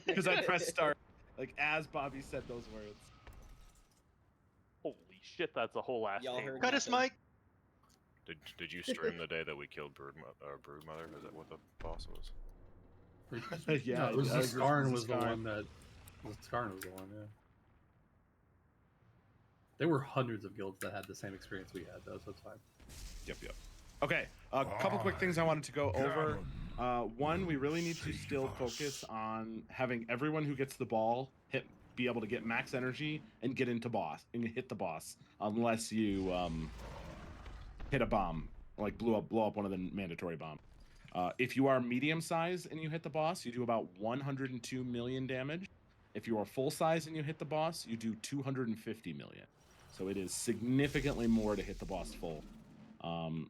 Because I pressed start like as Bobby said those words. Holy shit, that's a whole ass Y'all table. heard Cut us, nothing. Mike. Did you stream the day that we killed Broodmother? Is that what the boss was? Yeah, no, it was I the agree. Skarn was the Skarn. one that. The Skarn was the one, yeah. There were hundreds of guilds that had the same experience we had, though, so it's fine. Yep. Okay, a couple quick things I wanted to go over. One, we really need to still focus on having everyone who gets the ball be able to get max energy and get into boss and hit the boss, unless you hit a bomb, like blow up one of the mandatory bombs. If you are medium size and you hit the boss, you do about 102 million damage. If you are full size and you hit the boss, you do 250 million. So it is significantly more to hit the boss full.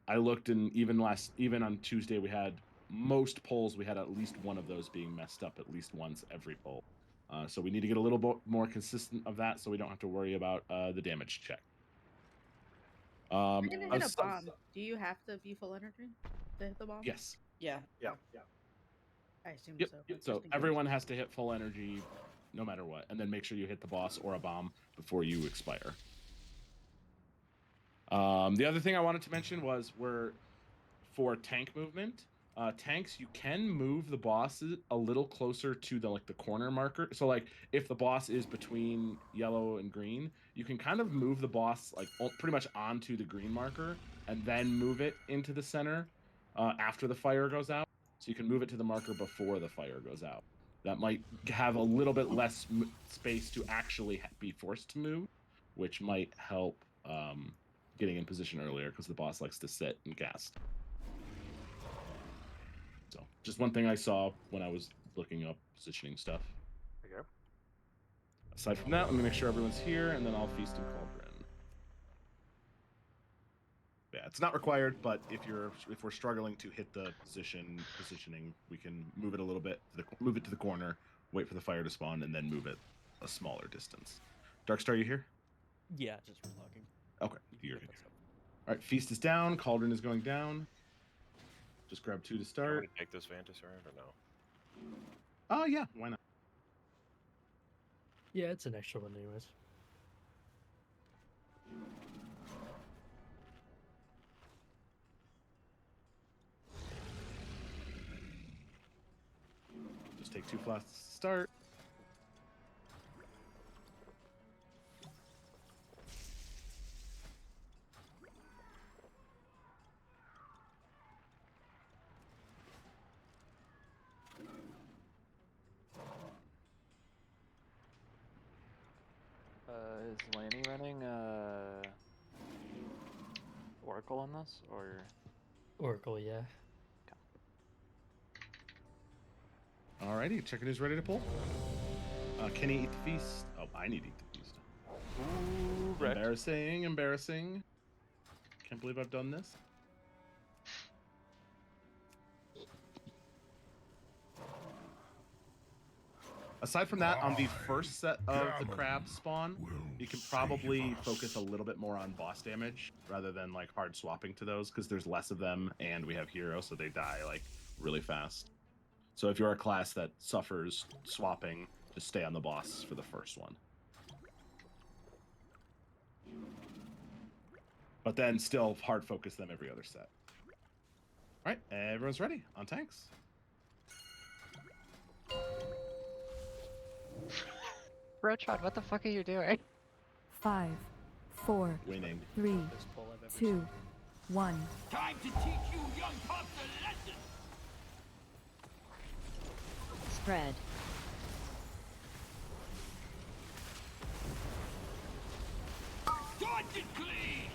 I looked, and even on Tuesday, we had most polls. We had at least one of those being messed up at least once every poll. So we need to get a little bit more consistent of that, so we don't have to worry about the damage check. You're gonna hit a bomb. Do you have to be full energy to hit the bomb? Yes. Yeah. I assume Yep. so. So everyone has to hit full energy, no matter what, and then make sure you hit the boss or a bomb before you expire. The other thing I wanted to mention was for tank movement, tanks, you can move the bosses a little closer to the corner marker. So like if the boss is between yellow and green, you can kind of move the boss pretty much onto the green marker and then move it into the center after the fire goes out. So you can move it to the marker before the fire goes out. That might have a little bit less space to actually be forced to move, which might help getting in position earlier because the boss likes to sit and cast. So just one thing I saw when I was looking up positioning stuff. Okay. Aside from that, let me make sure everyone's here, and then I'll feast and cauldron. Yeah, it's not required, but if we're struggling to hit the positioning, we can move it a little bit, move it to the corner, wait for the fire to spawn, and then move it a smaller distance. Darkstar, you here? Yeah, just relocking. Okay, you're here. All right, feast is down, cauldron is going down. Just grab 2 to Are we start. going to take this Vantis around or no? Oh yeah, why not? Yeah, it's an extra one anyways. Just take 2 flasks to start. Is Lanny running Oracle on this, or? Oracle, yeah. Alrighty, checking who's ready to pull. Can he eat the feast? Oh, I need to eat the feast. Ooh, wrecked. Embarrassing. Can't believe I've done this. Aside from that, on the first set of the crab spawn, you can probably focus a little bit more on boss damage rather than hard swapping to those, because there's less of them and we have heroes, so they die really fast. So if you're a class that suffers swapping, just stay on the boss for the first one. But then still hard focus them every other set. All right, everyone's ready on tanks. Rochon, what the fuck are you doing? 5, 4, Winning. 3, 2, 1. Time to teach you young pups a lesson! Spread. Dodge it clean!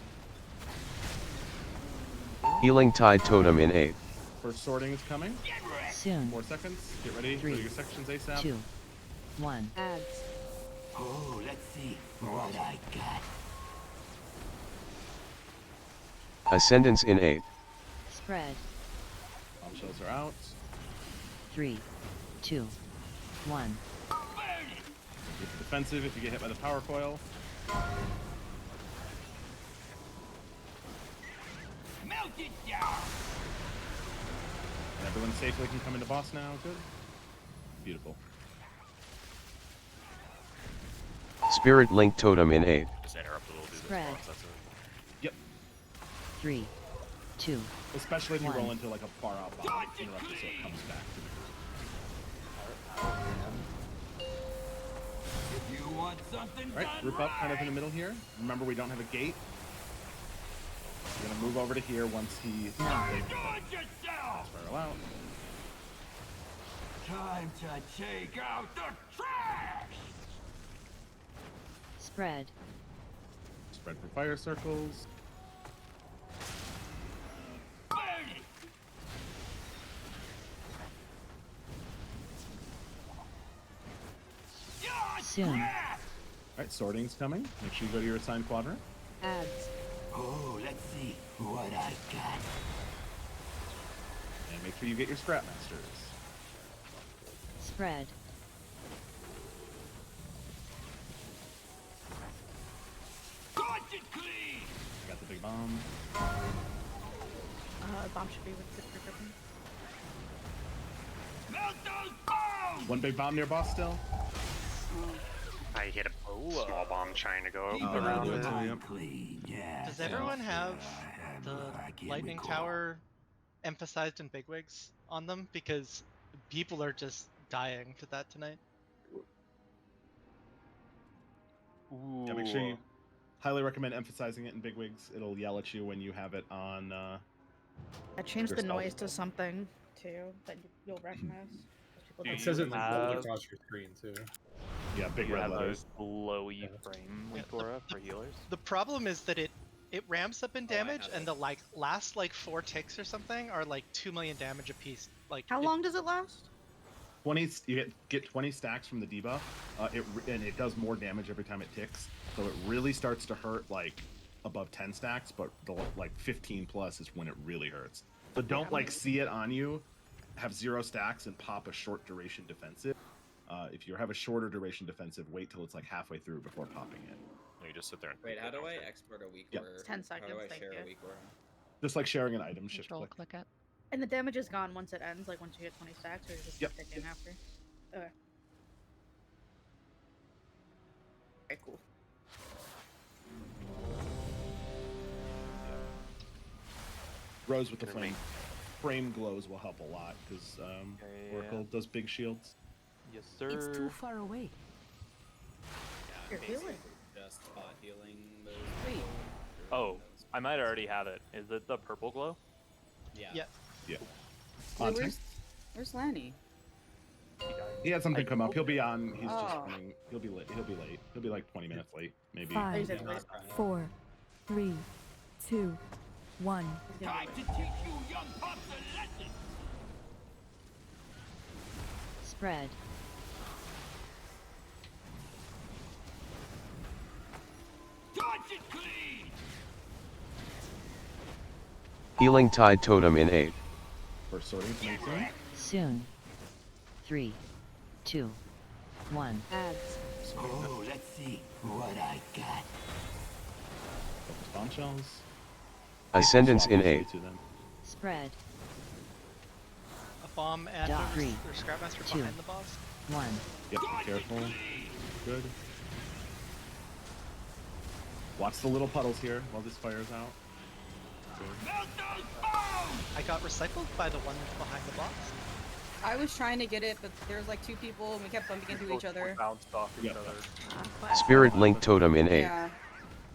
Healing Tide Totem in 8. First sorting is coming. Soon. 4 seconds. Get ready. 3, Go to your sections ASAP. 2, 1. Ads. Oh, let's see what I got. Ascendance in 8. Spread. Bombshells are out. 3, 2, 1. Get the defensive if you get hit by the power coil. Melt it down! And everyone safely can come into boss now. Good. Beautiful. Spirit Link Totem in 8. Just interrupt a little bit. Spread. That's it. Yep. 3, 2, Especially if you One. roll into like a far out bomb, interrupt it so it comes back to the group. If you want something All right, done group up kind of in the right, middle here. Remember, we don't have a gate. We're gonna move over to here once he do it yourself. spiral out. Time to take out the trash. spread, Spread for fire circles. Burn it. soon, All right, sorting's coming. Make sure you go to your assigned quadrant. Ads. Oh, let's see what I got. And make sure you get your scrap masters. spread, Torch it clean. Got the big bomb. Bomb should be with the gripping. Melt those bones. One big bomb near boss still. I hit a small bomb trying to go Oh, around really? it. Yep. Clean, yeah. Does everyone have the I lightning recall. tower emphasized in bigwigs on them? Because people are just dying to that tonight. Ooh. Yeah, make sure you highly recommend emphasizing it in bigwigs. It'll yell at you when you have it on. I changed the Yourself. noise to something too that you'll recognize. People Do don't It says it know. like have- across your screen too. Yeah, big You red have letters. those glowy frame Wikora for healers. The problem is that it ramps up in damage, and the last 4 ticks or something are 2 million damage a piece. How long does it last? 20. You get 20 stacks from the debuff. And it does more damage every time it ticks. So it really starts to hurt above 10 stacks, but the 15 plus is when it really hurts. So don't see it on you, have 0 stacks and pop a short duration defensive. If you have a shorter duration defensive, wait till it's halfway through before popping it. No, you just sit there and Wait, how do I export a weak Yep. order? It's 10 How seconds, do I thank share you. a weak order? Just like sharing an item, shift control click. click it. And the damage is gone once it ends, once you hit 20 stacks, or you just Yep. keep taking after. Okay. Okay, cool. Rose with the Gonna flame. Frame glows will help a lot because Yeah. Oracle does big shields. Yes, It's too sir. far away. You're healing. Just spot healing those. Sweet. Oh, I might already have it. Is it the purple glow? Yeah. Yeah. Yeah. Wait, On where's Lanny? He had something come up. He'll be on. He's just Oh. coming. He'll be late. He'll be like 20 minutes late, maybe. 5, said wait. 4, 3, 2, 1. Time to teach you young pups a lesson. spread, Torch it clean. Healing Tide Totem in 8. First sorting coming soon. soon, 3, 2, 1, Ads. Oh, let's see what I got. Focus bombshells. Ascendance in Swap 8. usually to them. spread, A bomb and Dot. there's 3, Scrapmaster 2. behind the boss. 1, Yep, be careful. Good. Watch the little puddles here while this fires out. Melt those bones. I got recycled by the one behind the boss. I was trying to get it, but there's 2 people and we kept bumping into each other. Bounced off each Yep. other. Spirit Link Totem in 8. Yeah.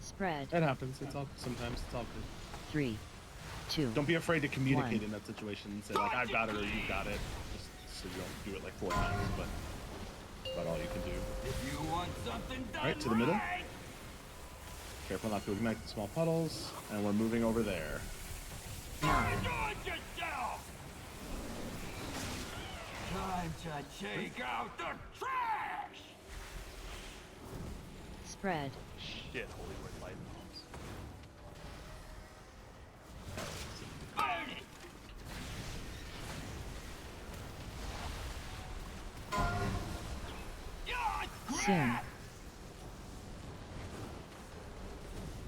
spread, That happens. Sometimes it's all good. 3, 2, Don't be afraid to communicate One. in that situation and say I've got it or you've got it. Just so you don't do it 4 times, but that's about all you can do. If you want something done Alright, to the middle. right, Careful not to ignite the small puddles, and we're moving over there. 9, do it yourself. Time to take out the trash. spread, Shit, holy word light bombs. Burn it. Yeah, soon,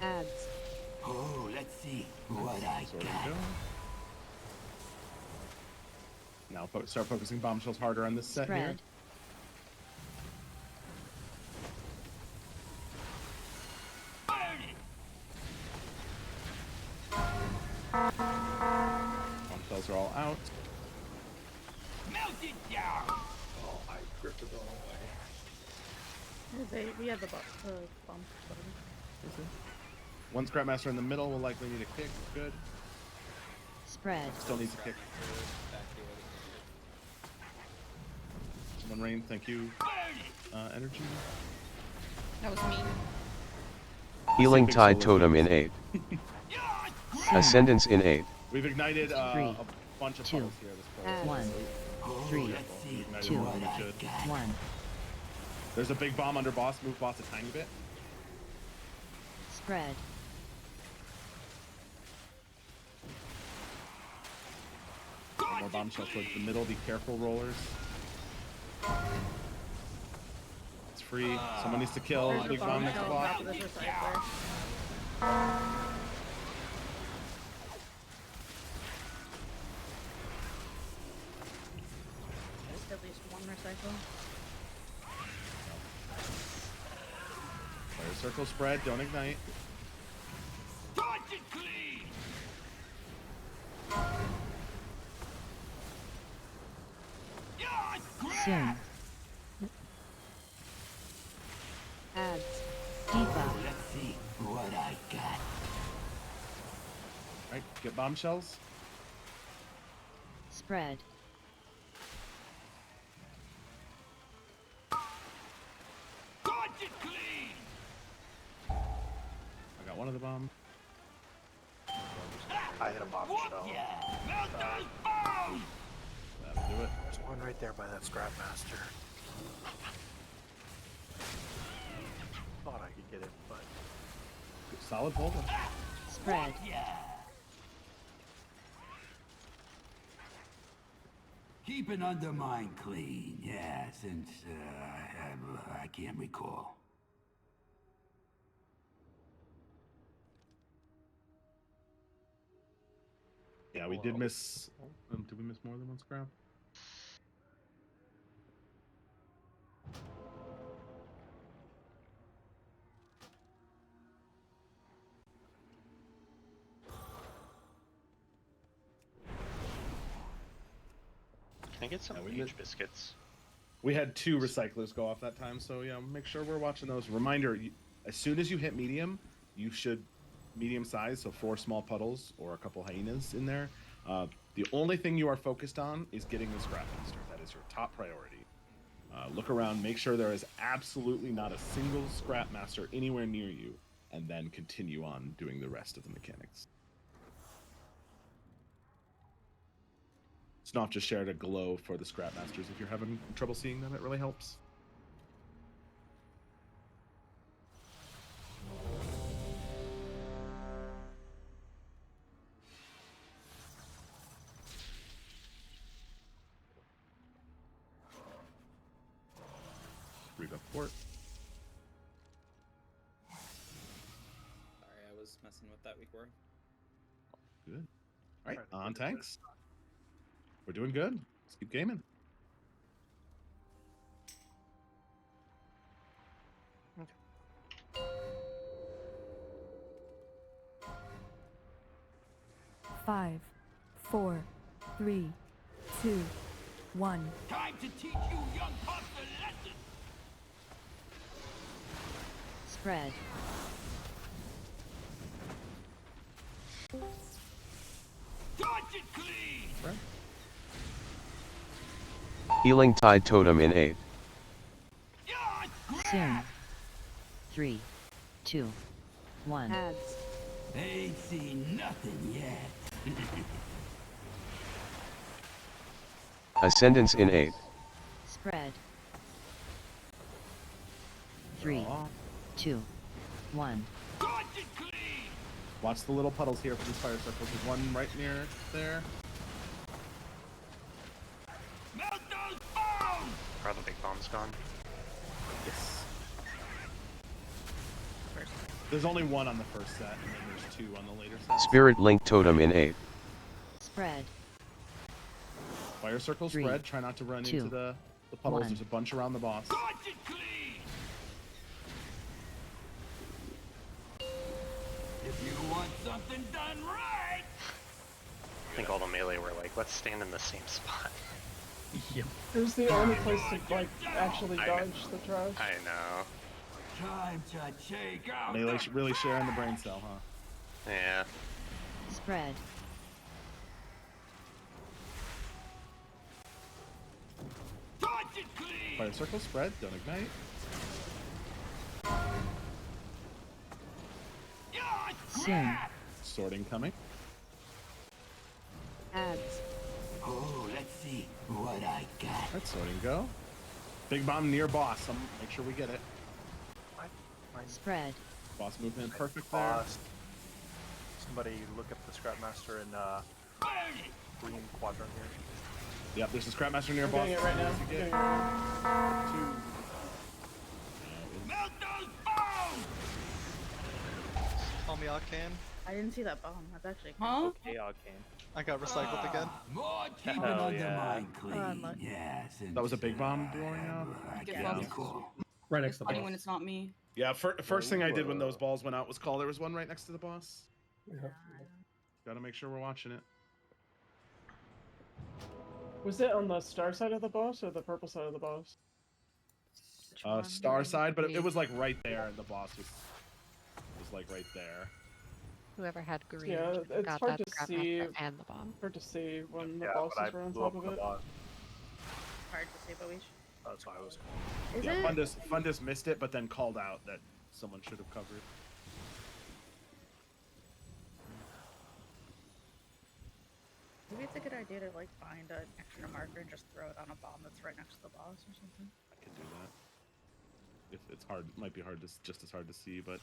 Ads. Oh, let's see what I Sorting got. go. Now start focusing bombshells harder on this set here. Spread. Bombshells are all out. Melt it down. Oh, I gripped it the wrong way. We have the bomb. One Scrapmaster in the middle will likely need a kick. Good. Spread. Still needs a kick. One rain, thank you. Energy. That was me. Healing Big Tide solo Totem in things. 8. Ascendance in 8. We've ignited 3, a bunch of 2, puddles here this play. 1, Oh, 3, let's see 2, what I got. 1. There's a big bomb under boss. Move boss a tiny bit. Spread. More bombshells towards the middle. Be careful, rollers. It's free. Someone needs to kill. There's a Big bomb bomb next to on block. top of this recycler. There's at least one recycle. Fire circle spread. Don't ignite. Torch it clean. Soon. Ads. Debuff. Let's see what I got. Right. Get bombshells. Spread. Torch it clean. I got one of the bomb. I hit a bombshell. Yeah. Melt those bombs. That'll do it. There's one right there by that Scrapmaster. Thought I could get it, but Solid pull. Spread. Keep an undermine clean. Yeah, since I can't recall. Yeah, we did miss. Did we miss more than one scrap? can I get some huge biscuits? We had 2 recyclers go off that time, so yeah, make sure we're watching those. Reminder: as soon as you hit medium, you should medium size, so 4 small puddles or a couple hyenas in there. The only thing you are focused on is getting the Scrapmaster. That is your top priority. Look around, make sure there is absolutely not a single Scrapmaster anywhere near you, and then continue on doing the rest of the mechanics. Snoff just shared a glow for the Scrapmasters. If you're having trouble seeing them, it really helps. Rebuff port. Sorry, I was messing with that weak word. Good. All right, on tanks. We're doing good. Let's keep gaming. Five, 4, 3, 2, 1. Time to teach you young pups a lesson. Spread. Torch it clean. Right. Healing Tide Totem in 8. Soon. 3, 2, 1. Ads. Ain't seen nothing yet. Ascendance in 8. Spread. 3, 2, 1. Torch it clean. Watch the little puddles here for these fire circles. There's one right near there. Melt those bombs. Are the big bombs gone? Yes. There's only one on the first set, and then there's 2 on the later set. Spirit Link Totem in 8. Spread. Fire circle 3, spread. Try not to run 2, into the puddles. 1. There's a bunch around the boss. If you want something done right. I think all the melee were like, let's stand in the same spot. Yep. It was the only place to like actually I dodge the trash. I know. Time to check out. Melee really sharing the brain cell, huh? Yeah. Spread. Fire circle spread. Don't ignite. Soon. Sorting coming. Ads. Oh, let's see what I got. Let sorting go. Big bomb near boss. Make sure we get it. Spread. Boss movement perfect there. Boss. Somebody look at the Scrapmaster in green quadrant here. Yep, there's a Scrapmaster near I'm boss. getting it right now. To get Melt those bones! Call me Arcane. I didn't see that bomb. That's actually Huh? Okay, Arcane. I got recycled again. More keeping Hell under yeah. my clean. unlucky. Yes. That was a big bomb blowing up. Yeah. Cool. Right next to the Funny boss. when it's not me. Yeah, first thing I did when those balls went out was call. There was one right next to the boss. Gotta make sure we're watching it. Was it on the star side of the boss or the purple side of the boss? Star side, but it was like right there, and the boss was like right there. Whoever had green Yeah, it's got hard that to Scrapmaster see. and the bomb. Hard to see when the Yeah, boss but is I right on blew top up of the it. boss. Hard to say, but we should. That's why I was. Is Yeah, it? Fundus missed it, but then called out that someone should have covered. Maybe it's a good idea to like find an extra marker and just throw it on a bomb that's right next to the boss or something. I can do that. If it's hard, it might be hard to just as hard to see, but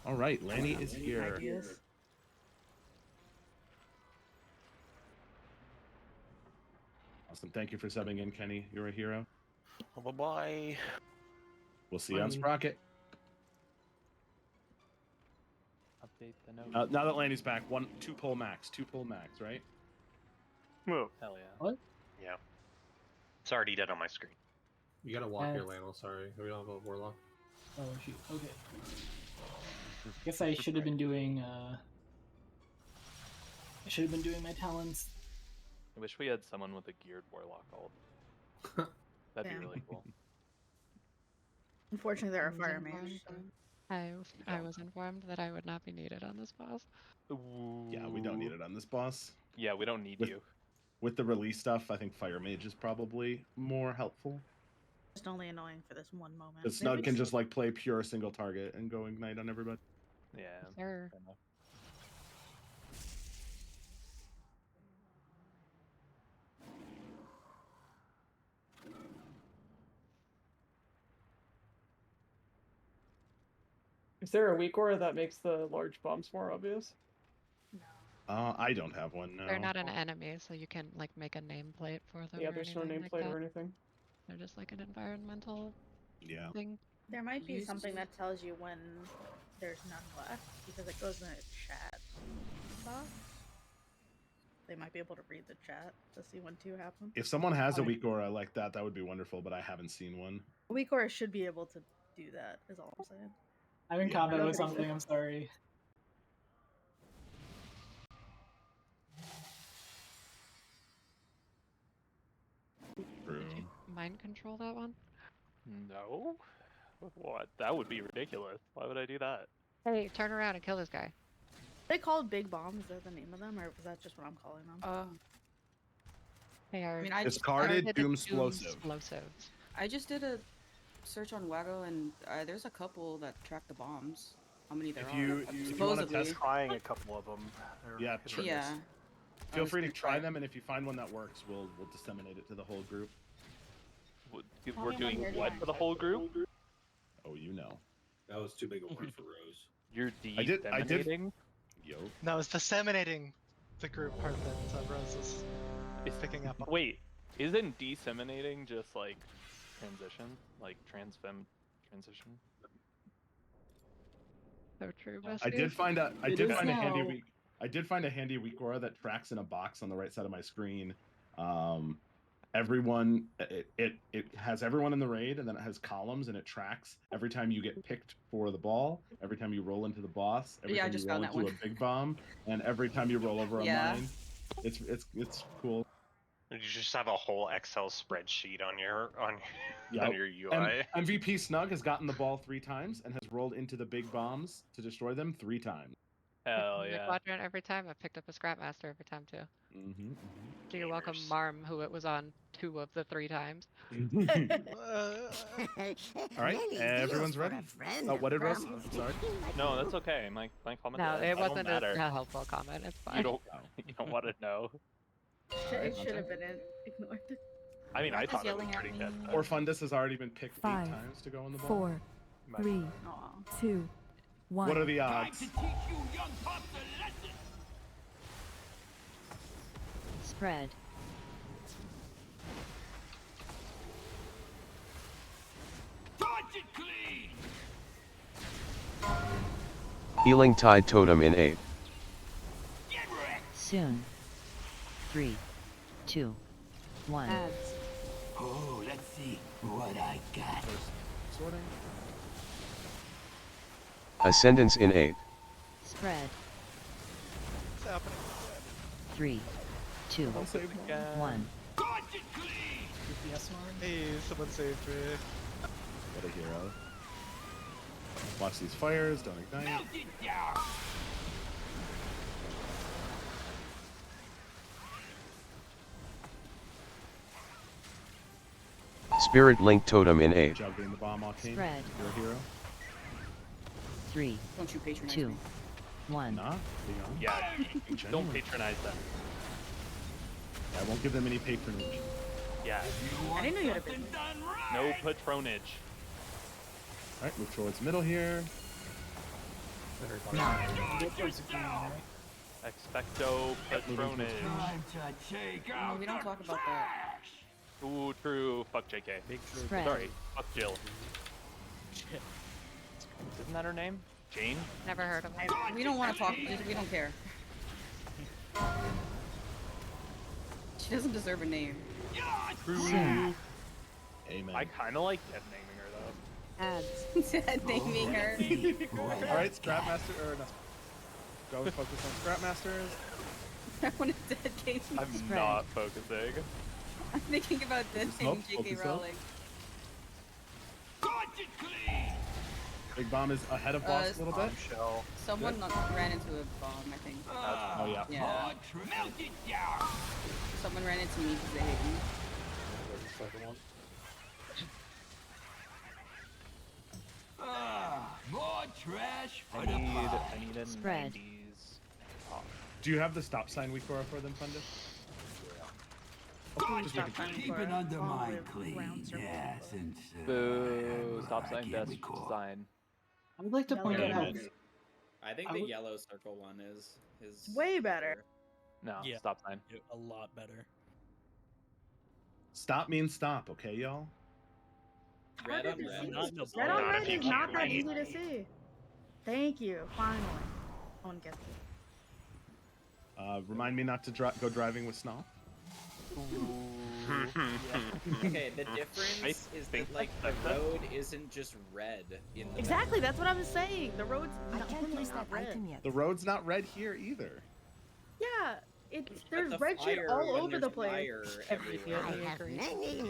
all right, Lanny is here. Ideas. Awesome. Thank you for subbing in, Kenny. You're a hero. Bye-bye. We'll see you on Sprocket. Update the note. Now that Lanny's back, 2 pull max, right? Move. Hell yeah. What? Yeah. It's already dead on my screen. You gotta walk here, Lionel. Sorry, we don't have a warlock. Oh shoot. Okay. Guess I should have been doing. I should have been doing my talents. I wish we had someone with a geared warlock ult. That'd be Yeah. really cool. Unfortunately, there are Was fire informed mages. I was informed that I would not be needed on this boss. Yeah, we don't need it on this boss. Yeah, we don't need With- you. With the release stuff, I think Fire Mage is probably more helpful. Just only annoying for this one moment. The Maybe Snug can it's- just like play pure single target and go ignite on everybody. Yeah. Sure. fair enough. Is there a weak aura that makes the large bombs more obvious? I don't have one. No. They're not an enemy, so you can like make a nameplate for them. Yeah, or there's no anything like nameplate that. or anything. They're just like an environmental Yeah. thing. There might be something that tells you when there's none left because it goes in a chat box. They might be able to read the chat to see when 2 happen. If someone has a weak aura like that, that would be wonderful. But I haven't seen one. Weak aura should be able to do that. Is all I'm saying. I'm in Yeah. combat with something. I'm sorry. True. Did you mind control that one? No. What? That would be ridiculous. Why would I do that? Hey, turn around and kill this guy. They called big bombs. Is that the name of them, or was that just what I'm calling them? They are Discarded targeted Doomsplosive. explosives. I just did a search on Waggo, and there's a couple that track the bombs. How many there If are? you want to test, Trying a couple of them. yeah, sure. Yeah. Feel free to try them, and if you find one that works, we'll disseminate it to the whole group. We're doing what for the whole group? Oh, you know. That was too big a word for Rose. You're I did. disseminating? Yo. No, it's disseminating the group part that Rose is picking up on. Wait, isn't disseminating just like transition? Like transition? So true, I bestie. did find a It is handy now. weak. I did find a handy weak aura that tracks in a box on the right side of my screen. everyone it has everyone in the raid, and then it has columns, and it tracks every time you get picked for the ball, every time you roll into the boss, every Yeah, I time you just roll found that into one. a big bomb, and every time you roll over a Yeah. mine. It's cool. You just have a whole Excel spreadsheet on your Yep. on your UI. And MVP Snug has gotten the ball 3 times and has rolled into the big bombs to destroy them 3 times. Hell The yeah. quadrant every time. I picked up a scrap master every time too. Mm-hmm. So you're welcome, Gamers. Marm, who it was on 2 of the 3 times. All right, everyone's ready. Oh, what did Russ? Sorry. No, that's okay. My comment. No, it I don't wasn't a matter. helpful comment. It's fine. You don't want to know. It should have been ignored. I mean, I Rock is thought it was yelling at pretty me. good. Or Fundus has already been picked 8 5, times to go in the ball. 4, 3, 2, 1. What are the odds? Spread. Healing Tide Totem in 8. Soon. 3, 2, 1. Ads. Oh, let's see what I got. Sorting. Ascendance in 8. Spread. What's happening? 3, 2, Don't save 1. Hey, someone saved me. What a hero. Watch these fires, don't ignite. Spirit Link Totem in 8. Good job getting the bomb arcane. Spread. You're a hero. 3, Don't you patronize 2, me. 1. Nah, being on. Yeah, Genuine. don't patronize them. I won't give them any patronage. Yeah, I didn't know you had a business. no patronage. Alright, move towards middle here. Expecto patronage. Time to take No, out we don't the talk about that. Ooh, true. Fuck JK. Spread. Sorry. Fuck Jill. Isn't that her name? Jane? Never heard of it. We don't want to talk. We don't care. She doesn't deserve a name. Soon. Amen. I kind of like dead naming her though. Ads. Said naming her. Alright, Scrapmaster, or no. Go focus on Scrapmasters. I want to dedicate me. I'm Spread. not focusing. I'm thinking about dedicating Smoke, J.K. focus up. Rowling. Big Bomb is ahead of boss a little bit. Bombshell. Someone ran into a bomb, I think. Oh yeah. Yeah. Someone ran into me because they hate me. more trash for I the need pile. a Spread. 90s. Do you have the stop sign we for them, Fundus? Always Just stop making signing Keep for it it. under Long my live clean. round circle. Yeah, since. Boo. Stop I sign can't best recall. design. I would like to point Yellow out. is I think I the would- yellow circle one is way better. No, Yeah. stop sign. A lot better. Stop means stop, okay, y'all? Red Harder on to red. see. Not in a Red on ball. red if you is not can't that read. easy to see. Thank you. Finally. Someone gets it. Remind me not to go driving with Snow. Okay, the difference is that like the road isn't just red in the Exactly, that's what I was saying. The road's not red. The road's not red here either. Yeah, there's the red shit fire all when over there's the place. fire everywhere. I have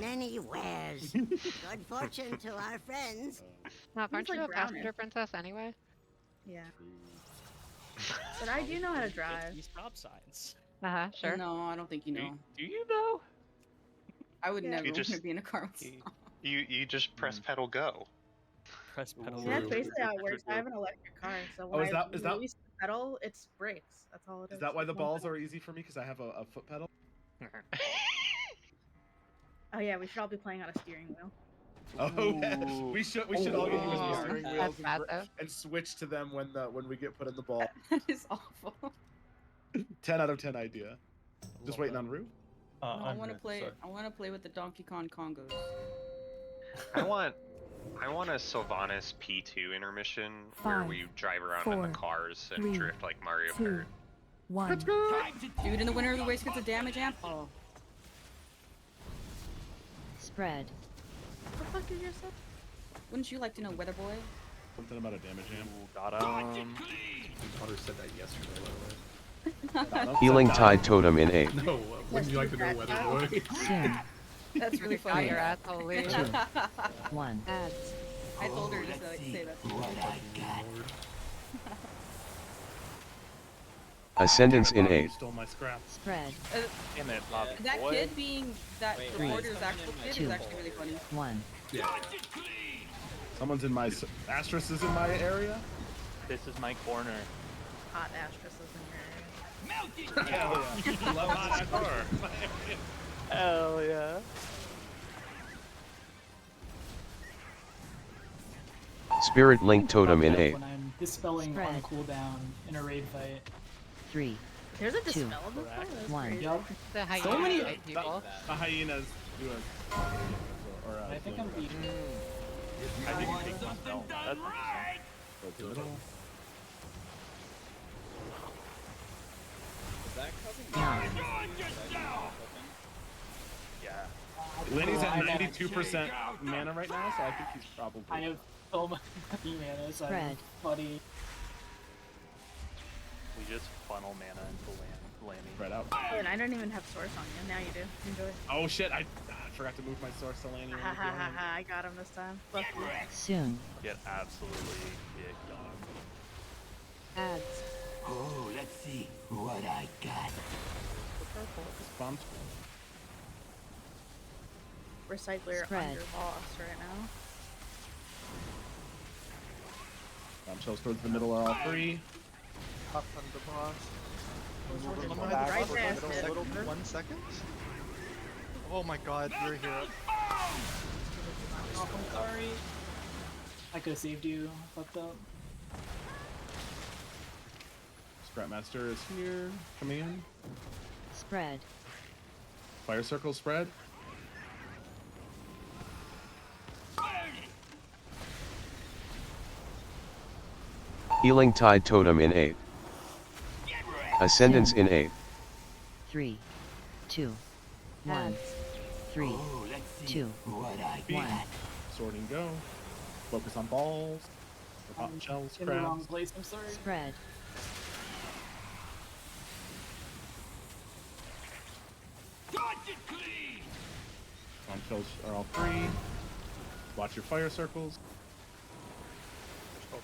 many wares. Good fortune to our friends. No, aren't like you a brownish. passenger princess anyway? Yeah. But I do know how to Get drive. these stop signs. Uh-huh, sure. No, I don't think you know. Do you though? I would Yeah. never You want to just- be in a car with You Snow. you just press pedal go. Press pedal. Yeah, that's basically how it works. I have an electric car, so when is I that- release the pedal, it's brakes. That's all it is. Is that why the It's one balls pedal. are easy for me? Because I have a foot pedal? Oh yeah, we should all be playing on a steering wheel. Oh, yeah. We should all get used to steering That's wheels bad though. and switch to them when we get put in the ball. That is awful. 10 out of 10 idea. Just waiting on Rue. No, I want to play. I want to play with the Donkey Kong Congos. I want a Sylvanas P2 intermission where 5, we drive around in 4, the cars and 3, drift like Mario 2, Kart. 1. Dude, in the winner of the race gets a damage amp. Oh. Spread. What the fuck did you say? Wouldn't you like to know, Weather Boy? Something about a damage jam. Got him. Potter said that yesterday, by the way. Healing Tide Totem in 8. No, wouldn't you like to know Weather Boy? Soon. That's really funny. Your asshole leave. 2, 1. Ads. I told her to say that. Ascendance in 8. You stole my scrap. Spread. Damn it, Bobby That boy. kid being that reporter's actual kid two, is actually really funny. 1. Yeah. Someone's in my Astrus is in my area. This is my corner. Hot Astrus is in your area. Hell yeah. Love hot Astrus. Hell yeah. Spirit Link Totem in 8. When I'm dispelling on cooldown in a raid fight. 3. There's a 2, dispel in this one? That's 1. crazy. Yup. The hyenas So many fight people. The hyenas do a. Or, I think I'm beating. I think you take one spell. That's interesting. Is that causing 9. Yeah. Lenny's Well, at I'm at 92% mana right now, so I think he's probably. I have so much mana, so Spread. I'm buddy. We just funnel mana into landing. Spread out. Oh, and I don't even have source on you. Now you do. Enjoy. Oh shit! I forgot to move my source to Lanny. Ha ha ha ha! I got him this time. Fuck you. Soon. Get absolutely kicked off. Ads. Oh, let's see what I got. Bombs. Recycler Spread. under boss right now. Bombshells towards the middle are all three. Up on the boss. Right there, Smith. 1 second. Oh my god, you're here. Oh, I'm sorry. I could have saved you. Fucked up. Scrapmaster is here, coming in. Spread. Fire circle spread. Healing Tide Totem in 8. Ascendance in 8. 3. 2. 1. 3. Oh, let's see 2. what I 1. got. Sword and go. Focus on balls. The pop shells, In the wrong crabs. place, I'm sorry. Spread. Bombshells are all three. Watch your fire circles.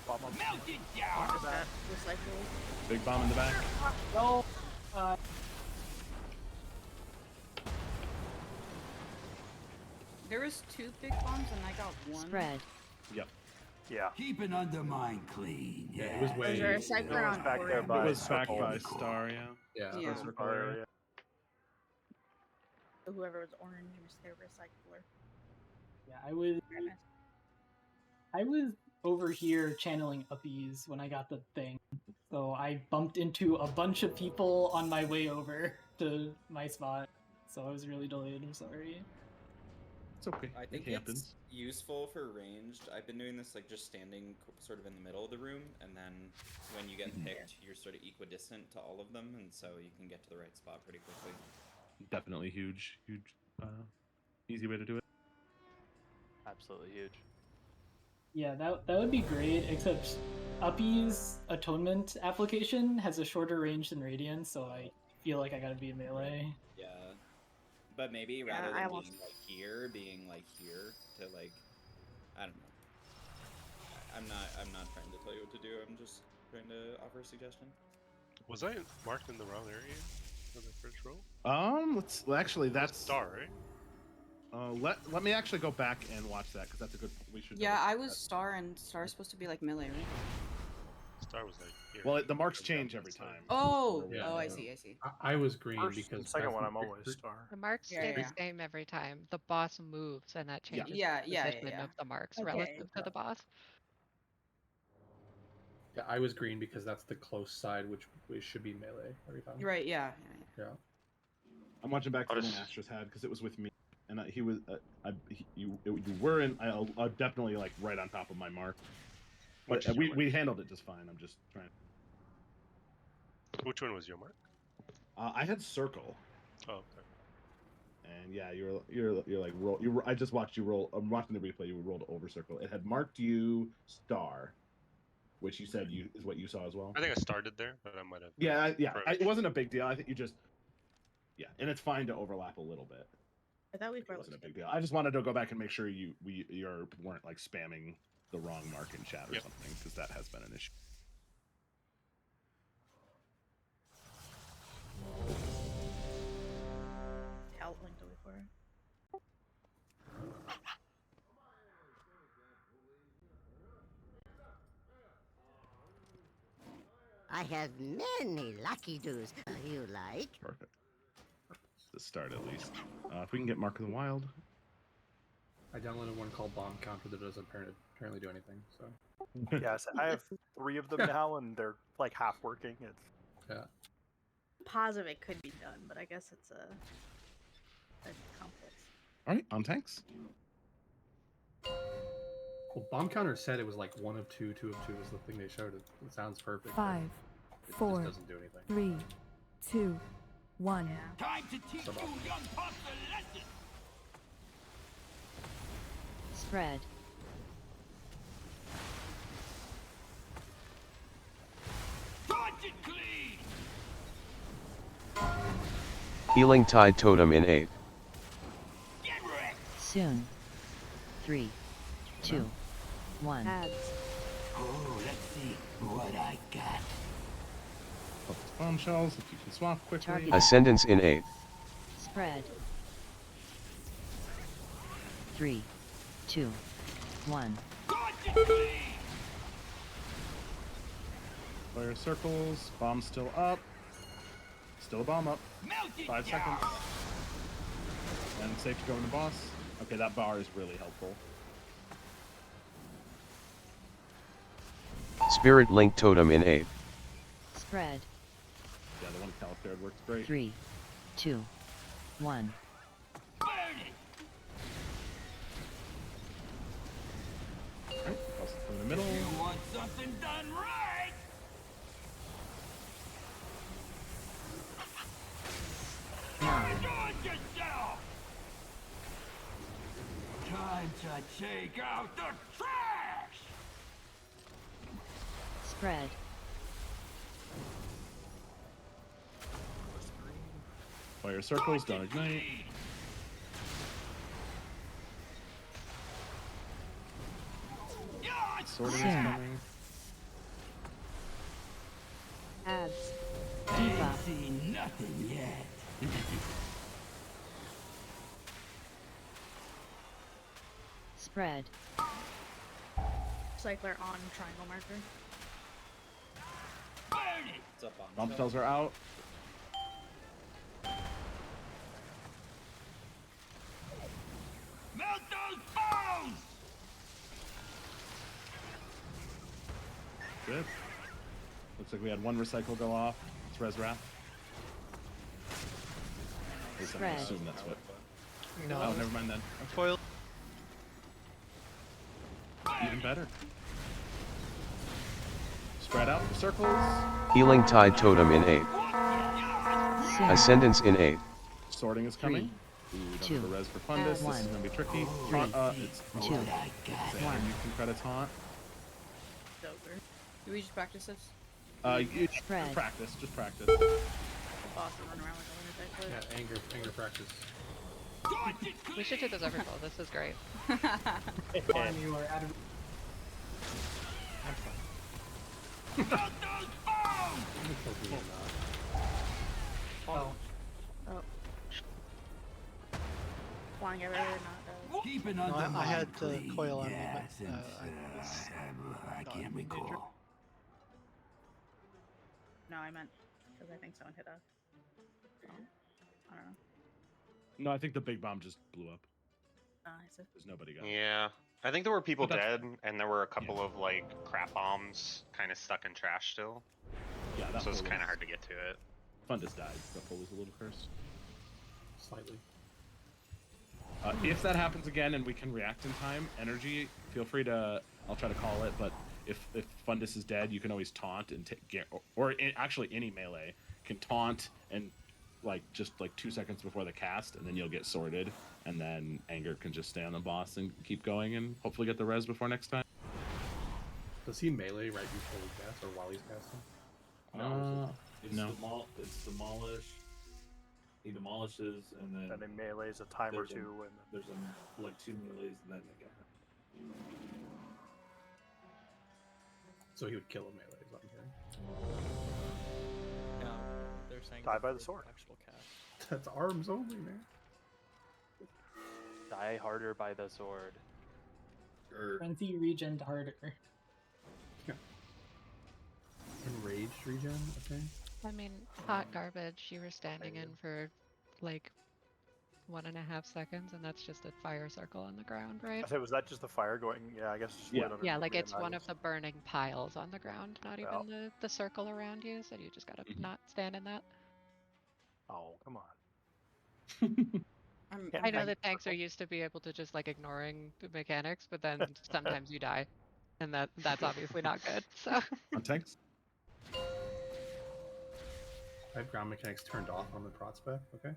Look at that. Recycle. Big bomb in the back. No. There was 2 big bombs and I got 1. Spread. Yep. Yeah. Keep an undermine clean. Yeah, it was way. Is there a cycler on back there board? by It was back Circle. by Star, yeah. Yeah. Yeah. Circle area. So whoever was orange was their recycler. Yeah, I was over here channeling uppies when I got the thing. So I bumped into a bunch of people on my way over to my spot. So I was really delayed, I'm sorry. It's okay. I think it happens. it's useful for ranged. I've been doing this like just standing sort of in the middle of the room, and then when you get picked, you're sort of equidistant to all of them, and so you can get to the right spot pretty quickly. Definitely huge, easy way to do it. Absolutely huge. Yeah, that would be great, except Uppy's Atonement application has a shorter range than Radiant, so I feel like I gotta be in melee. Yeah, but maybe rather I than will- being like here to like, I don't know. I'm not trying to tell you what to do. I'm just trying to offer a suggestion. Was I marked in the wrong area for the first roll? Actually, that's Star, right? let me actually go back and watch that because that's a good. We should. Yeah, double I check was that. Star, and Star's supposed to be like melee, right? Star was like here. Well, the marks change every time. Oh, Yeah. oh, I see, I see. I was green First because and second that's one, the I'm always picture. star. The marks Yeah, stay yeah. the same every time. The boss moves, and that changes Yeah, the yeah, position yeah. of the marks Okay. relative to the boss. Yeah, I was green because that's the close side, which should be melee every time. Right, yeah. Yeah. I'm watching back to the one Astros had because it was with me, and he was. You were in. I definitely like right on top of my mark. But Which is your we handled it just fine. I'm just trying. Which one was your mark? I had circle, Oh, okay. And yeah, you're like roll. I just watched you roll. I'm watching the replay. You rolled over circle. It had marked you star, which you said is what you saw as well. I think I started there, but I might have. Yeah, it wasn't a big deal. I think you just and it's fine to overlap a little bit. I thought we It wasn't a big deal. I just wanted to go back and make sure you weren't like spamming the wrong mark in chat or something, because that has been an issue. Talent link to for it. I have many lucky doos. You like? Perfect. To start at least. If we can get Mark of the Wild. I downloaded one called Bomb Counter that doesn't apparently do anything. So. Yes, I have 3 of them now, and they're like half working. It's Positive it could be done, but I guess it's a complex. All right, on tanks. Well, Bomb Counter said it was like 1 of 2, 2 of 2 is the thing they showed. It sounds perfect. 5, It 4, just doesn't do anything. 3, 2, 1. Time to teach you young pups a lesson. Spread. Dodge it clean. Healing Tide Totem in 8. Get wrecked. Soon. 3, 2, 1. Oh, let's see what I got. Bombshells, if you can swap quickly. Ascendance in 8. Spread. 3, 2, 1. Player circles, bomb still up. Still a bomb up. 5 seconds. And safe to go in the boss. Okay, that bar is really helpful. Spirit Link Totem in 8. Spread. Yeah, the one Califared works great. 3, 2, 1. Alright, toss it in the middle. You want something done right? Enjoy yourself. Time to take out the trash. Spread. Fire circles, don't ignite. Sorting is coming. Ads. Ain't seen nothing yet. Spread. Cycler on triangle marker. What's up, Bombshells are out. Melt those bones! Good. Looks like we had 1 recycle go off. It's Res Wrath. At least I'm gonna assume that's what. No. Oh, never mind then. Foil. Even better. Spread out for circles. Healing Tide Totem in 8. Ascendance in 8. Sorting is coming. Ooh, don't have the res for Fundus. This is gonna be tricky. Taunt, it's 2, 1. You can credit taunt. Do we just practice this? Just practice. Just practice. Boston run around like a lunatic. Yeah, anger practice. We should do this every fall. This is great. Fine, you are out of. Oh. Flying everywhere, not Keep an No, undermine, I had to please. coil on me, Yeah, but since, I can't recall. No, I meant because I think someone hit a. Oh, I don't know. No, I think the big bomb just blew up. I see. There's nobody got it. Yeah. I think there were people But that's- dead, and there were a couple of like crap bombs kind of stuck in trash still. Yeah, that So it's pull kind of was- hard to get to it. Fundus died. That pull was a little cursed. Slightly. If that happens again and we can react in time, energy, feel free to. I'll try to call it, but if Fundus is dead, you can always taunt and actually any melee can taunt and like just like 2 seconds before the cast, and then you'll get sorted, and then Anger can just stay on the boss and keep going, and hopefully get the res before next time. Does he melee right before we cast or while he's casting? It's No. It's demolish. He demolishes, and then he melees a time or two, and there's like 2 melees, and then they get. So he would kill a melee, is what I'm hearing. No, they're saying Die by the before sword. Actual cast. That's arms only, man. Die harder by the sword. Frenzy regened harder. Enraged regen, okay. I mean, hot garbage. You were standing in for like 1.5 seconds, and that's just a fire circle on the ground, right? I said, was that just the fire going? Yeah, I guess. Just Yeah. Yeah, like it's one of the burning piles on the ground, not even the circle around you. So you just gotta not stand in that. Oh, come on. I know that tanks are used to be able to just like ignoring the mechanics, but then sometimes you die, and that's obviously not good. So. On tanks. I have ground mechanics turned off on the prospect, okay?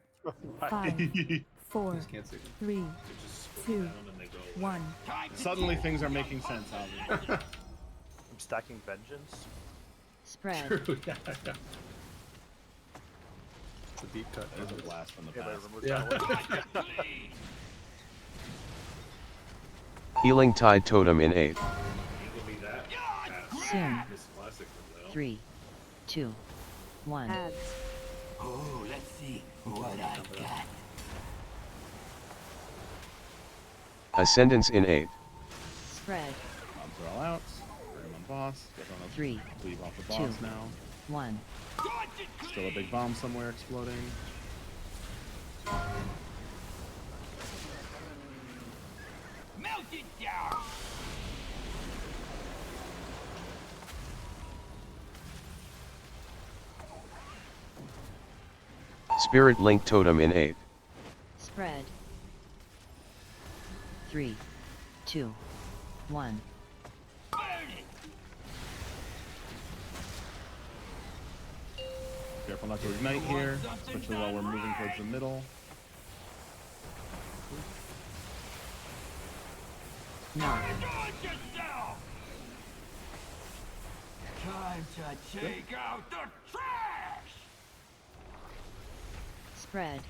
5, 4, Just can't see them. 3, 2, 1. Suddenly things are making sense, Alvin. I'm stacking vengeance. Spread. True, yeah. It's a deep cut. There's a blast from the Yeah, past. but Healing Tide Totem in 8. Soon. 3, 2, 1. Ads. Oh, let's see what I got. Ascendance in 8. Spread. Bombs are all out. Bring them on boss. Get on a 3, leave off the 2, boss now. 1. Still a big bomb somewhere exploding. Melt it down. Spirit Link Totem in 8. Spread. 3, 2, 1. Careful not to ignite here, especially while we're moving towards the middle. No. Time to take out the trash. Spread.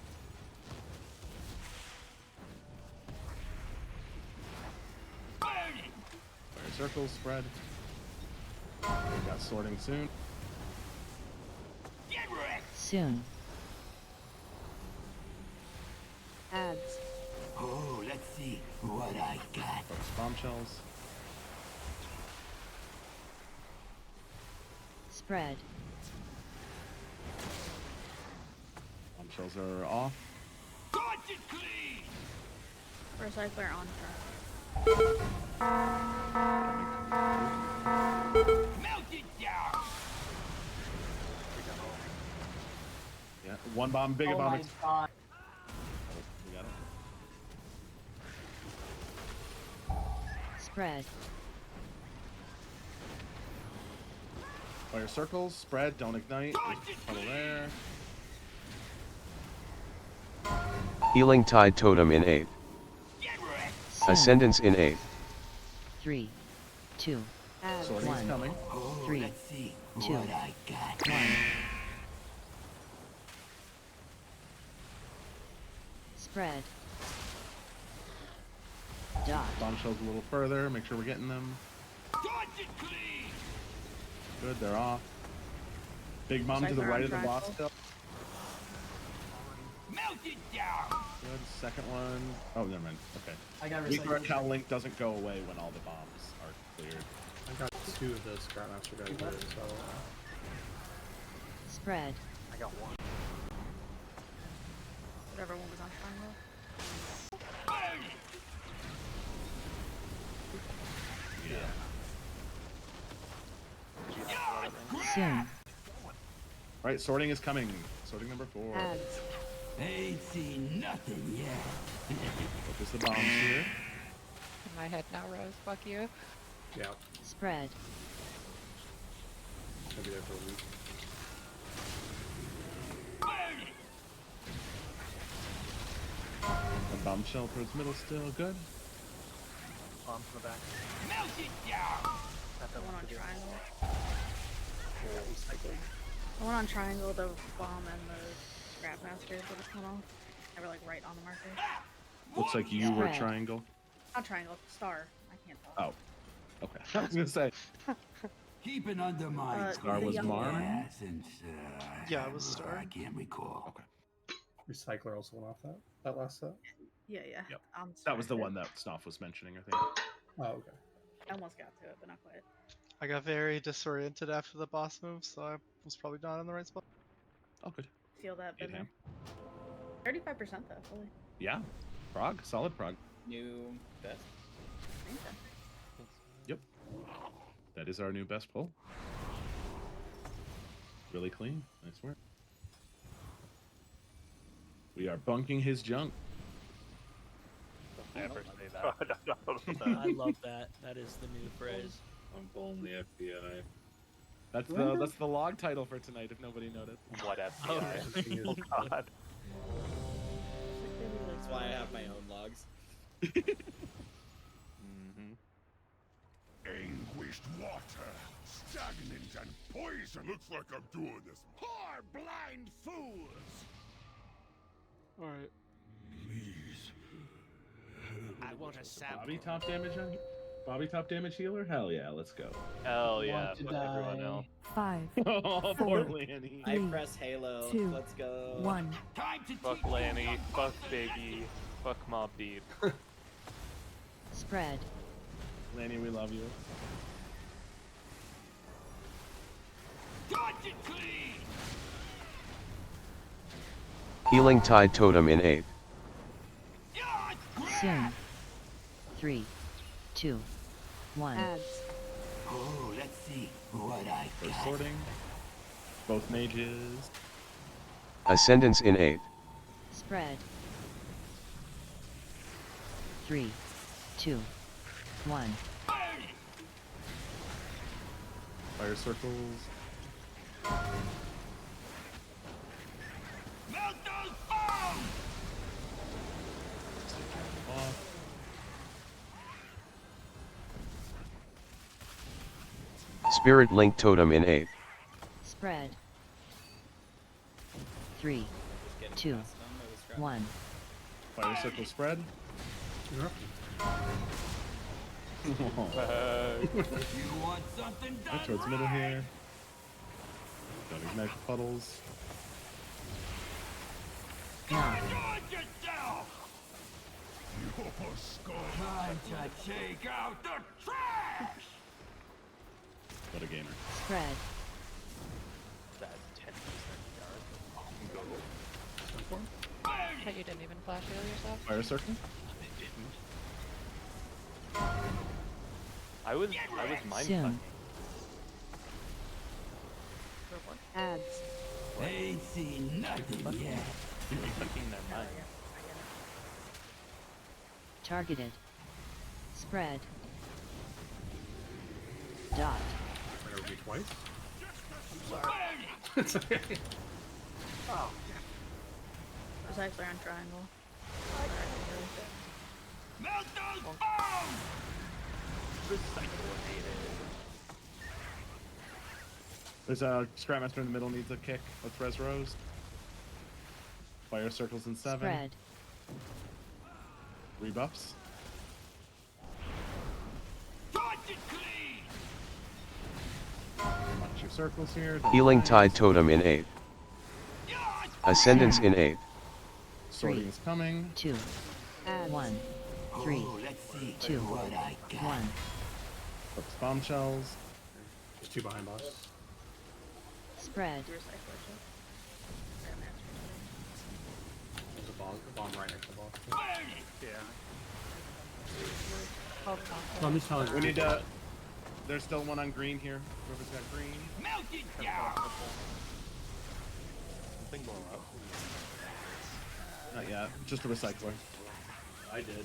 Fire circles, spread. We got sorting soon. Soon. Ads. Oh, let's see what I got. Focus bombshells. Spread. Bombshells are off. Recycler on track. Melt it down. Yeah, one bomb, big Oh bomb. my god. We got it. Spread. Fire circles, spread, don't ignite. There's a puddle there. Healing Tide Totem in 8. Ascendance in 8. 3, 2, Sorting's 1. coming. 3, Let's see 2, what I got. 1. Spread. Dot. Bombshells a little further, make sure we're getting them. Good, they're off. Big bomb to the Recycler right on of the track. boss still. Melt it down. Good, second one. Oh, never mind. Okay. I got Weak recycled. how Link doesn't go away when all the bombs are cleared. I got 2 of the Scrapmaster guys there, so... Spread. I got one. Whatever one was on triangle. Soon. Right, sorting is coming. Sorting number 4. Ads. Ain't seen nothing yet. Focus the bombs here. In my head now, Rose. Fuck you. Yeah, Spread. it's gonna be there for a week. A bombshell towards middle still good. Bombs in the back. The one on triangle. The one on triangle, the bomb and the scrap master would have come off. They were like right on the marker. Looks like you were triangle. Not triangle, star. I can't tell. Oh. Okay. I was gonna say. Keep it under my Star was Mar. Yeah, it was Star. I can't recall. Okay. Recycler also went off that last set. Yeah. Yep. I'm That was the sorry. one that Snoff was mentioning, I think. Oh, okay. I almost got to it, but not quite. I got very disoriented after the boss move, so I was probably not in the right spot. Oh, good. Feel that Good better. ham. 35% though, fully. Yeah. Prog. Solid Prog. New best. I think so. Yep. That is our new best pull. Really clean. Nice work. We are bunking his junk. Never say that. I love that. That is the new phrase. I'm pulling the FBI. That's the log title for tonight, if nobody noticed. What FBI? Oh god. That's why I have my own logs. Anguished water, stagnant and poison. Looks like I'm doing this. Poor blind fools. Alright. Please. I want a sample. Bobby top damage on Bobby top damage healer? Hell yeah, let's go. Hell yeah, Want to fuck everyone die. else. 5, Oh, 4, poor Lanny. I press Halo. 2, Let's go. 1. Time to Fuck Lanny, fuck Biggie, fuck Mob Deep. Spread. Lanny, we love you. dodge it clean. Healing Tide Totem in 8. Soon. 3, 2, 1. Adds. Oh, let's see what I First got. sorting. Both mages. Ascendance in 8. Spread. 3, 2, 1. Fire circles. Melt those bombs! Off. Spirit Link Totem in 8. Spread. 3, Just getting 2, past them, it was scrap. 1. Fire circle spread. You want something done Right towards middle here. Don't ignite the puddles. Knock. Dodge yourself! Your skull. Time to take out the trash! What a gamer. Spread. That 10% yard. But you didn't even flash heal yourself? Fire circle. I was mind Soon. fucking. Adds. Ain't seen nothing yet. Fucking their mind. Targeted. Spread. Dot. It'll be twice. It's okay. Recycler on triangle. Melt those bombs! There's a Scrapmaster in the middle, needs a kick. Let's res Rose. Fire circles in 7. Spread. Rebuffs. Dodge it clean! Bunch of circles here. don't Healing mind. Tide Totem in 8. Ascendance in 8. Sorting is coming. 2, 1, 3, Oh, let's see 2, what I got. 1. Flips bombshells. There's 2 behind boss. Spread. Do recycler too. Scrap master. There's a bomb right next to the boss. Yeah. Oh, So I'm just telling We need to. There's still one on green here. Whoever's got green. Melt it down! Something blow up. Not yet. Just a recycler. I did.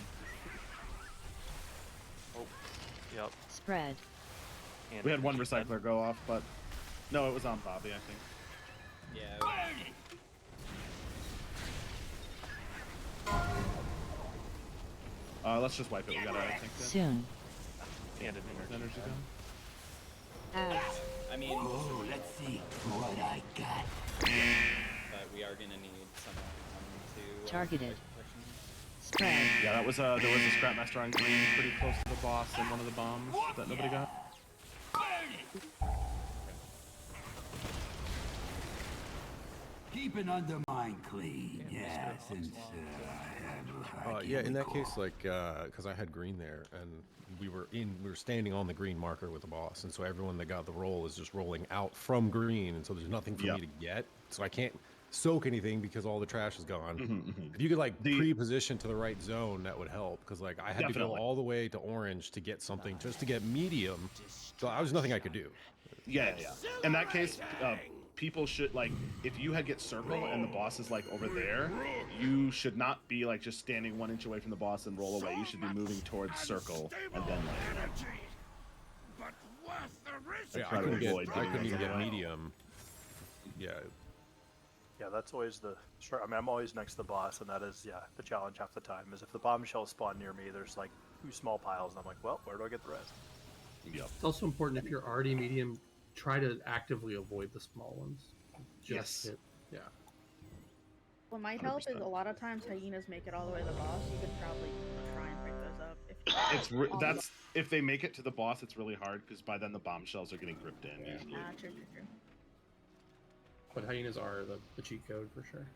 Oh. Yep. Spread. And We had one she said- recycler go off, but no, it was on Bobby, I think. Yeah. Let's just wipe it. We gotta tank that. Soon. And an energy gun. Ads. I mean, let's see what I got. but we are gonna need someone to Targeted. protection. Spread. Yeah, that was there was a Scrapmaster on green, pretty close to the boss, and one of the bombs that nobody got. Keep an undermine clean, yeah, since I have. Yeah, in that case, like, because I had green there, and we were standing on the green marker with the boss, and so everyone that got the roll is just rolling out from green, and so there's nothing for me to get, so I can't soak anything because all the trash is gone. If you could like pre-position to the right zone, that would help, because like I had to go all the way to orange to get something, just to get medium, so there was nothing I could do. Yeah. In that case, people should, like, if you get circle and the boss is like over there, you should not be like just standing 1 inch away from the boss and roll away. You should be moving towards circle and then like. Yeah, I couldn't even get medium. Yeah. Yeah, that's always the. I mean, I'm always next to the boss, and that is the challenge half the time. Is if the bombshells spawn near me, there's like 2 small piles, and I'm like, well, where do I get the rest? It's also important if you're already medium, try to actively avoid the small ones. Yeah. What might help is a lot of times hyenas make it all the way to the boss. You could probably try and pick those up. That's if they make it to the boss, it's really hard because by then the bombshells are getting gripped in. Usually. True. But hyenas are the cheat code for sure.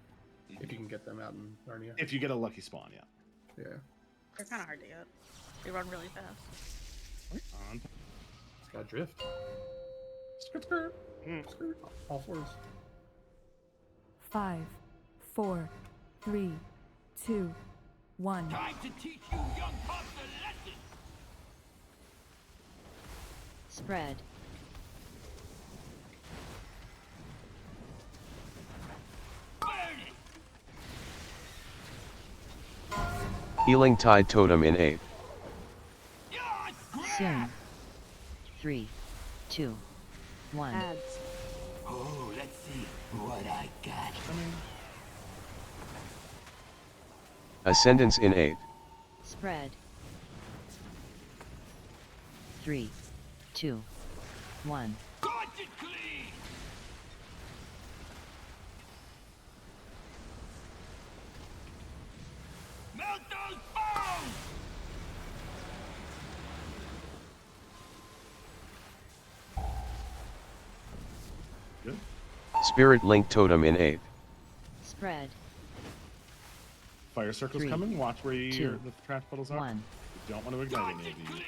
If you can get them out in Narnia. If you get a lucky spawn, yeah. They're kind of hard to get. They run really fast. It's got drift. Skirt. All fours. 5, 4, 3, 2, 1. Time to teach you young pups a lesson. Spread. Healing Tide Totem in 8. Soon. 3, 2, 1. Ads. Oh, let's see what I got. Ascendance in 8. Spread. 3, 2, 1. Melt those bombs! Good. Spirit Link Totem in 8. Spread. Fire circle's 3, coming. Watch where the 2, trash puddles are. 1. You don't want to ignite any of these.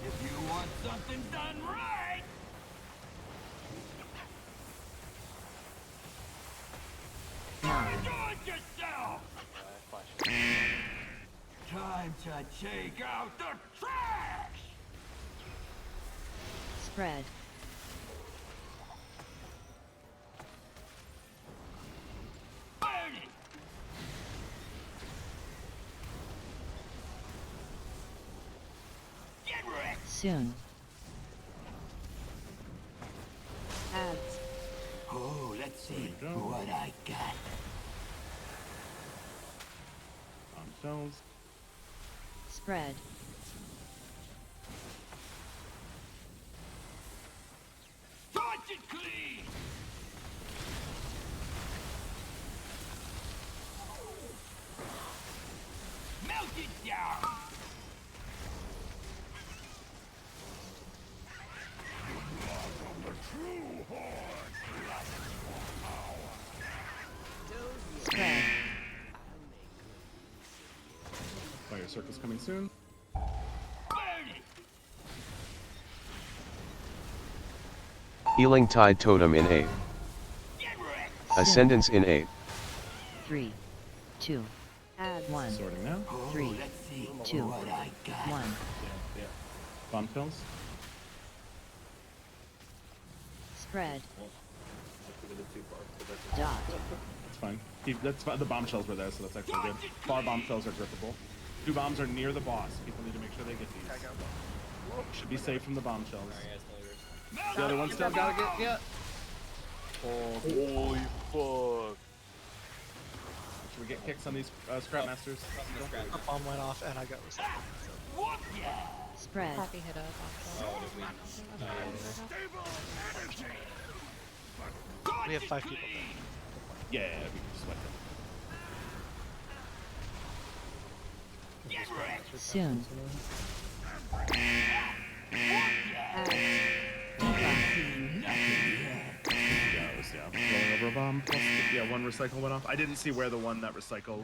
If you want something done right, do it yourself. Time to take out the trash. Spread. Soon. Ads. Oh, let's see what I got. Bombshells. Spread. Touch it clean. Melt it down. Spread. Fire circle's coming soon. Healing Tide Totem in 8. Ascendance in 8. 3, 2, Ads. 1. Sorting now. 3, 2, 1. Bombshells. Spread. Dot. It's fine. That's fine. The bombshells were there, so that's actually good. Bar bombshells are grippable. 2 bombs are near the boss. People need to make sure they get these. Should be safe from the bombshells. The other one still gotta get. Yeah. Oh, holy fuck. Should we get kicks on these Scrap Masters? A bomb went off and I got recycled. So. Spread. Poppy hit up. We have 5 people. Yeah, we can sweat them. Soon. Rolling over a bomb. Plus, yeah, one recycle went off. I didn't see where the one that recycled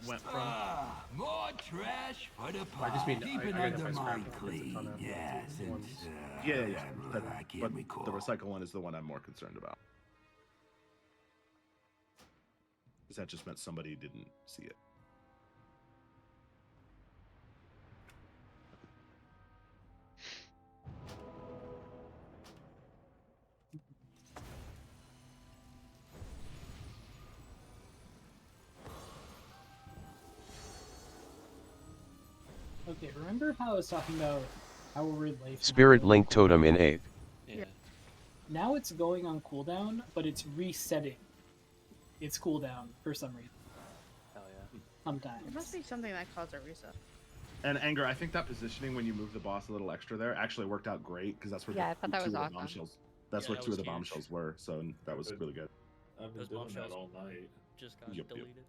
went from. More trash for the I just mean keep it I under got my my clean. Yes, Yeah. But the recycle one is the one I'm more concerned about. Because that just meant somebody didn't see it. Okay, remember how I was talking about how we're life? Spirit Link Totem in 8th. Yeah. Now it's going on cooldown, but it's resetting its cooldown for some reason. Hell yeah. Sometimes. It must be something that caused a reset. And Anger, I think that positioning when you move the boss a little extra there actually worked out great because that's where Yeah, I thought that two was of the awesome. bombshells. That's Yeah, where that two of was the huge. bombshells were. So that was really good. I've been Those doing bombshells that all night. just got Yep. deleted.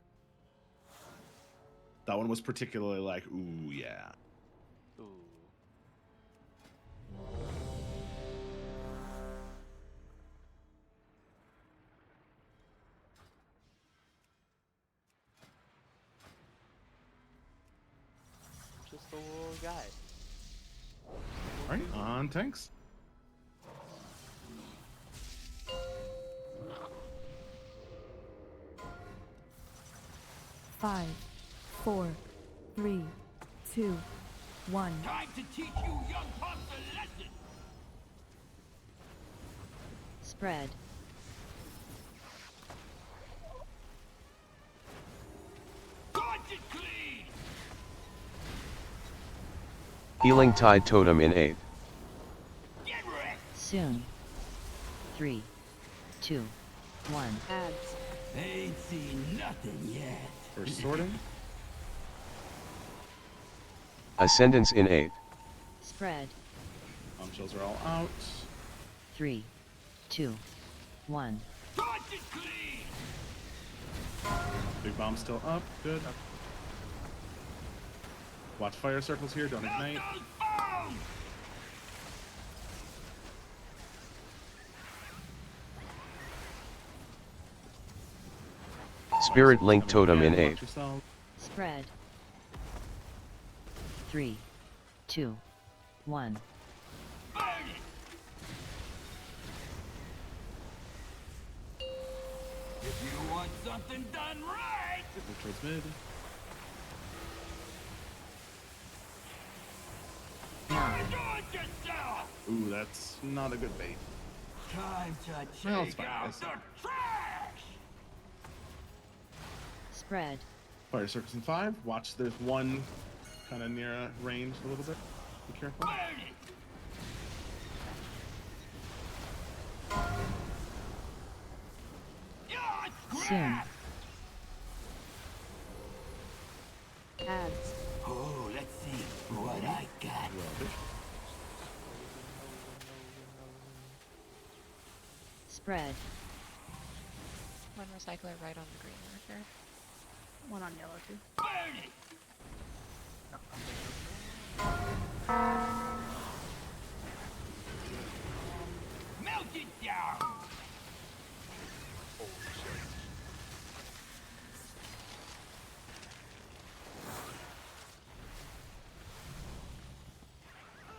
That one was particularly like, ooh yeah. Ooh. Just a little guy. All right, on tanks. Five, 4, 3, 2, 1. Time to teach you young punks a lesson. Spread. Dodge it clean. Healing Tide Totem in 8th. Get wrecked. Soon. 3, 2, 1. Ads. Ain't seen nothing yet. First sorting. Ascendance in 8th. Spread. Bombshells are all out. 3, 2, 1. Dodge it clean. Big bomb still up. Good. Watch fire circles here. Don't ignite. Spirit Link Totem in 8th. Spread. 3, 2, 1. If you want something done right, Move towards mid. do it yourself. Ooh, that's not a good bait. Time to Well, it's check fine, out guys. the trash. Spread. Fire circles in 5. Watch, there's one kind of near range a little bit. Be careful. Soon. Ads. Oh, let's see what I got. Spread. One recycler right on the green marker. One on yellow too. Melt it down.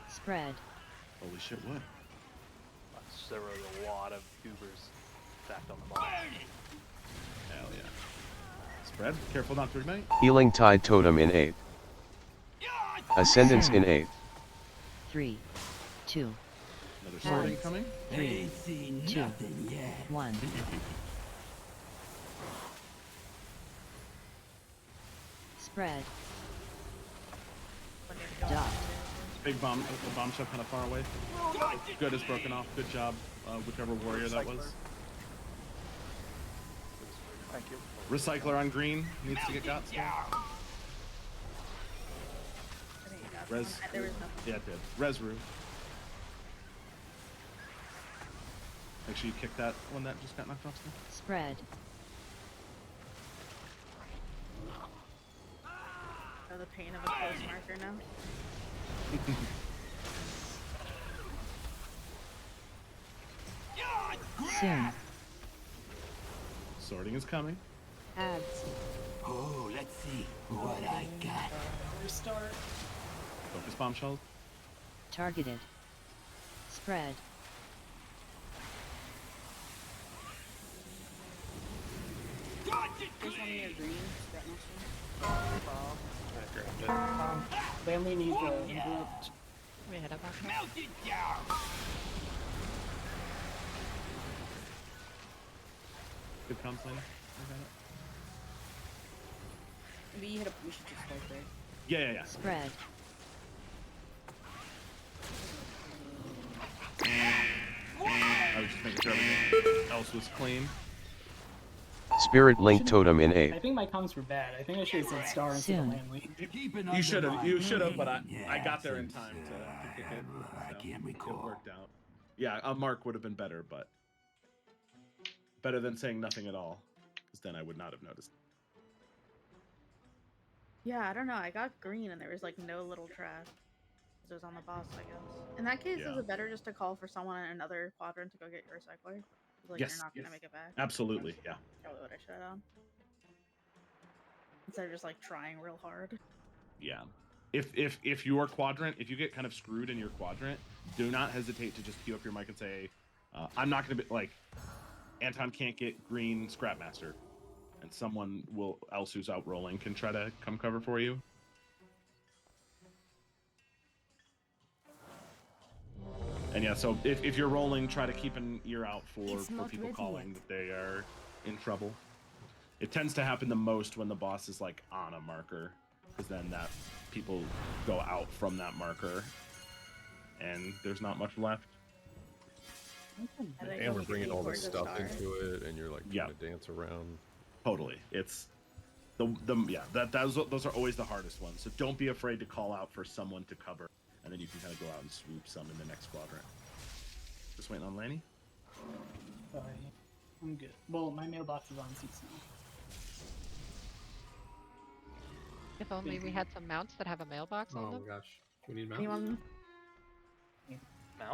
Spread. Holy shit, what? There was a lot of tubers stacked on the box. Hell yeah. Spread. Careful not to ignite. Healing Tide Totem in 8th. Ascendance in 8th. 3, 2, Another sorting coming. Ain't seen 2, nothing yet. 1. Spread. Dot. Big bomb. The bombshell kind of far away. Good is broken off. Good job, whichever warrior that was. Thank you. Recycler on green needs to get got still. I think you got Res. one. There was nothing. Yeah, it did. Resru. Make sure you kick that one that just got knocked off still. Spread. Oh, the pain of a close marker now. Soon. Sorting is coming. Ads. Oh, let's see what I got. Restart. Focus bombshells. Targeted. Spread. There's one near green. Family needs a interrupt. We hit up on Melt it down. Good comms lane. We hit up. We should just start there. Yeah. Spread. I was just making sure everything else was clean. Spirit Link Totem in I 8. think my comms were bad. I think I should have said star instead of landly. You should have, but I got there in time to kick it. I can't recall. It worked out. Yeah, a mark would have been better, but better than saying nothing at all, because then I would not have noticed. Yeah, I don't know. I got green and there was like no little trash. It was on the boss, I guess. In that case, is it better just to call for someone in another quadrant to go get your recycler? Like Yes. you're not gonna make it back. Absolutely, yeah. Probably what I should have done. Instead of just like trying real hard. Yeah. If your quadrant, if you get kind of screwed in your quadrant, do not hesitate to just queue up your mic and say, I'm not gonna be like, Anton can't get green Scrapmaster, and someone else who's out rolling can try to come cover for you. And yeah, so if you're rolling, try to keep an ear out for people calling that they are in trouble. It tends to happen the most when the boss is like on a marker, because then that people go out from that marker, and there's not much left. And we're bringing all this stuff into it, and you're like trying to dance around. Totally, it's those are always the hardest ones. So don't be afraid to call out for someone to cover, and then you can kind of go out and swoop some in the next quadrant. Just waiting on Lanny. I'm good. Well, my mailbox is on seats now. If only we had some mounts that have a mailbox on them. Oh my gosh. We need mounts. Anyone?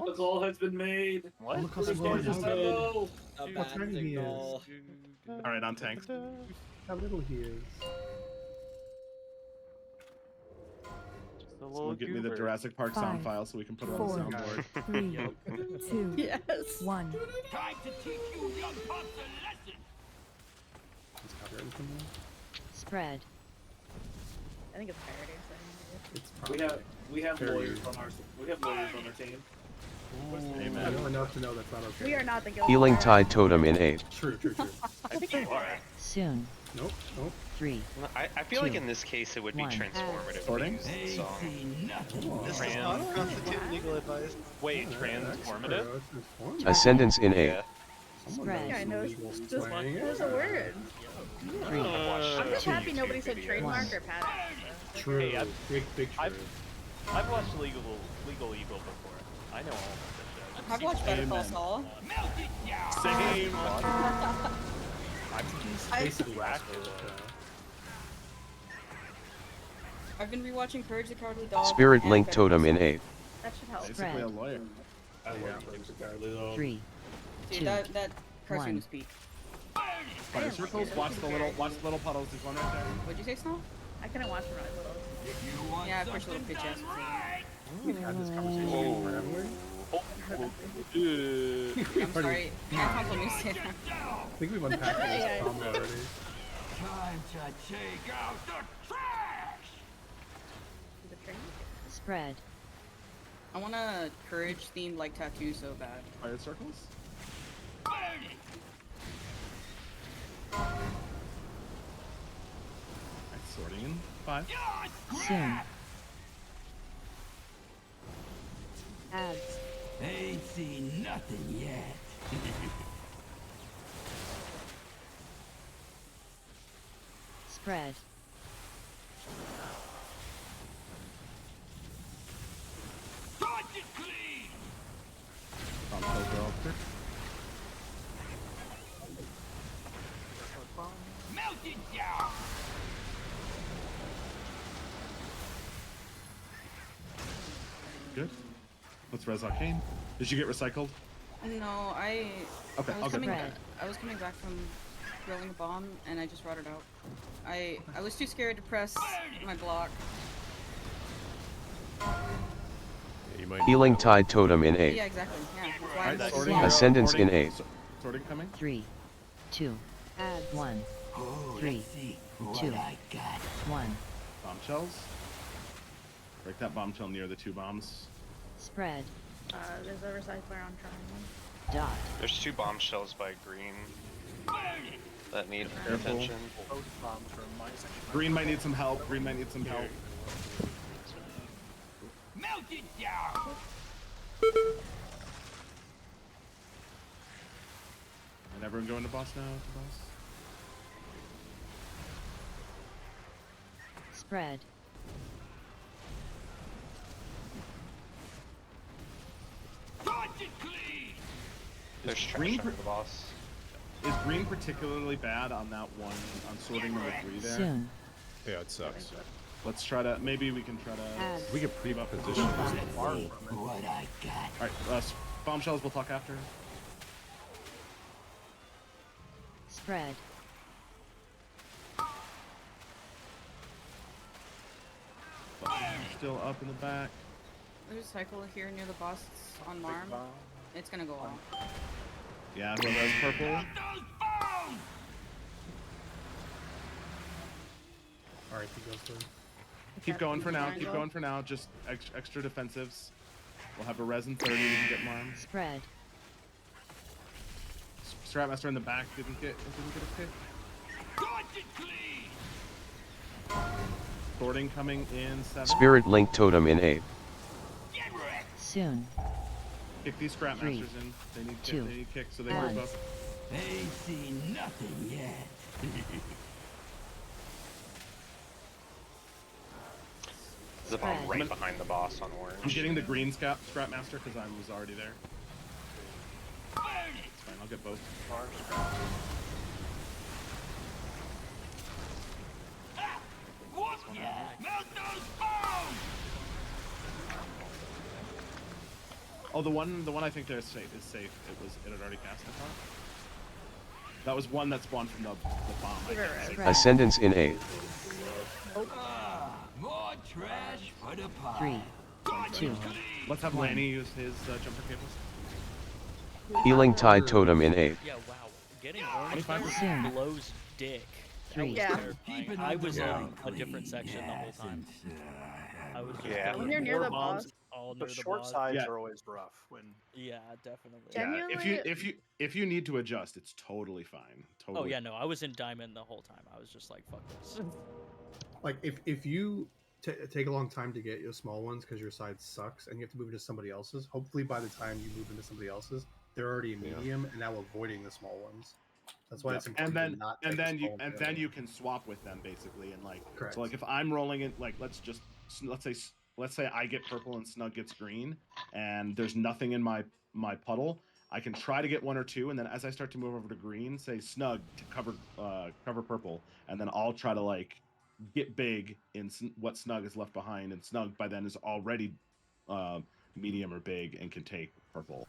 The goal has been made. What? Look how small he is. A What bad tiny he signal. All right, on tanks. How little he is. Someone get me the Jurassic Park sound file so we can put it on the soundboard. 3, 2, Yes. 1. Time to teach you young pups a lesson. Is copyright from there? Spread. I think it's parody. It's We have Fair lawyers use. on our team. I know enough to know that's not okay. We are not the guilty Healing party. Tide Totem in 8. True. I think you are. Soon. Nope. 3. I feel like in this case it would be One. transformative. Sorting? To use the song. This does not constitute legal advice. Wait, transformative? Ascendance in 8. Spread. Yeah, I know. It's just there's a word. I'm just happy nobody said trademark or patent. True. Hey, big true. I've watched Legal Eagle before. I know all of this shit. I've watched Better Call Saul. Same. Basically, I've been rewatching Courage the Cowardly Dog. Spirit and Link Better Totem Call in Saul. 8. That should help. Basically a lawyer. I love Courage the Cowardly Dog. 3. Dude, 2. that cartoon One. was peak. Fire circles. Watch the little puddles. There's one right there. What'd you say, Snow? I couldn't watch them really little. Yeah, of course, little bitch ass. We've had this conversation forever. I'm sorry. Anton told me to say that. I think we've unpacked this combo already. Time to take out the trash. The train? Spread. I want a Courage themed like tattoo so bad. Fire circles. Sorting in 5. Soon. Ads. Ain't seen nothing yet. Spread. Bombshells are all clear. Melted down! Good. Let's res Arcane. Did you get recycled? No, I. Okay, I was I'll get coming. that. I was coming back from rolling a bomb, and I just routed out. I was too scared to press my block. Healing Tide Totem in 8. Yeah, exactly. Yeah, that's why Alright, I'm sorting, Ascendance in 8. Sorting coming. 3, 2, 1, 3, 2, 1. Bombshells. Break that bombshell near the 2 bombs. Spread. There's a recycler on triangle. Dot. There's 2 bombshells by green that need Careful. attention. Both bombs from my section. Green might need some help. Green might need some help. Melted down! And everyone going to boss now? To boss? Spread. There's Is trash green under the boss. Is green particularly bad on that one, on sorting number 3 there? Soon. Yeah, it sucks. Let's try to, maybe we can try to... We get pre position. What I got. Alright, bombshells we'll talk after. Spread. Still up in the back. There's a cycle here near the boss on Marm. It's gonna go off. Yeah, so that's purple. Alright, he goes through. Keep going for now, keep going for now. Just extra defensives. We'll have a res in 30 and get Marm. Spread. Stratmaster in the back didn't get a kick. Sorting coming in 7. Spirit Link Totem in 8. Soon. Kick these Scrapmasters 3, in. They need 2, kick so they group up. They see nothing yet. There's a bomb right behind the boss on orange. I'm getting the green Scrapmaster because I was already there. It's fine, I'll get both. Oh, the one I think there's safe. It had already cast, I thought. That was one that spawned from the bomb. I guess. Ascendance in 8. More trash for the pot. 3, 2. Let's have Lanny use his jumper cables. Healing Tide Totem in 8. Yeah, wow. Getting orange 25%. blows dick. That was terrifying. I was on a different section the whole time. I was just When you're near the boss. all near The the short boss. sides Yeah. are always rough. When Yeah, definitely. Yeah, if you need to adjust, it's totally fine. Totally. Oh yeah, no, I was in diamond the whole time. I was just like, fuck this. Like if you take a long time to get your small ones because your side sucks and you have to move into somebody else's, hopefully by the time you move into somebody else's, they're already medium and now avoiding the small ones. That's why it's important to not take the small ones then early. you can swap with them basically and like Correct. so like if I'm rolling it like let's say I get purple and Snug gets green and there's nothing in my puddle, I can try to get 1 or 2 and then as I start to move over to green, say Snug to cover purple and then I'll try to like get big in what Snug is left behind and Snug by then is already medium or big and can take purple.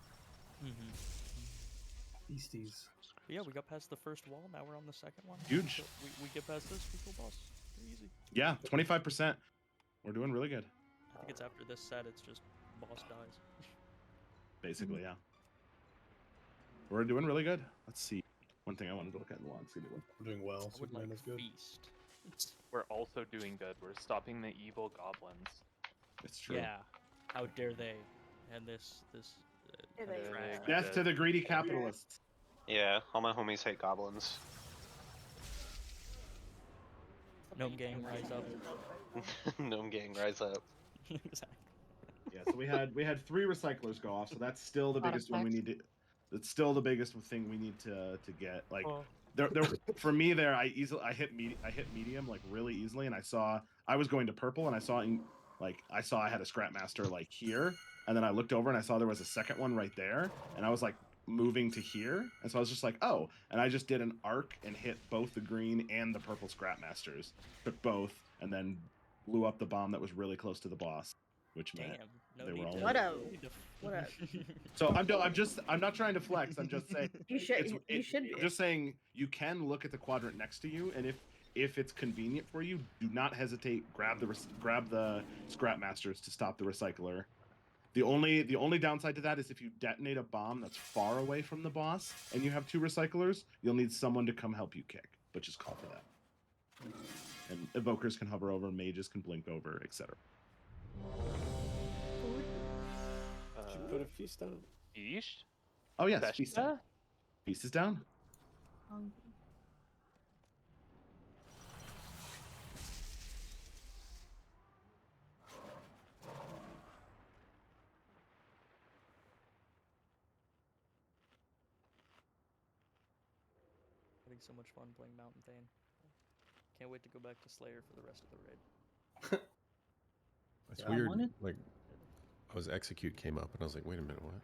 Beasties. But yeah, we got past the first wall. Now we're on the second one. Huge. So we get past this, we kill boss. Pretty easy. Yeah, 25%. We're doing really good. I think it's after this set. It's just boss dies. Basically, yeah. We're doing really good. Let's see. One thing I wanted to look at in the logs. We're doing well. I would Superman like is good. feast. We're also doing good. We're stopping the evil goblins. It's true. Yeah. How dare they? And this trash. Death to the greedy capitalists. Yeah, all my homies hate goblins. Gnome gang, rise up. Gnome gang, rise up. Exactly. Yeah, so we had 3 recyclers go off, so that's still the biggest one we need to. It's still the biggest thing we need to get. Like there for me there, I hit medium like really easily, and I was going to purple, and I saw I had a scrap master like here, and then I looked over and I saw there was a second one right there, and I was like moving to here, and so I was just like, oh, and I just did an arc and hit both the green and the purple scrap masters, took both, and then blew up the bomb that was really close to the boss, which meant they were all What a so I'm not trying to flex. I'm just saying you should be. I'm just saying you can look at the quadrant next to you, and if it's convenient for you, do not hesitate. Grab the scrap masters to stop the recycler. The only downside to that is if you detonate a bomb that's far away from the boss and you have 2 recyclers, you'll need someone to come help you kick. But just call for that. And evokers can hover over, mages can blink over, etc. Should put a feast on. Feast? Oh yes, feast down. Feast is down. Having so much fun playing Mountain Thane. Can't wait to go back to Slayer for the rest of the raid. It's weird. Like, I was execute came up, and I was like, wait a minute, what?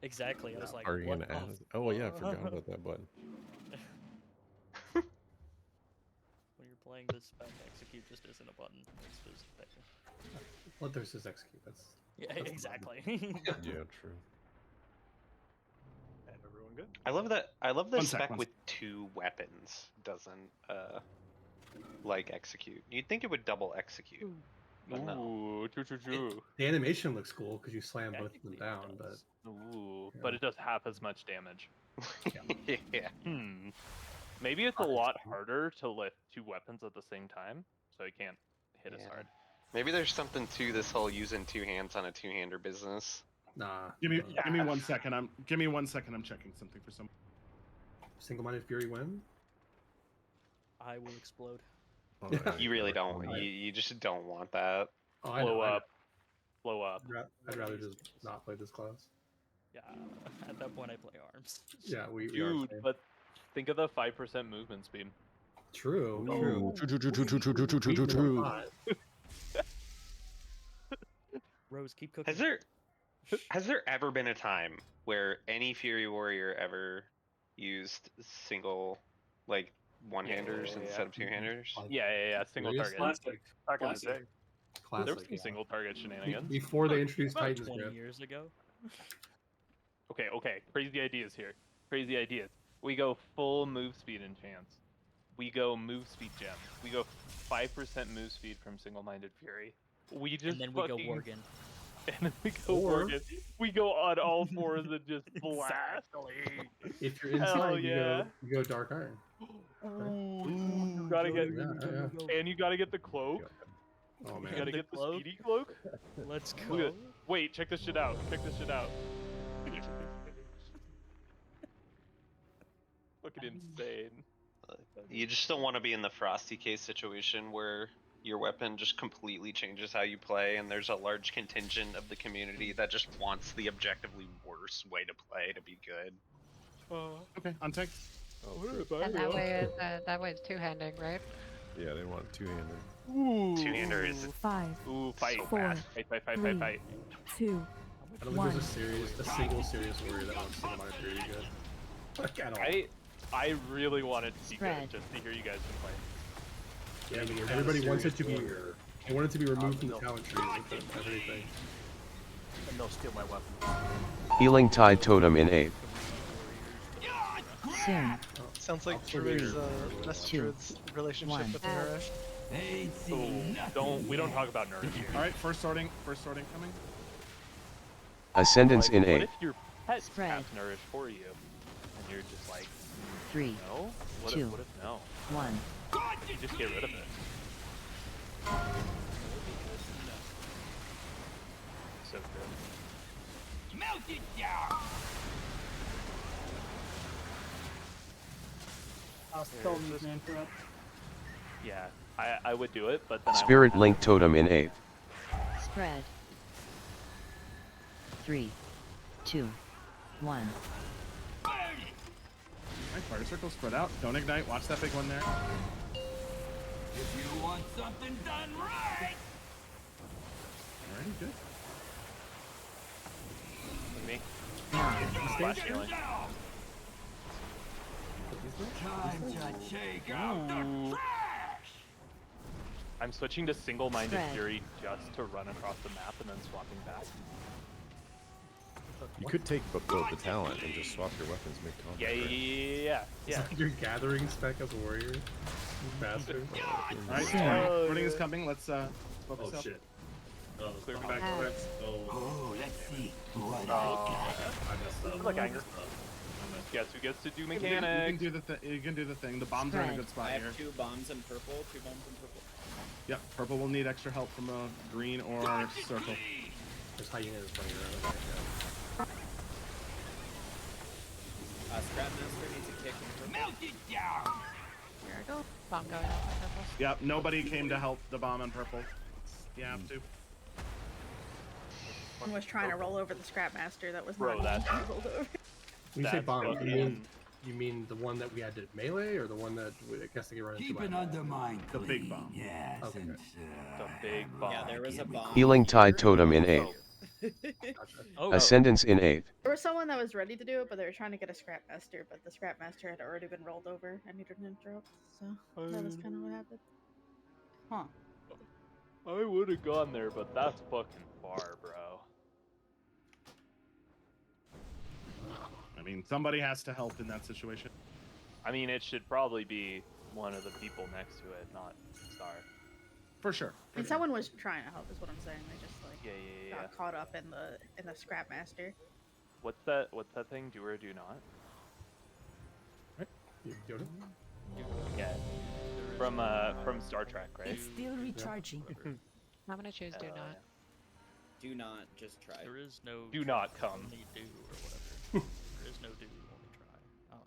Exactly. I was like, are you what gonna add? Oh yeah, I forgot about that button. When you're playing this spec, execute just isn't a button. It's just there. Bloodthirst is execute. That's exactly. Yeah, true. And everyone good? I love that. I love the One sec, spec one with 2 weapons doesn't like execute. You'd think it would double execute. But no. Ooh, true. The animation looks cool because you slam both of them down, but Ooh, but it does half as much damage. Yeah. Maybe it's a lot harder to lift 2 weapons at the same time, so you can't hit as hard. Maybe there's something to this whole using 2 hands on a 2-hander business. Nah. Give me 1 second. Give me 1 second. I'm checking something for some. Single-minded fury win. I will explode. You really don't. You just don't want that. Oh, I Blow know, up. Blow up. I'd rather just not play this class. Yeah, at that point I play arms. Yeah, we are Dude, same. but think of the 5% movement speed. True. True. Rose, keep cooking. Has there ever been a time where any Fury Warrior ever used single, like, one-handers instead of 2-handers? Yeah. Single target. Classic. Back in the day. Classic. There was some single target shenanigans. Before they introduced About Titan's 20 grip. years ago. Okay. Crazy ideas here. Crazy ideas. We go full move speed and chance. We go move speed gem. We go 5% move speed from single-minded fury. We just And then we go Worgen. And then we go Worgen. We go on all 4s and just blast. If you're inside, you go Dark Iron. Ooh, you gotta get, and you gotta get the cloak. Oh man, you gotta get the speedy cloak. Let's go. Wait, check this shit out. Fucking insane. You just don't want to be in the Frosty case situation where your weapon just completely changes how you play, and there's a large contingent of the community that just wants the objectively worst way to play to be good. Okay, on tech. And that way it's 2-handing, right? Yeah, they want 2-hander. Ooh. 2-hander is 5. Ooh, fight. 4. Fight. 2. I don't think there's a single serious warrior that wants single-minded fury good. Like, at all. I really wanted to be Spread. good just to hear you guys can play. Yeah, I mean, everybody wants it to be. They want it to be removed from the talent trees and everything. And they'll steal my weapon. Healing Tide Totem in 8th. Soon. Sounds like Druid's Druid's relationship with Nourish. We don't talk about Nourish here. All right, first sorting coming. Ascendance in What 8. if your pet Spread. has Nourish for you, and you're just like, 3, no? What 2, if no? 1. You just get rid of it. So good. Melt it down! I'll still use man corrupt. Yeah, I would do it, but then Spirit Link Totem in 8th. Spread. 3, 2, 1. Alright, fire circle spread out. Don't ignite. Watch that big one there. If you want something done right. Alrighty, good. With me. Flash healing. Time to take out the trash. I'm switching to single-minded Spread. fury just to run across the map and then swapping back. You could take the talent and just swap your weapons mid-combat. Yeah. It's like you're gathering spec as a warrior. You bastard. Alright, running is coming. Let's focus Oh up. shit. Clear Back back. correct. Oh, let's see what I got. I messed up. Look, Angus. Guess who gets to do You mechanics? can do the thing. The bombs are in a good spot I here. have 2 bombs in purple. 2 bombs in purple. Yep, purple will need extra help from a green or circle. There's hyenas running around. Scrap Master needs a kick in purple. Melt it down. Here I go. Bomb going out my purple. Yep, nobody came to help the bomb on purple. You have to. One was trying to roll over the scrap master that was Bro, not that's- being rolled over. When you say That's bomb, fucking- you mean the one that we had to melee, or the one that I guess they get run into? Keep it under mine. The big bomb. Yeah, Okay. since The big bomb. Yeah, there was a bomb. Healing Tide Totem in 8th. Oh, Ascendance in 8th. There was someone that was ready to do it, but they were trying to get a scrap master, but the scrap master had already been rolled over and needed an interrupt, so that was kind of what happened. Huh. I would have gone there, but that's fucking far, bro. I mean, somebody has to help in that situation. I mean, it should probably be one of the people next to it, not Star. For sure. I mean, someone was trying to help, is what I'm saying. They just like Yeah. got caught up in the scrap master. What's that thing? Do or do not? Yoda? Yeah. From Star Trek, right? It's still recharging. I'm gonna choose do not. Do not just try. There is no. Do not come. Only do or whatever. There is no do. Only try. I don't know.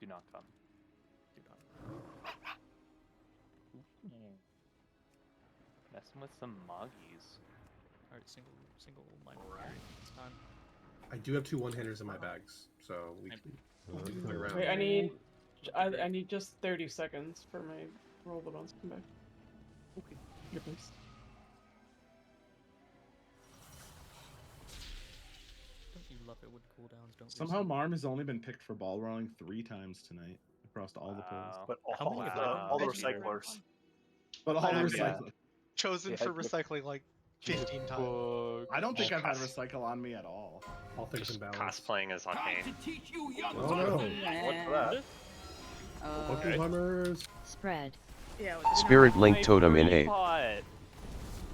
Do not come. Do not. Messing with some moggies. All right, single minded. It's time. I do have 2 one-handers in my bags, so we can play around. Wait, I need just 30 seconds for my roll the bones to come back. Okay, here please. Don't you love it when cooldowns don't? Somehow Marm has only been picked for ball rolling 3 times tonight across all the polls. But How many all the recyclers. But all the recyclers. Chosen for recycling like 15 times. I don't think I've had recycle on me at all. All things in balance. Cosplaying as Arcane. To teach you young Oh no. What's that? Poke hummers. Spread. Yeah. Spirit Link Totem in 8th.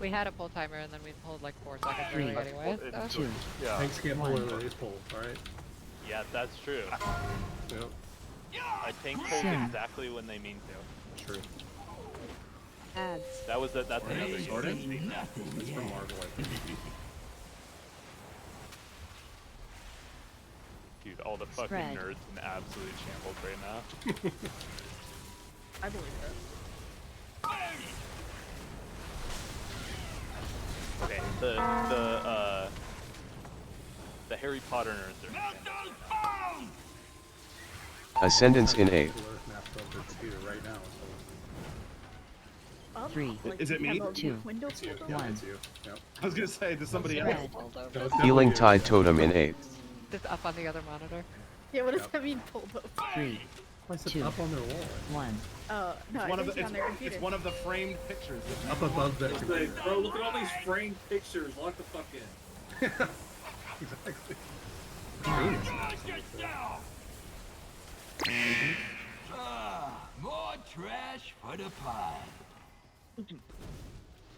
We had a pull timer and then we pulled like 4 seconds early anyway. So. Yeah. Tanks can't pull it is pulled, alright? Yeah, that's true. Yep. I tank pulls exactly when they mean to. True. Ads. That's another Sorting? It's from Marvel, I think. Dude, all the fucking Spread. nerds in absolute shambles right now. I believe it. Okay, the Harry Potter nerds are in shambles. Ascendance in 8th. Map of the computer right now, Up, 3, like, Is it you me? have a 2, window so. pulled Yeah, open? it's you. Yep. I was gonna say, does somebody else? Spread. No, it's definitely Healing you. Tide Totem in 8th. Just up on the other monitor. Yeah, what does that mean, pulled open? 3, I said 2, up on their wall. 1. Oh, no, It's I one of think the it's on their computer. it's one of the framed pictures. Up above that computer. Bro, look at all these framed pictures. Lock the fuck in. Exactly. More trash for the pile. I'm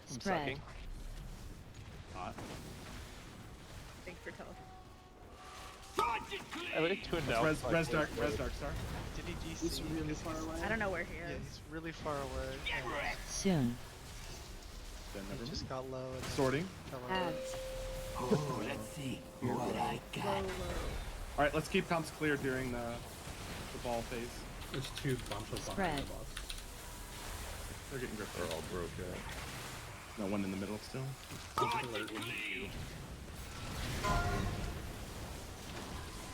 Spread. sucking. Thanks for telling. I like to announce. Res Dark Star. Did he DC? He's really far away. I don't know where he Yeah, is. he's really far away. Soon. Then never He mind. just got low. And Sorting. fell over. Ads. Oh, let's see what I got. All right, let's keep comps clear during the ball phase. There's 2 bumps of Spread. the boss. They're getting gripped. They're all broke out. No one in the middle still.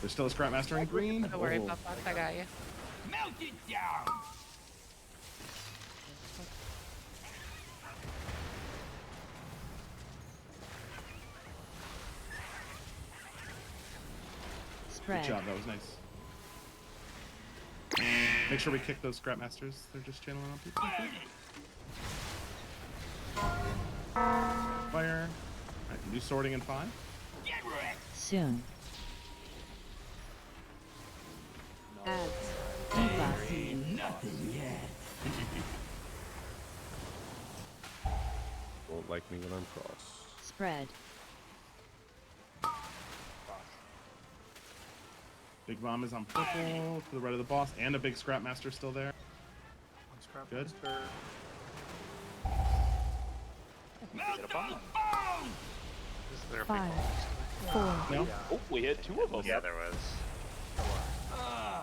There's still a Scrap Master in green. Don't worry, Oh, Buff, I got you. Melt it down! Good job, that was nice. Make sure we kick those Scrap Masters. They're just channeling on people. Fire. Alright, new sorting in 5. Soon. Ads. Debuff. Nothing yet. Won't like me when I'm cross. Spread. Big Bomb is on purple to the right of the boss, and a big Scrap Master still there. Good. Get a bomb. Is there a big 5, bomb? 4. No? Oh, we hit 2 of them. Yeah, there was.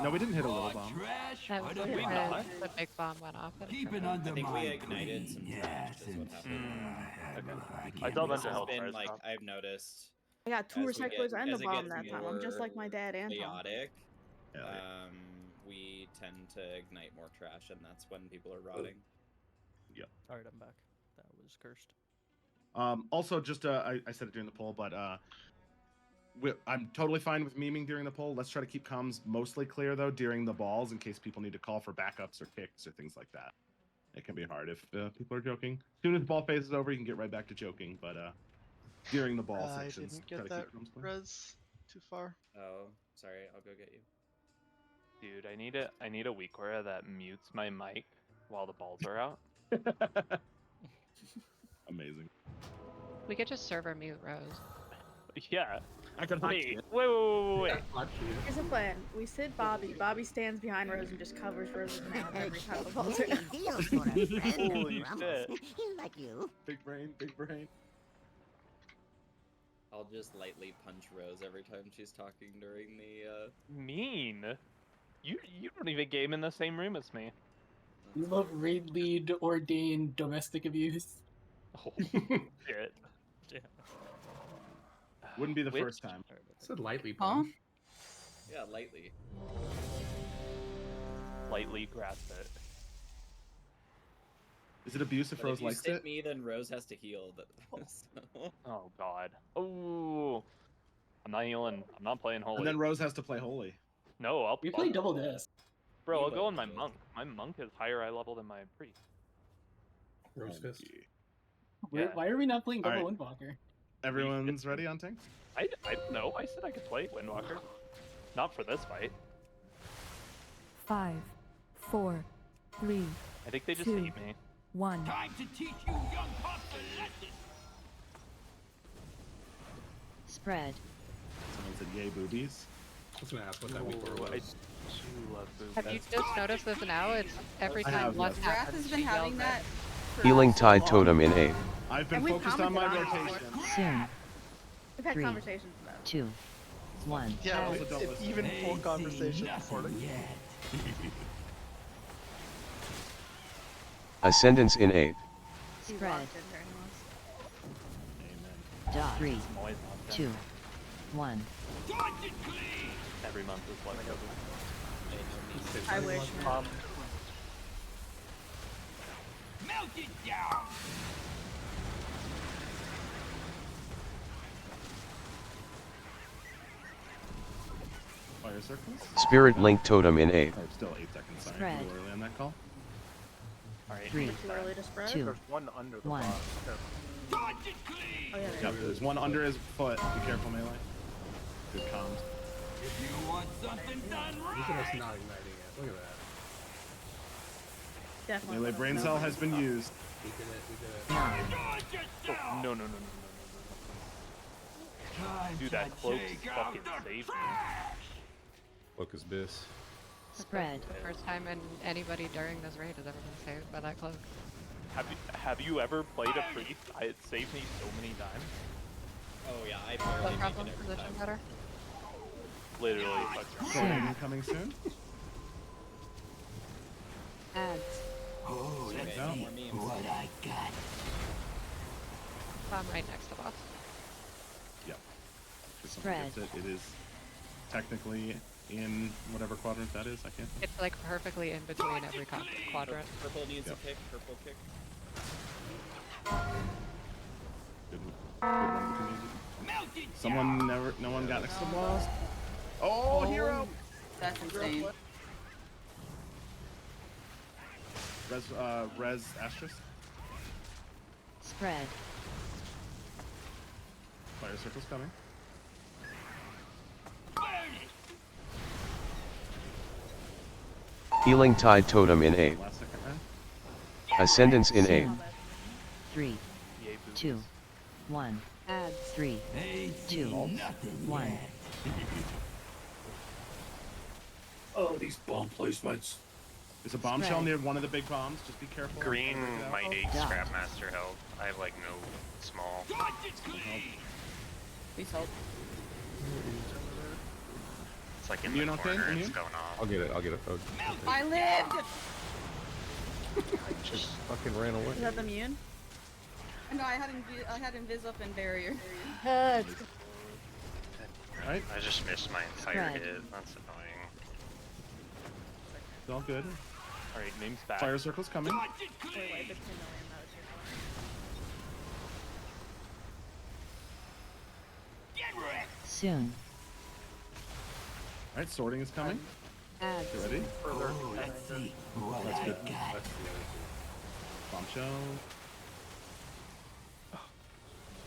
No, we didn't hit a little bomb. That was Did we because not? the big bomb went off. At Keep it I under think my we ignited some trash is what happened. Okay. I saw a bunch This of has health been bars. like I've noticed. I got 2 as we recyclers get- and as the it bomb gets that time. I'm just like my dad and Tom. chaotic. Yeah, We tend to ignite more trash, and that's when people are rotting. Yep. Alright, I'm back. That was cursed. Also, just I said it during the poll, but I'm totally fine with memeing during the poll. Let's try to keep comms mostly clear though during the balls, in case people need to call for backups or kicks or things like that. It can be hard if people are joking. As soon as the ball phase is over, you can get right back to joking, but during the ball I sections, didn't try get to that keep comms clear. res too far. Oh, sorry. I'll go get you. Dude, I need a WeakAura that mutes my mic while the balls are out. Amazing. We could just server mute Rose. Yeah. I could wait. Here's the plan. We sit Bobby. Bobby stands behind Rose and just covers Rose's mouth every time the balls are out. Holy shit. Like you. Big brain, big brain. I'll just lightly punch Rose every time she's talking during the. Mean. You don't even game in the same room as me. You love raid lead ordained domestic abuse. Oh shit. Damn. Wouldn't be the Which- first time. Said lightly Huh? punch. Yeah, lightly. Lightly grasp it. Is it abuse if But Rose if you likes sit it? me, then Rose has to heal. So... Oh god. Oh. I'm not healing. I'm not playing holy. And then Rose has to play holy. No, I'll We play double disc. Bro, I'll You go will on my do it. monk. My monk is higher eye level than my priest. Rose fist. Yeah. Why are we not playing double Alright. Windwalker? Everyone's ready on tank? I don't know. I said I could play Windwalker. Not for this fight. 5, 4, 3, I think they just 2, hate me. 1. Time to teach you young pups a lesson. Spread. Someone said yay boobies. I was gonna ask what that Ooh, week I was. do love boobs. Have you just noticed this now? It's every I time have, one yes. Wrath happens, has been she having yells that. for Healing so Tide long. Totem in 8. I've been And we focused on my commented on it rotation. before. Soon. We've had 3, conversations about it. 2, 1. Yeah, Also don't it's listen. even full conversation recording. Ascendance in 8. She Spread. walked in during this. Dot. 3, I'm always on 2, 1. Every month is like I wish, man. Melt it down. Fire circles. Spirit Link Totem in 8. Oh, still 8 seconds. Sorry, Spread. a little early on that call. Alright. 3, Too early to spread? 2, There's one under the 1. boss. Oh, yeah, Yep, there's one under his foot. Be careful, melee. Good comms. If you want something done Look at us right. not igniting it. Look at that. Definitely. Melee brain cell has been used. We did it. We did it. Oh, no. Dude, that cloak fucking saved me. Focus Biss. Spread. The first time anybody during this raid has ever been saved by that cloak. Have you ever played a priest? It saved me so many times. Oh yeah, I What barely make it problem? every Position time. better? Literally, fucking. Sorting coming soon. Ads. Oh, let's out. see what I got. I'm right next to boss. Yep. If someone Spread. gets it, it is technically in whatever quadrant that is. I can't. It's like perfectly in between every quadrant. Purple needs Yep. a kick. Purple kick. Good one between you. Someone never. No one got next to the boss. Oh, hero! That's insane. Res Asterisk. Spread. Fire circle's coming. Healing Tide Totem in 8. Last second, man. Ascendance in 8. 3, 2, 1. Ads. 3, 2, 1. Oh, these bomb placements. There's a bombshell near one of the big bombs. Just be careful. Green might need Dot. Scrapmaster help. I have like no small. Please help. It's like in Immune the okay? corner. It's Immune? going off. I'll get it. I'll get it. Oh, I lived! just fucking ran away. Is that the immune? No, I had invis up and barrier. Heads. Alright. I just missed my entire Spread. hit. That's annoying. It's all good. Alright, name's back. Fire circle's coming. Wait, the 2 million, that was your Soon. Alright, sorting is coming. Ads. You ready? Further. Let's see what That's I good. got. Bombshell.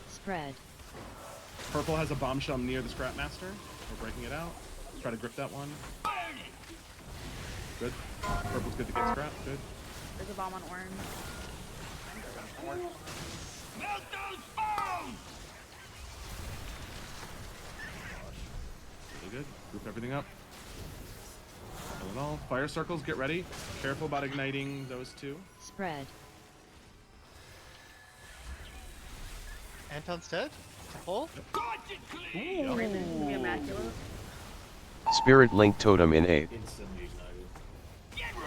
Spread. Purple has a bombshell near the Scrapmaster. We're breaking it out. Try to grip that one. Good. Purple's good to get scrap. Good. There's a bomb on orange. Melt those bones! Really good. Group everything up. Kill it all. Fire circles, get ready. Careful about igniting those two. Spread. Anton's dead? Pull? Raven, we immaculate. Spirit Link Totem in 8. Instantly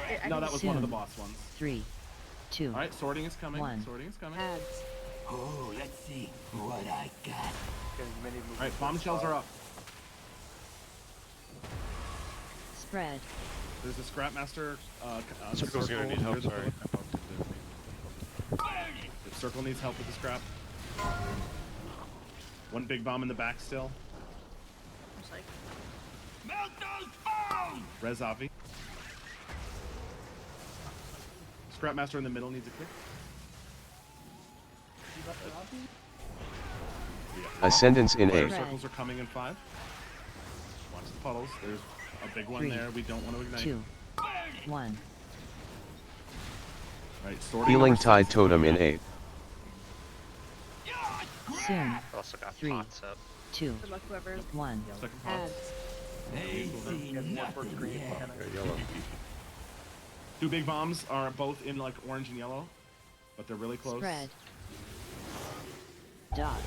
ignited. No, that was one of the Soon. boss ones. 3, 2, Alright, sorting is coming. 1. Sorting is coming. Ads. Oh, let's see what I got. Alright, bombshells are up. Spread. There's a Scrapmaster. Circle's gonna need help, sorry. The circle needs help with the scrap. One big bomb in the back still. Just like, Melt those bones! Res Avi. Scrapmaster in the middle needs a kick. Ascendance in Fire 8. circles are coming in 5. Watch the puddles. There's a big one 3, there. We don't want to ignite. 2, 1. Right, sorting Healing over Tide 6. Totem in 8. Soon. Also got 3, pots up. 2, good luck whoever. 1. Second pot. Ads. They see nothing yet. Okay, yellow. 2 big bombs are both in like orange and yellow, but they're really close. Spread. Dot.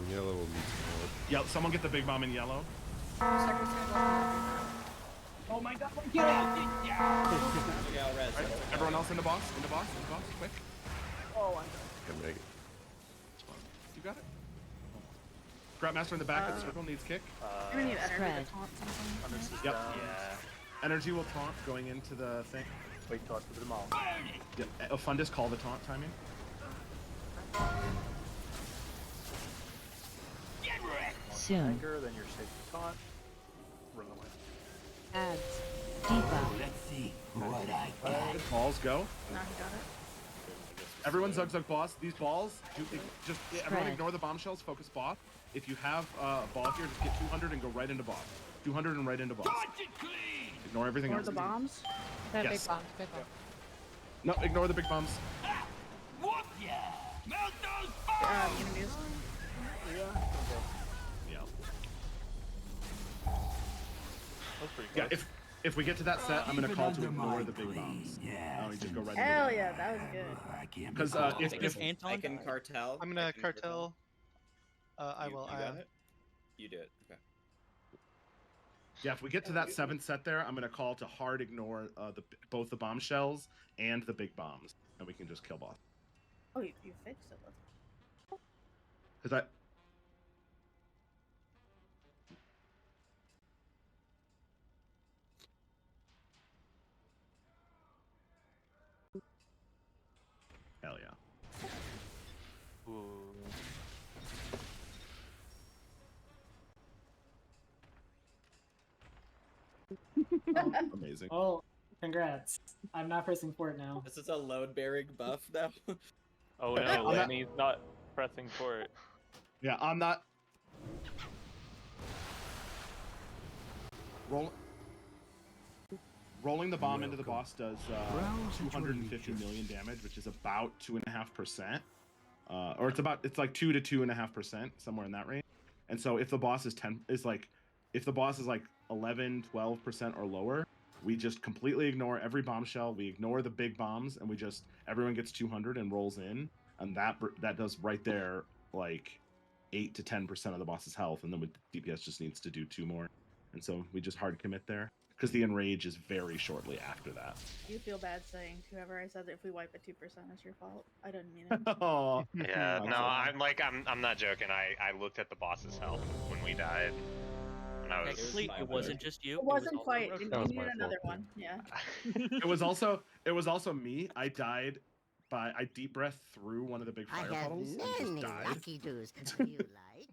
Yellow will be smaller. Yeah, someone get the big bomb in yellow. Oh my god, get it! Right, everyone else in the boss, quick. Oh, I'm Can make it. You got it. Scrapmaster in the back of the circle needs kick. gonna need energy Spread. to taunt something. Yep. Yeah. Energy will taunt going into the thing. Wait till I put them all. Yep. Fundus call the taunt timing. Soon. Anger, then you're safe to taunt. Run away. Ads. Debuff. Let's see what I got. Balls go. Now he got it. Everyone Zug Zug boss. These balls, everyone Spread. ignore the bombshells, focus boss. If you have a ball here, just get 200 and go right into boss. 200 and right into boss. Ignore everything Or else. the bombs. That Yes. big bomb, big bomb. No, ignore the big bombs. Whoop ya! Melt those You can use. Yeah. That's pretty Yeah, close. if we get to that set, I'm gonna Keep it call to under my ignore the big bombs. Yeah. We just go right Hell into yeah, that was good. I can't Because be if I can cartel. I'm I gonna can cartel. I You- will. You got it? You do it. Okay. yeah, if we get to that 7th set there, I'm gonna call to hard ignore both the bombshells and the big bombs, and we can just kill boss. Oh, you fixed it. Because Hell yeah. Ooh. Amazing. Oh, congrats. I'm not pressing for it now. This is a load bearing buff now. Oh I'm no, not- Lenny's not pressing for it. Yeah, I'm not. Rolling the bomb into the boss does 250 million damage, which is about 2.5%. Or it's like 2 to 2.5%, somewhere in that range. And so if the boss is if the boss is like 11, 12% or lower, we just completely ignore every bombshell. We ignore the big bombs, and everyone gets 200 and rolls in, and that does right there like 8 to 10% of the boss's health, and then with DPS just needs to do 2 more, and so we just hard commit there because the enrage is very shortly after that. You feel bad saying to whoever I said that if we wipe at 2%, it's your fault. I didn't mean it. Oh, Yeah, no, I'm not joking. I looked at the boss's health when we died. And I was Technically, it wasn't just you. It wasn't also quite. Roku. You need another one. Yeah. It was also me. I died by I deep breath through one of the big fire puddles and just died lucky doos you like.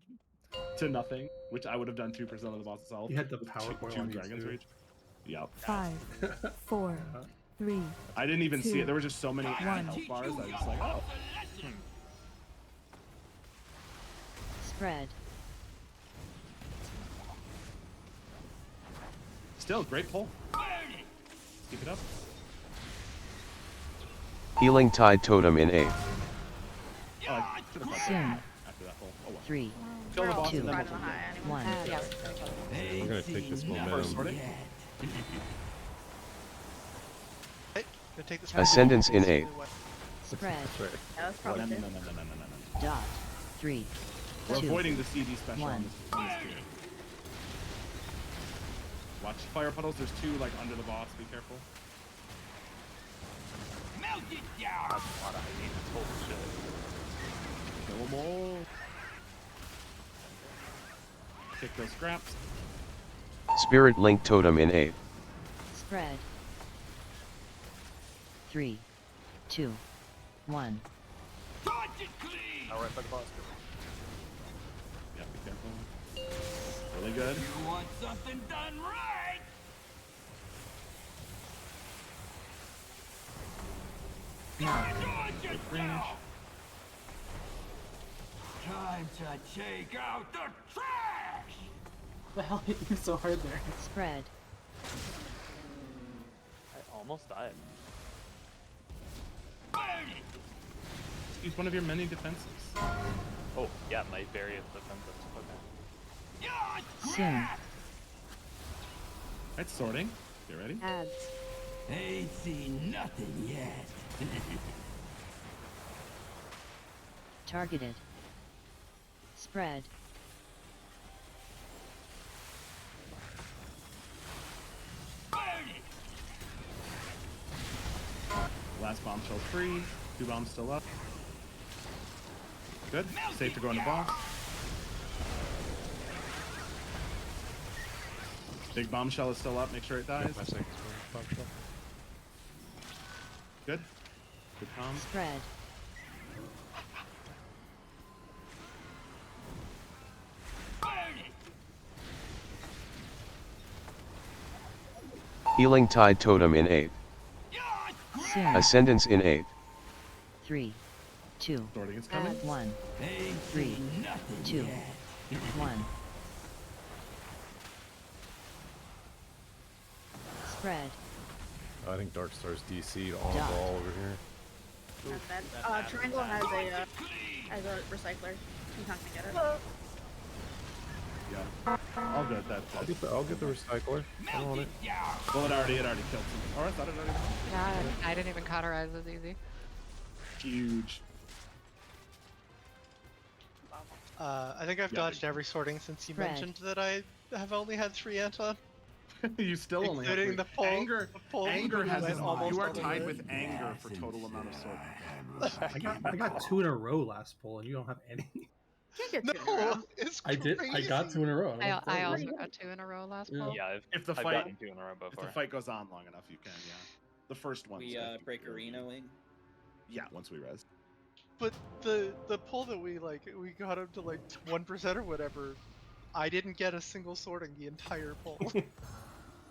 to nothing, which I would have done 2% of the boss's health. You had the with power coil two on you Dragon's too. Rage. Yep. 5, 4, 3. I didn't even see 2, it. There were just so many 1. health bars. I was just like, oh. Spread. Still, great pull. Keep it up. Healing Tide Totem in 8. Oh, I should have Soon. after that pull. Oh well. 3, Kill the boss 2, and then Right we'll on the high, anyway. 1. Yeah. We're gonna take this First momentum. sorting. Hey, go take this. Ascendance in 8. Spread. That's right. That was No, probably no, no, good. no, no, no, no, no. Dot. 3, We're 2, avoiding the CD special on 1. this tier. Watch fire puddles. There's 2 like under the boss. Be careful. Melt it down! That's a lot of hyenas. Holy shit. Kill them all. Take those scraps. Spirit Link Totem in 8. Spread. 3, 2, 1. Dodge it clean! Now right by the boss. Yeah, be careful. Really good. You want something done right? Dodge it Range. now! Time to take out the trash! The hell hit you so hard there? Spread. I almost died. Burn it! Use one of your many defenses. Oh, yeah, my various defenses. Okay. Soon. Right, sorting. Get ready. Ads. Ain't seen nothing yet. Targeted. Spread. Burn it! Last bombshell free. 2 bombs still up. Good. Safe to go into boss. Big bombshell is still up. Make sure it dies. Good. Good comms. Spread. Burn it! Healing Tide Totem in 8. Soon. Ascendance in 8. 3, 2, Sorting is coming. 1. Ain't 3, seen nothing 2, yet. 1. Spread. I think Darkstar's DC'd on Dot. ball over here. Not bad. Triangle has a recycler. He's not gonna get it. Yeah. All good. That's I'll get the recycler. I want it. Well, it already killed some. Or I thought it already. Yeah, I didn't even cauterize as easy. Huge. I think I've Yeah, dodged every sorting since you Spread. mentioned that I have only had 3 Anton. You still only have Including three. the pull. Anger. The pull Anger has went almost you are all the tied way. with anger for total amount of sorting. I got 2 in a row last pull, and you don't have any. Can't get No, 2 in a row. it's I did. I got 2 in a row. I also got 2 in a row last Yeah. pull. Yeah, If the I've fight, gotten 2 in a row if before. the fight goes on long enough, you can. Yeah. The first one. We break arena wing. Yeah, once we res. But the pull that we got up to like 1% or whatever, I didn't get a single sorting the entire pull.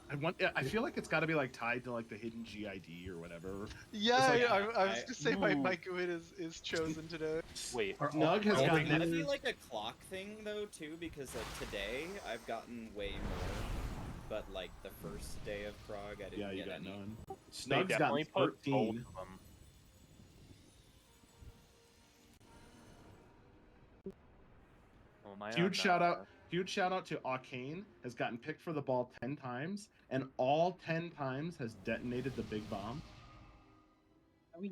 I feel like it's got to be like tied to like the hidden GID or whatever. Yeah, It's like, I was gonna say my GUID is chosen today. Wait, Snug has It gotten might be like a clock thing though too, because like today I've gotten way more, but like the first day of Prog I didn't Yeah, you get got any. none. They Snug's definitely gotten put both 13. of them. Oh, am I Huge on, shout out! Huge shout out to Arcane, has gotten picked for the ball 10 times, and all 10 times has detonated the big bomb.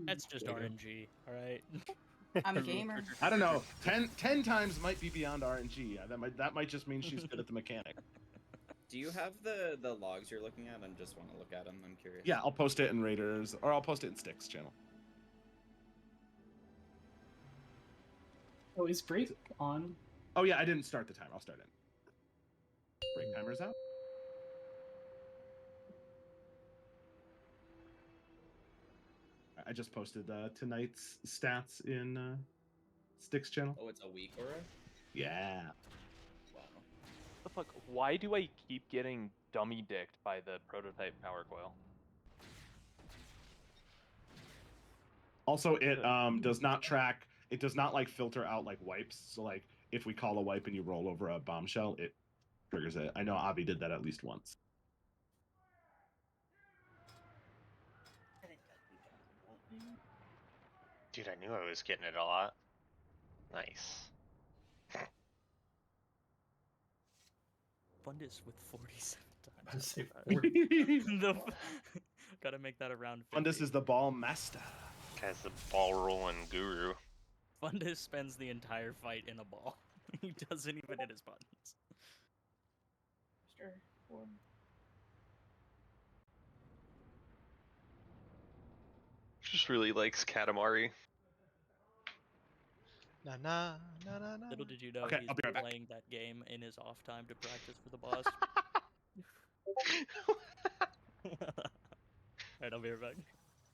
That's just RNG, alright? I'm a gamer. I don't know. 10 times might be beyond RNG. That might just mean she's good at the mechanic. Do you have the logs you're looking at? I just want to look at them. I'm curious. Yeah, I'll post it in Raiders, or I'll post it in Stix channel. Oh, is break on? Oh yeah, I didn't start the timer. I'll start it. Break timer's out. I just posted tonight's stats in Stix channel. Oh, it's a week aura? Yeah. Wow. The fuck? Why do I keep getting dummy dicked by the prototype power coil? Also, it does not track. It does not like filter out like wipes. So like if we call a wipe and you roll over a bombshell, it triggers it. I know Avi did that at least once. Dude, I knew I was getting it a lot. Nice. Fundus with 47 I times. say 40. Gotta make that around 50. Fundus is the ball master. Guy's the ball rolling guru. Fundus spends the entire fight in a ball. He doesn't even hit his buttons. Sure. Or... Just really likes Katamari. Na na na na na. Little did you know Okay, he's I'll be right back. playing that game in his off time to practice for the boss. Alright, I'll be right back.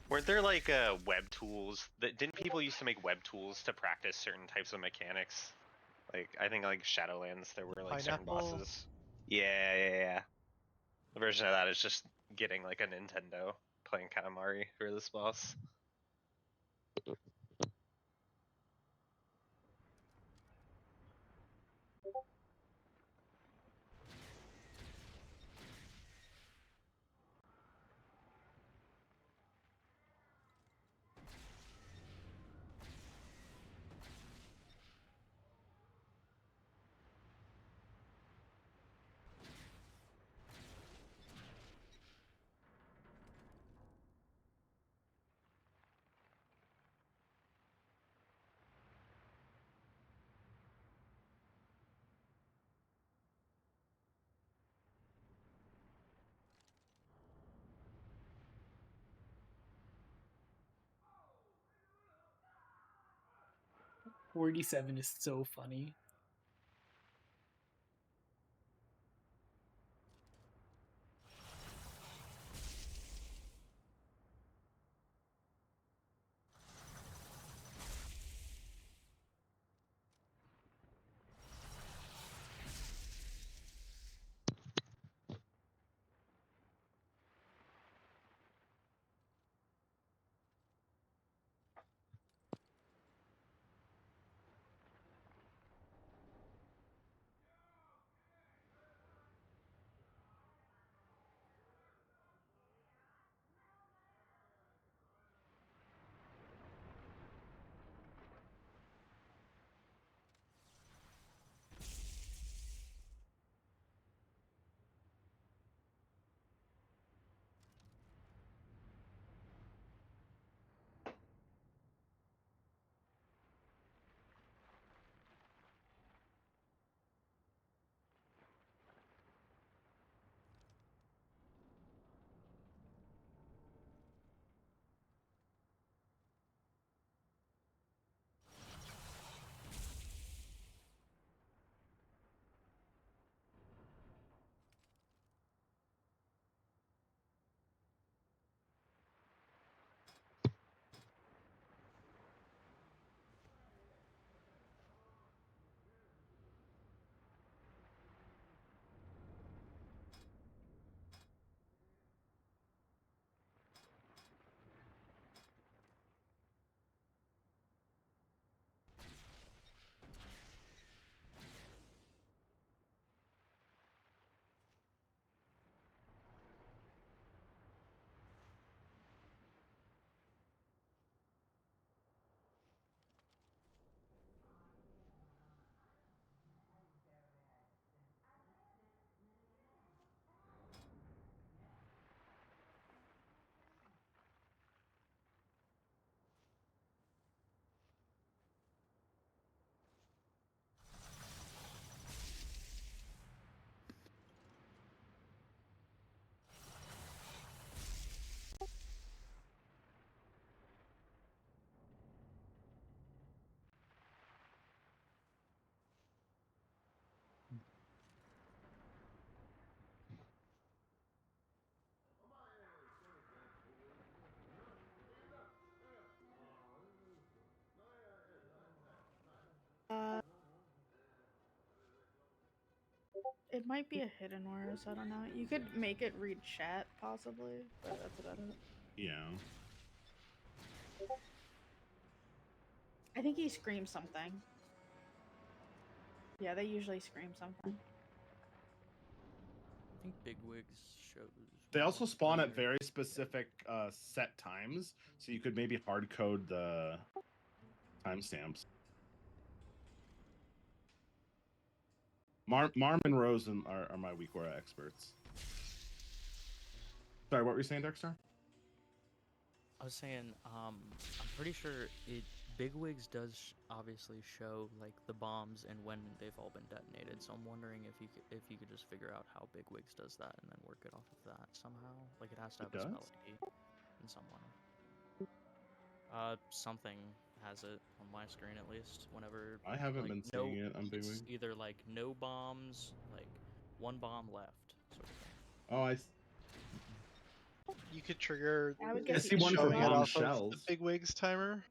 Weren't there like web tools that didn't people used to make web tools to practice certain types of mechanics? Like I think like Shadowlands there were like certain Pineapple. bosses. Yeah. The version of that is just getting like a Nintendo playing Katamari for this boss. $47 is so funny. It might be a hidden word, so I don't know. You could make it read chat, possibly, but that's about it. Yeah. I think he screams something. Yeah, they usually scream something. I think Bigwigs shows. They also more spawn at earlier. very specific set times, so you could maybe hard code the timestamps. Marm and Rose are my weak aura experts. Sorry, what were you saying, Darkstar? I was saying, I'm pretty sure Bigwigs does obviously show like the bombs and when they've all been detonated. So I'm wondering if you could just figure out how Bigwigs does that and then work it off of that somehow. Like it has to have a spell ID in someone. Something has it on my screen at least. Whenever I haven't like, been seeing it on it's Bigwig. either like no bombs, like one bomb left, sort of thing. Oh, You could trigger I would guess see one for showing it bomb off of shells. the Big Wigs timer.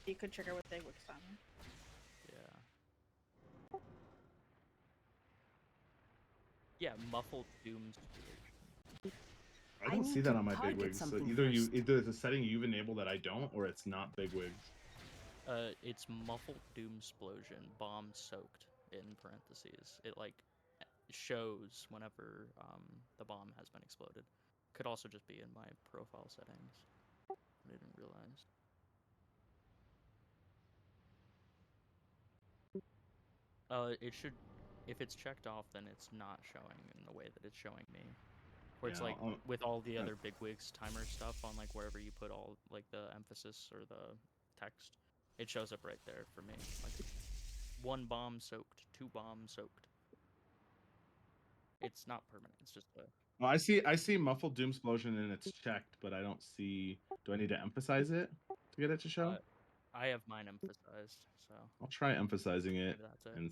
You could trigger with Bigwig's timer. Yeah. Yeah, muffled dooms. I don't see that on my Bigwigs. So either it's a setting you've enabled that I don't, or it's not Bigwigs. It's muffled doomsplosion, bomb soaked in parentheses. It like shows whenever the bomb has been exploded. Could also just be in my profile settings. I didn't realize. It should, if it's checked off, then it's not showing in the way that it's showing me. Where it's Yeah, like with all the other Bigwigs timer stuff on like wherever you put all like the emphasis or the text, it shows up right there for me. Like 1 bomb soaked, 2 bombs soaked. It's not permanent. It's just a. Well, I see muffled doomsplosion and it's checked, but I don't see. Do I need to emphasize it to get it to show? I have mine emphasized, so. I'll try emphasizing it. Maybe that's it. And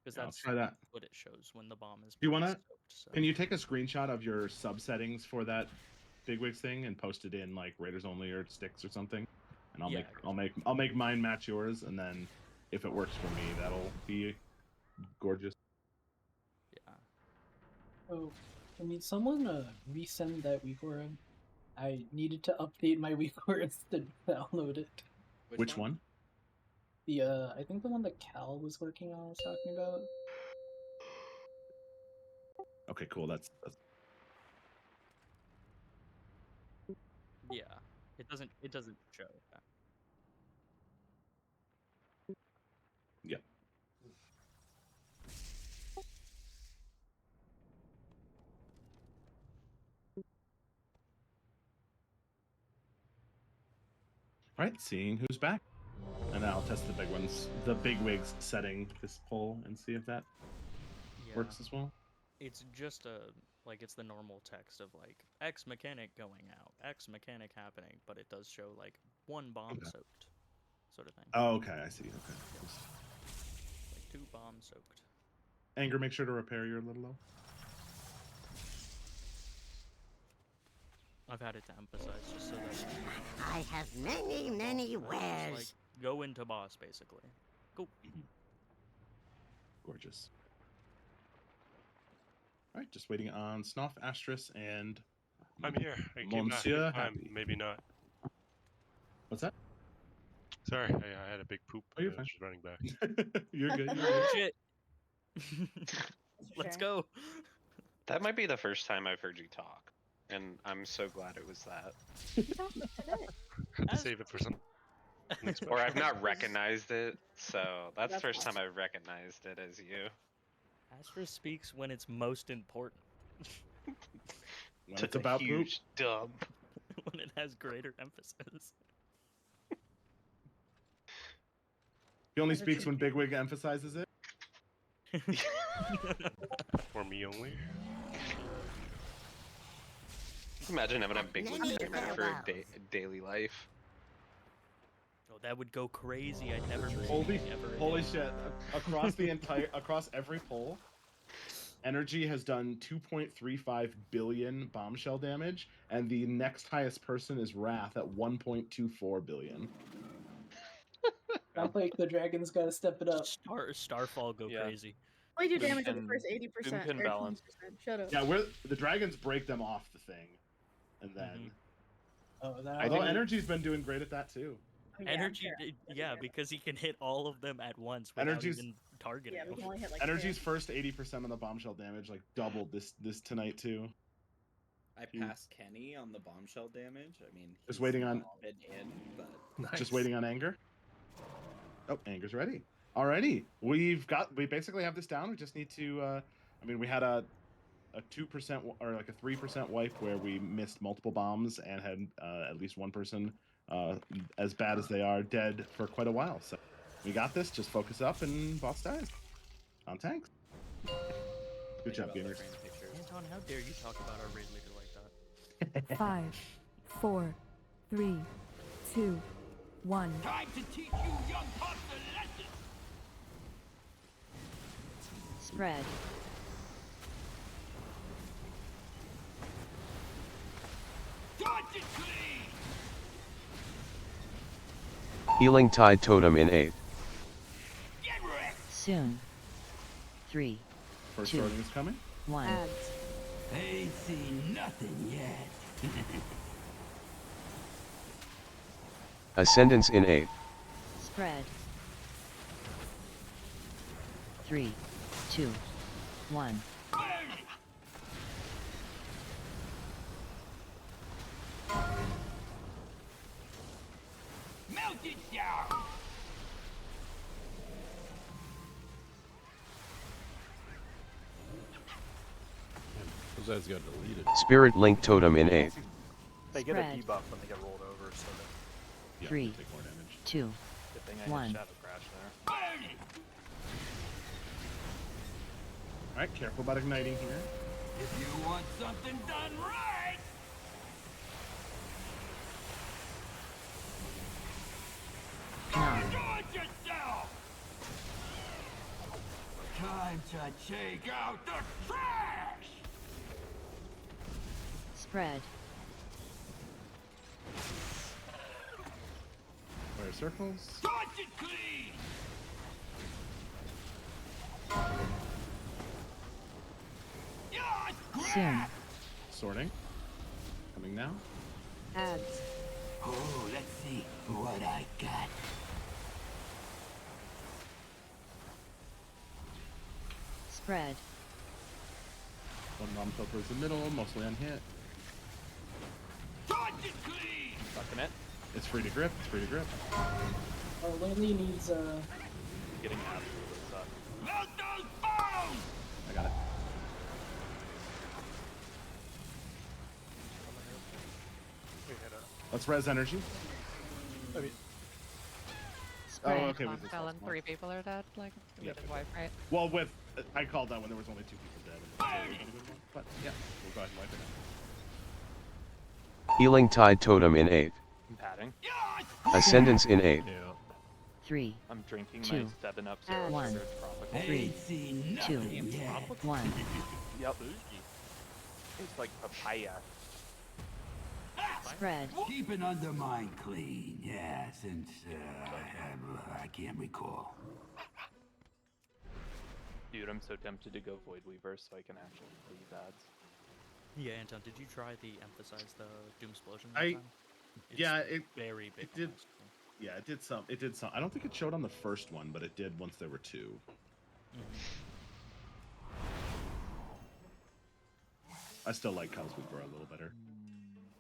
Because yeah, I'll that's try that. what it shows when the bomb is. Do you want to? soaked, so. Can you take a screenshot of your sub settings for that Bigwigs thing and post it in like Raiders Only or Stix or something? And I'll make mine match yours, and then if it works for me, that'll be gorgeous. Yeah. Oh, I mean, someone resend that WeakAura. I needed to update my WeakAura to download it. Which one? The I think the one that Cal was working on was talking about. Okay, cool. That's Yeah. It doesn't show that. yeah. All right, seeing who's back, and then I'll test the Bigwigs setting this poll and see if that works as well. It's just it's the normal text of like X mechanic going out, X mechanic happening, but it does show like 1 bomb soaked, sort of thing. Oh, okay, I see. Okay. Like 2 bombs soaked. Anger, make sure to repair your little low. I've had it to emphasize just so that. I have many wares. Like, go into boss basically. Cool. Gorgeous. All right, just waiting on Snuff, Astris, and I'm here. I came back. Monsieur Happy. Maybe not. What's that? Sorry, I had a big poop. Oh, you're I fine. was just running back. You're good. Shit. Let's go. That might be the first time I've heard you talk, and I'm so glad it was that. Had to save it for some. Or I've not recognized it, so that's the first time I've recognized it as you. Astris speaks when it's most important. When it's about huge dump. When it has greater emphasis. He only speaks when Bigwig emphasizes it. For me only. Imagine having a Bigwig streamer for daily life. Oh, that would go crazy. I'd never Holy shit. Across every poll, Energy has done 2.35 billion bombshell damage, and the next highest person is Wrath at 1.24 billion. I think the dragon's got to step it up. Starfall go crazy. Only do Boom damage at the pin- first 80% boom pin or balance. 20%. Shut up. Yeah, the dragons break them off the thing, and then. Oh, that Although already- Energy's been doing great at that too. Energy, yeah, because he can hit all of them at once without Energy's- even targeting Yeah, we them. can only hit like Energy's first 80% of the bombshell damage like doubled this tonight too. I passed Kenny on the bombshell damage. I mean, Just he's waiting on- not been in, but Just waiting on Anger. Oh, Anger's ready. Alrighty, we basically have this down. We just need to. I mean, we had a 2% or like a 3% wipe where we missed multiple bombs and had at least one person, as bad as they are, dead for quite a while. So we got this. Just focus up and boss dies. On tanks. Good job, gamers. Anton, how dare you talk about our raid leader like that? 5, 4, 3, 2, 1. Time to teach you young pups a lesson. Spread. Dodge it clean. Healing Tide Totem in 8. Soon. 3, First 2, sorting is coming. 1. Ain't seen nothing yet. Ascendance in 8. Spread. 3, 2, 1. Melt it down. Those ads got deleted. Spirit Link Totem in 8. They get a Spread. debuff when they get rolled over, so that 3, 2, Good thing I had 1. Shadow Crash there. Alright, careful about igniting here. If you want something done right. Dodge yourself. Time to take out the trash. Spread. Fire circles. Dodge it clean. Soon. Sorting. Coming now. Ads. Oh, let's see what I got. Spread. One bomb fell towards the middle, mostly unhit. Dodge it clean. Fucking it. It's free to grip. It's free to grip. Oh, Laney needs Getting absolutely sucked. Melt those bones. I got it. Let's res energy. Spread. Oh, okay. we just Bombshell lost and one. 3 people are dead. Like, we Yeah. did wipe, right? Well, I called that when there was only 2 people dead. And so it was a good one. But yeah, we'll go ahead and wipe it out. Healing Tide Totem in 8. I'm padding. Ascendance in 8. 3, I'm drinking 2, my 7-Up Add. syrup. 1. It's tropical. 3, 2, 1. Yep. It's like papaya. Spread. Keeping undermine clean, yeah, since I can't recall. Dude, I'm so tempted to go Void Weaver so I can actually leave ads. Yeah, Anton, did you try the emphasize the Doom Explosion? Yeah, it very big. It did. Yeah, it did some. It did some. I don't think it showed on the first one, but it did once there were 2. I still like Kyle's Weaver a little better.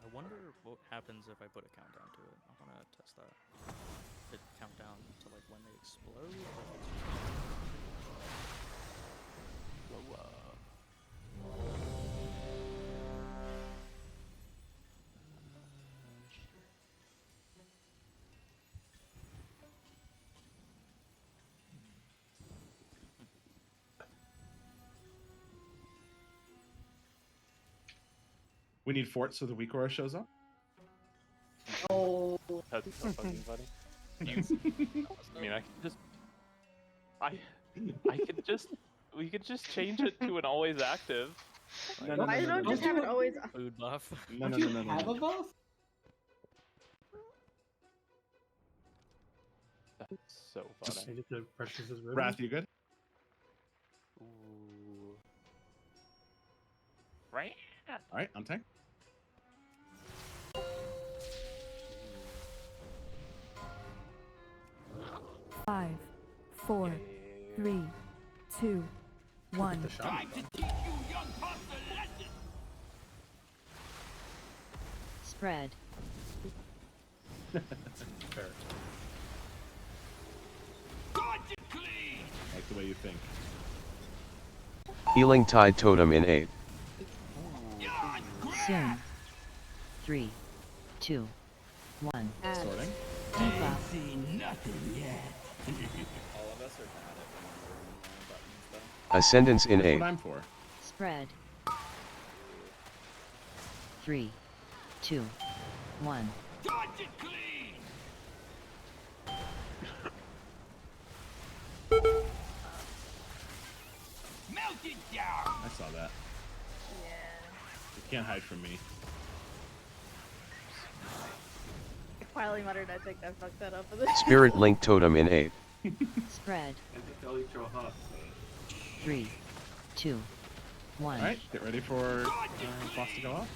I wonder what happens if I put a countdown to it. I want to test that. If it countdown to like when they explode. Or if it's blow up. We need Fort so the Weakora shows up. Oh. That's so fucking funny. You, I mean, I could just. I could just. We could just change it to an always active. Why don't just have it always? Food buff. No, no, Don't no, you no, have no. a buff? That's so funny. Change it to Precious' ribbon. Wrath, you good? Ooh. Right. All right, on tank. Five, four, three, two, one. Spread. Fair. Like the way you think. Healing Tide Totem in 8. Soon. 3, 2, 1. Sorting. Debuff. nothing yet. All of us are bad at remembering buttons, though. Ascendance in That's 8. what I'm for. Spread. 3, 2, 1. Dodge it clean! Melt it down! I saw that. Yeah. You can't hide from me. Quietly muttered, I think I fucked that up. Spirit Link Totem in 8. Spread. And to tell you throw up. 3, 2, 1. All right, get ready for boss to go off.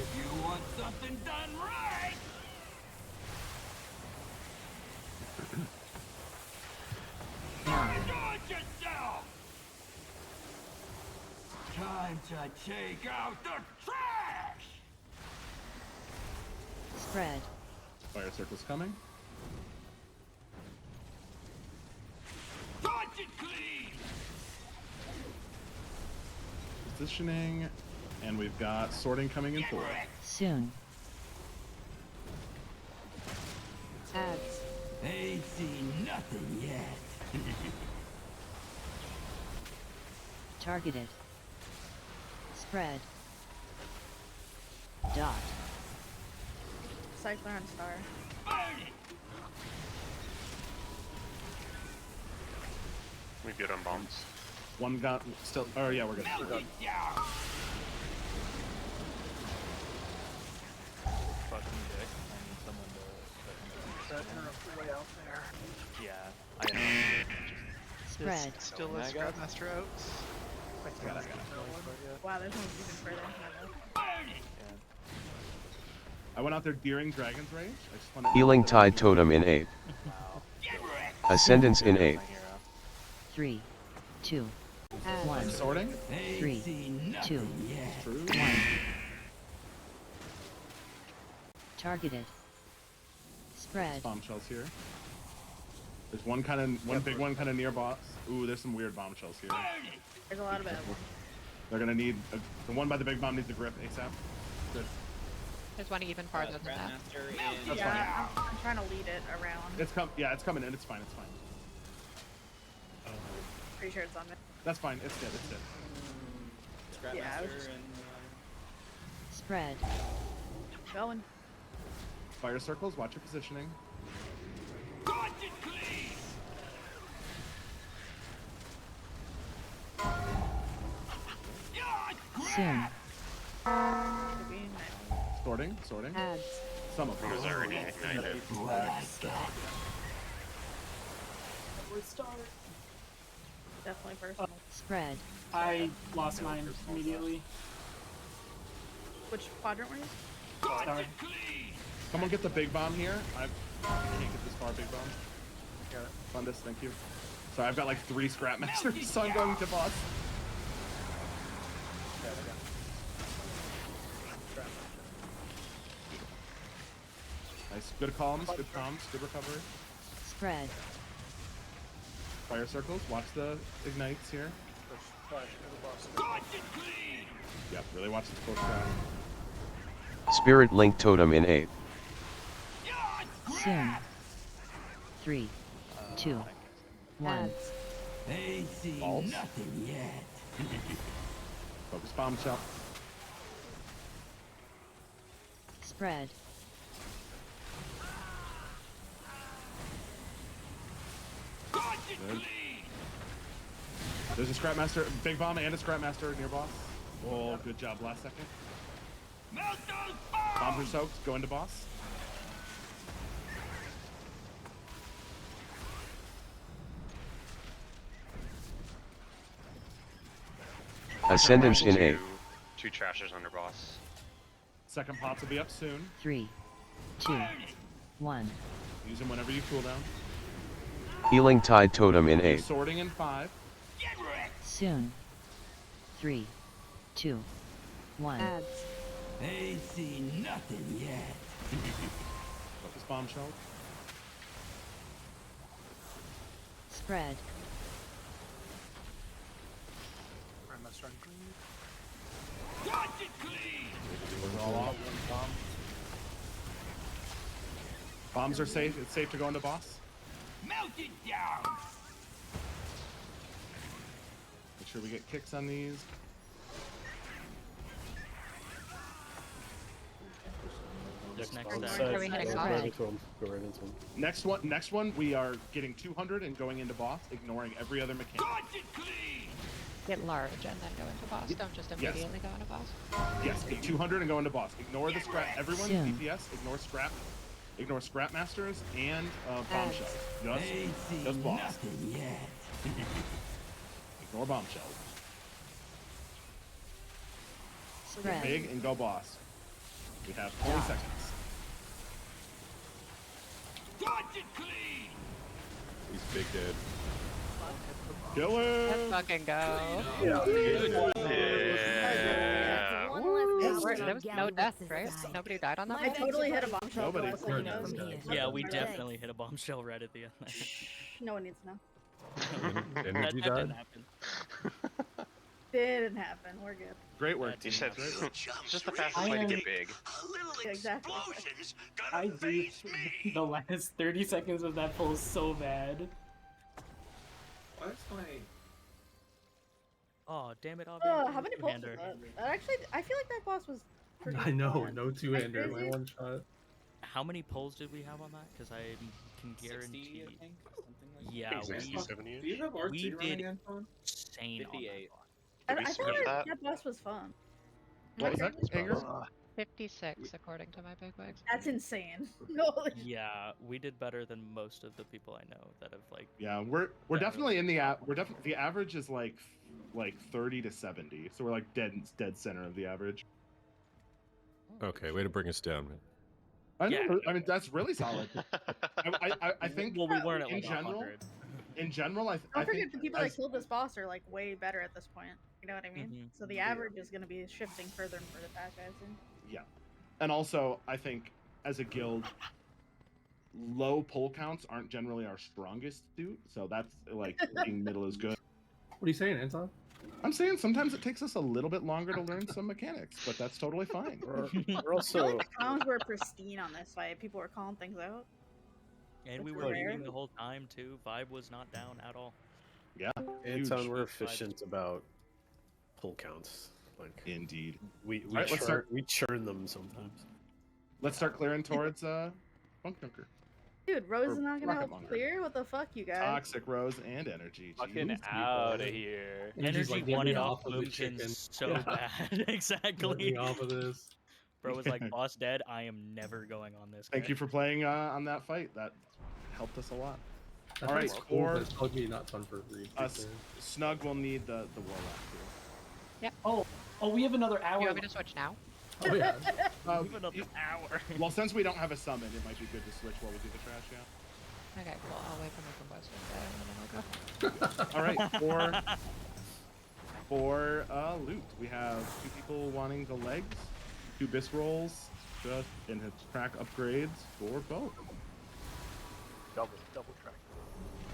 If you want something done right, dodge yourself! Time to take out the trash! Spread. Fire circle's coming. Dodge it clean! Positioning, and we've got sorting coming in 4. Soon. Ads. Ain't seen nothing yet. Targeted. Spread. Dot. Cycler on star. Burn it! We good on bombs. One got still. Oh yeah, we're good. We're good. Fucking dick. I need someone to. That interrupt way out there. Yeah, I know. Spread. Still a I got- Scrapmaster out. I got it. Wow, this one's even further. My bad. I went out there during Dragon's Rage. I just wanted Healing Tide Totem in 8. Ascendance in 8. 3, 2, 1. Sorting. 3, 2, True. 1. Targeted. Spread. Bombshells here. There's one big one kind of near boss. Ooh, there's some weird bombshells here. There's a lot of bad ones. They're gonna need the one by the big bomb needs a grip ASAP. Good. There's one even farther than that. That's Yeah, I'm trying to lead it around. It's coming in. It's fine. It's fine. Pretty sure it's on me. That's fine. It's dead. It's dead. Yeah, I was just Spread. going. Fire circles. Watch your positioning. Dodge it clean! Soon. Sorting. Ads. Some of them. It was already ignited. Definitely personal. Spread. I lost mine immediately. Which quadrant were you? Sorry. Someone get the big bomb here. I can't get this far. Big bomb. Got it. Fundus, thank you. Sorry, I've got like 3 Scrapmasters, so I'm going to boss. Nice. Good comms. Good comms. Good recovery. Spread. Fire circles. Watch the ignites here. Yep. Really watch the close track. Spirit Link Totem in 8. Soon. 3, 2, 1. Ain't seen Balls. nothing yet. Focus bombshell. Spread. Good. There's a Scrapmaster, big bomb and a Scrapmaster near boss. Oh, good job. Last second. Bombs are soaked. Go into boss. Ascendance in 8. Two trashers under boss. Second pots will be up soon. 3, 2, 1. Use them whenever you cool down. Healing Tide Totem in 8. Sorting in 5. Soon. 3, 2, 1. Ain't seen nothing yet. Focus bombshell. Spread. Watch it clean. We're all off. Bomb. Bombs are safe. It's safe to go into boss. Melt it down. Make sure we get kicks on these. This next On the step. side, Are we hitting go boss? right into him. Go right into him. Next one, we are getting 200 and going into boss, ignoring every other mechanic. Watch it clean. Get large and then go into boss. Don't just Yes. immediately go into boss. Yes, get 200 and go into boss. Ignore the scrap. Everyone, Soon. DPS. Ignore scrap. Ignore scrap masters and bombshell. Ain't seen Just boss. nothing yet. Ignore bombshell. Get Spread. big and go boss. We have 20 seconds. Watch it clean. He's big dead. Kill Let's him! fucking go. Yeah. There was no death, right? Nobody died on that I one? totally hit a bombshell. Nobody. Just let you know. Yeah, we Right. definitely hit a bombshell right at the end. No one needs to know. that Energy didn't died? happen. Didn't happen. We're good. Great work, You team. said Great work. just the fastest way to get big. Exactly. I do. The last 30 seconds of that pull is so bad. Why is my Oh, damn it, Avi. Oh, how many pulls was two-hander. that? Actually, I feel like that boss was pretty I know, fun. no two-hander, Like, my crazy. one shot. How many pulls did we have on that? Because I can 60, guarantee. I think? Something like Yeah, that? 60, we, 70 Do you have RT we running did Anton? insane on that 58. boss. I Did we feel switch like that? that boss was fun. What was that, Anger? 56 according to my bigwigs. That's insane. Holy Yeah, we did better than most of the people I know that have like. Yeah, we're Yeah. definitely in the we're definitely the average is like 30 to 70, so we're like dead center of the average. Okay, way to bring us down, man. I know. Yeah. I mean, that's really solid. I think Well, we weren't at in like general. 100. In general, I Don't forget think the people that as- killed this boss are like way better at this point. You know what I mean? Mhm. So the average is going to be shifting further and further back, I assume. Yeah, and also I think as a guild, low pull counts aren't generally our strongest suit. So that's like being middle is good. What are you saying, Anton? I'm saying sometimes it takes us a little bit longer to learn some mechanics, but that's totally fine. We're I feel also like the clowns were pristine on this fight. People were calling things out. And we That's were rare. leading the whole time too. Vibe was not down at all. Yeah, Anton, we're huge vibes. efficient about pull counts. Like indeed. we Alright, let's start. we churn them sometimes. Let's start clearing towards Funk Junker. Dude, Rose is Or not going to rocket help launcher. clear? What the fuck, you guys? Toxic Rose and energy. Fucking Jeez, out of people. here. Energy's Energy like, get wanted me off off of the Boomkin chicken. so Yeah. bad. Get me Exactly. off of this. Bro was like, boss dead. I am never going on this. Thank guy." you for playing on that fight. That helped us a lot. That All right, fight's cool, score. but it's told me not fun for free. Snug will need the warlock here. Oh, we have another hour. You want me to switch now? Oh yeah. Even another hour. Well, since we don't have a summon, it might be good to switch while we do the trash. Yeah. Okay, well, I'll wait for my combustion and then I'll go. All right, for loot, we have 2 people wanting the legs, 2 bis rolls, and his track upgrades for both. Double track.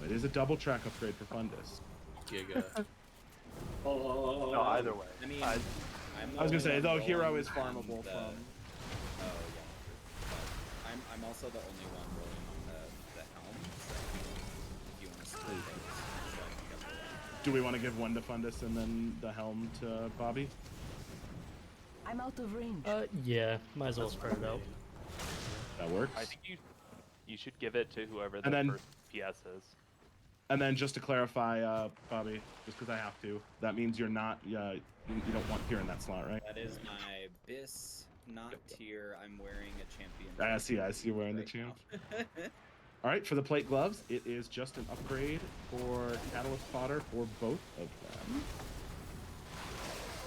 It is a double track upgrade for Fundus. Giga. No, either way. I mean, I- I'm the I was gonna only say, one though, hero rolling is farmable the- from. Oh yeah, but I'm also the only one rolling on the helm. So if you want to split those, so I can get the one. Do we want to give one to Fundus and then the helm to Bobby? I'm out of range. Yeah, might as well spread it out. That works. I think you should give it to whoever the And then- first PS is. And then just to clarify, Bobby, just because I have to, that means you're not, you don't want here in that slot, right? That is my bis not tier, I'm wearing a champion. I see you wearing the champ. All right, for the plate gloves, it is just an upgrade for Catalyst Fodder for both of them.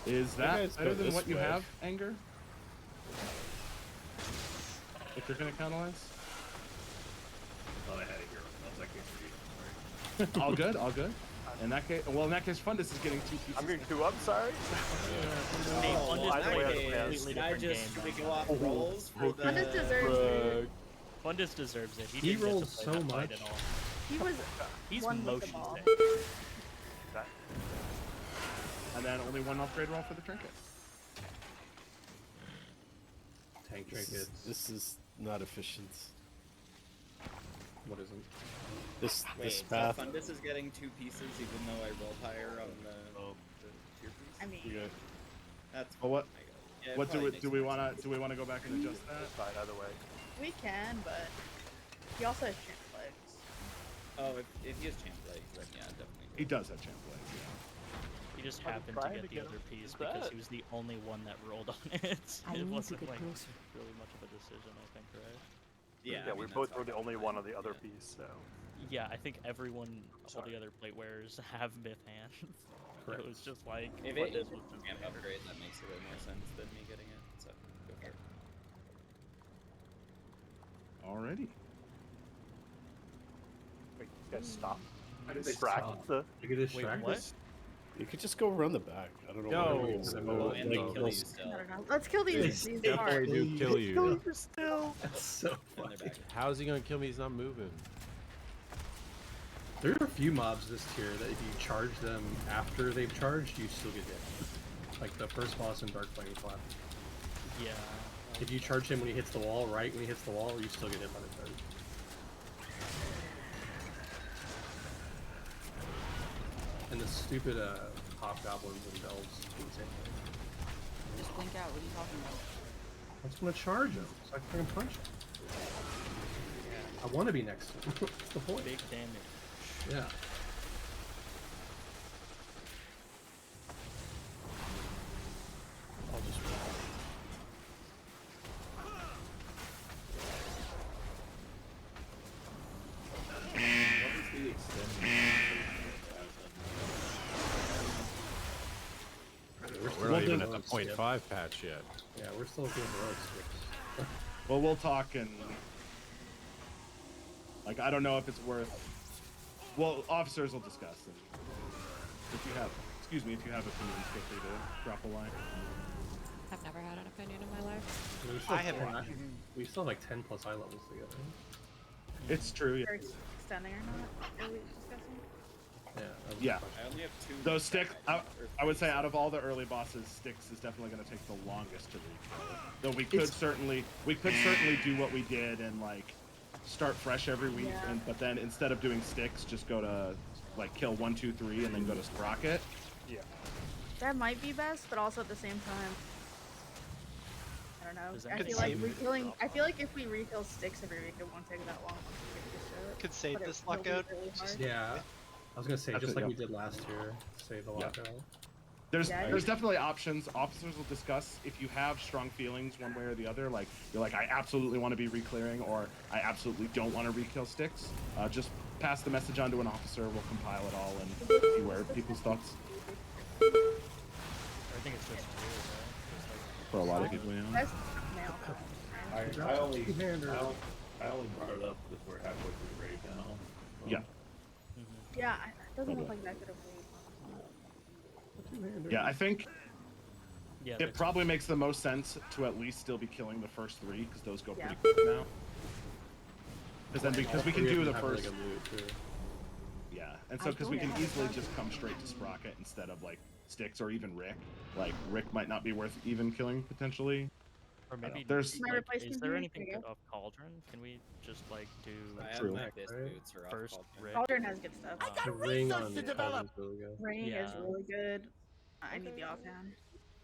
Is that better than what you have, Anger? If you're going to catalyze? Oh, I had it here. I was like, All good, all good. In that case, Fundus is getting 2 pieces. I'm getting 2 up, sorry. Hey, Fundus either way, plays a completely different game. Should we go off rolls for the... Fundus deserves it. Fundus deserves it. He He didn't get to rolls play so that fight much. at all. He's one with the motion ball. sick. And then only 1 upgrade roll for the trinket. Tank trinkets. This is not efficient. What isn't? This Wait, path. so Fundus is getting 2 pieces even though I rolled higher on the tier piece? I mean, Okay. That's Well, what? Yeah, What do we want to go back and adjust that? Fine, either way. we can, but he also has champ legs. Oh, if he has champ legs, then yeah, definitely. He does have champ legs, yeah. He just I'm happened to trying get to the get other him. piece Is because that- he was the only one that rolled on it. I It need to wasn't get like closer. really much of a decision, I think, right? Yeah, Yeah, we both were the only one on the other piece, so. Yeah, I think everyone, all the other plate wearers have myth hands. It was just like If it is Fundus was a champ upgrade, that makes a way more sense than me getting it. So go for it. Alrighty. Wait, you guys stop. How did they Distract stop? the. You get distracted. what? You could just go around the back. I don't know. No. why we said Oh, that. and they Like, kill you those- still. I don't know. Let's kill these. These Definitely cards. do kill you. Still. That's so And funny. they're back. How's he gonna kill me? He's not moving. There are a few mobs this tier that if you charge them after they've charged, you still get hit. Like the first boss in Dark Flame Clap. Yeah. If you charge him when he hits the wall, right when he hits the wall, you still get hit by the charge. And the stupid hobgoblins and bells do the same thing. Just blink out. What are you talking about? I just want to charge him so I can punch him. I want to be next to him. That's the point. Big damage. Yeah. I'll just roll. What is the extended? We're not even at the 0.5 patch yet. Yeah, we're still doing heroic sticks. Well, we'll talk and like I don't know if it's worth. Well, officers will discuss. And if you have, excuse me, if you have opinions, feel free to drop a line. I've never had an opinion in my life. I, mean, we still I have 10 one. We still have like 10 plus eye levels together. It's true. Yeah. Or extending or not? Are we discussing? Yeah. that was Yeah. the question. I only have 2. Those Stix, I or would say 3, out of all the early bosses, Stix is definitely going to take the longest to rekill. Though we could certainly do what we did and like start fresh every week, Yeah. and but then instead of doing Stix, just go to like kill 1, 2, 3, and then go to Sprocket. Yeah. That might be best, but also at the same time, I don't know. Does that I could feel like save rekilling. I feel like if we rekill Stix every week, it won't take that long once we get used to it. Could save But this will be lockout. really hard. Yeah. I was gonna say That's just it, like yeah. we did last year, save the lockout. There's Yeah, there's definitely options. Officers will discuss if you have strong feelings one way or the other. Like you're like, I absolutely want to be reclearing, or I absolutely don't want to rekill Stix. Just pass the message on to an officer. We'll compile it all and see where people's thoughts. I think it's just two, right? For a lot of people, yeah. That's male. I only brought it up because we're halfway through right now. Yeah. Yeah, it doesn't look like that good of a Yeah, I think Yeah, it probably makes the most sense to at least still be killing the first 3 because those go pretty Yeah. quick now. Because we can do the first. Like a loot too. Yeah, and so because we can easily just come straight to Sprocket instead of like Stix or even Rick. Like Rick might not be worth even killing potentially. Or maybe There's My like, replacement is there here? anything There you good off Cauldron? Can we just like do I have True. my fist boots or off first Cauldron. Rick? Cauldron has good stuff. The ring on Cauldron's really good. Ring is Yeah. really good. I need the offhand.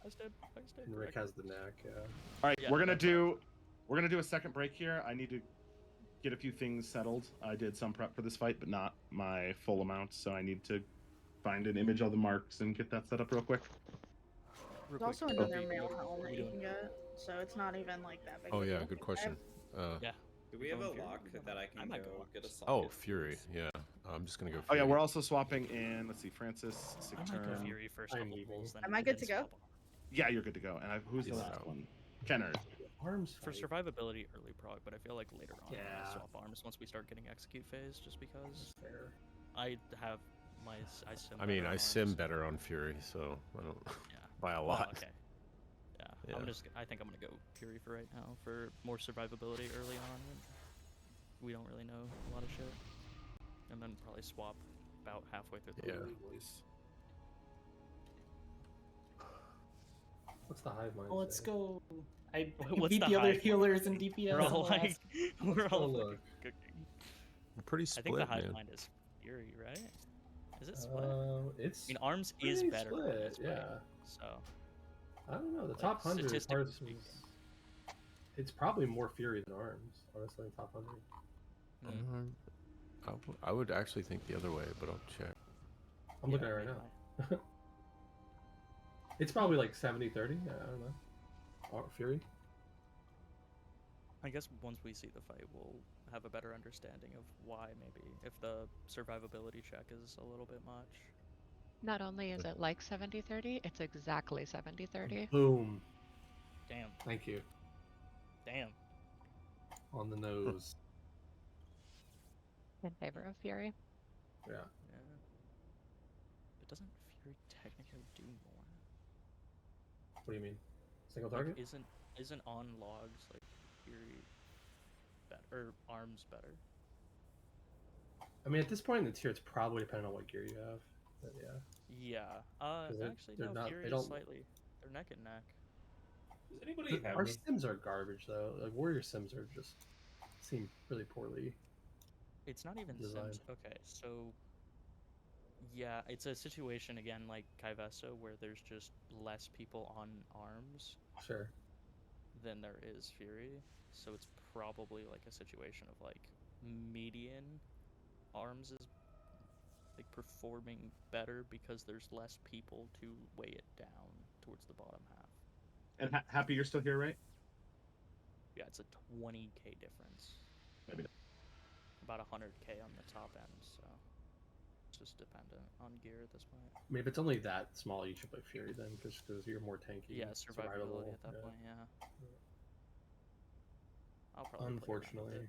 And Rick has the knack, yeah. All right, Yeah, we're gonna that's do a second break here. I need to get a few things settled. I did some prep for this fight, but not my full amount, so I need to find an image of the marks and get that set up real quick. There's also quick, another Ruby, male what helmet are we you doing? can get, so it's not even like that big Oh of a yeah, deal. good question. Yeah. Do we have a lock that I can might go go get a socket? Oh, Fury. Yeah, I'm just gonna go. Oh Fury. yeah, we're also swapping in. Let's see, Francis, I might go Sigturn. Fury first I'm couple leaving. pulls, then Am I good to then go? swap arm. Yeah, you're good to go. And who's the He's last out. one? Kenner. Arms For fight. survivability, early prog, but I feel like later on I'm Yeah. gonna swap arms once we start getting execute phase, just because That's fair. I have I sim. I mean, better I on sim arms. better on Fury, so I don't Yeah. by a Well, lot. okay. Yeah. Yeah. I think I'm gonna go Fury for right now for more survivability early on. We don't really know a lot of shit, and then probably swap about halfway through the Yeah. round. What's the hive mind? Well, let's say? go. I What's beat the the other hive? healers in DPS. We're in all the like, last- we're all go fucking look. cooking. We're pretty I think the split, hive man. mind is Fury, right? Is it split? It's. I mean, arms is pretty better. split, on this, right? yeah. So I don't know. The like, top 100 statistically parts speaking. is. It's probably more Fury than Arms, honestly. Top 100. I would actually think the other way, but I'll check. I'm looking at it right now. It's probably like 70-30. I don't know. Fury. I guess once we see the fight, we'll have a better understanding of why maybe if the survivability check is a little bit much. Not only is it like 70-30, it's exactly 70-30. Boom. Damn. Thank you. Damn. On the nose. In favor of Fury. Yeah. Yeah. But doesn't Fury technically do more? What do you mean? Single Like, target? isn't on logs like Fury better or arms better? I mean, at this point in the tier, it's probably depending on what gear you have. But yeah. Yeah. Actually, they're no. not- Fury they is don't- slightly. They're neck and neck. Does anybody have Our me? sims are garbage though. Like warrior sims are just seem really poorly. It's not even designed. Sims. Okay, so yeah, it's a situation again like Kaiveso where there's just less people on arms Sure. than there is Fury. So it's probably like a situation of like median arms is like performing better because there's less people to weigh it down towards the bottom half. And Happy, you're still here, right? Yeah, it's a 20k difference. Maybe. About 100k on the top end, so it's just dependent on gear at this point. I mean, if it's only that small, you should play Fury then, just because you're more tanky. Yeah, survivability at that point, yeah. I'll probably play around with Unfortunately. it.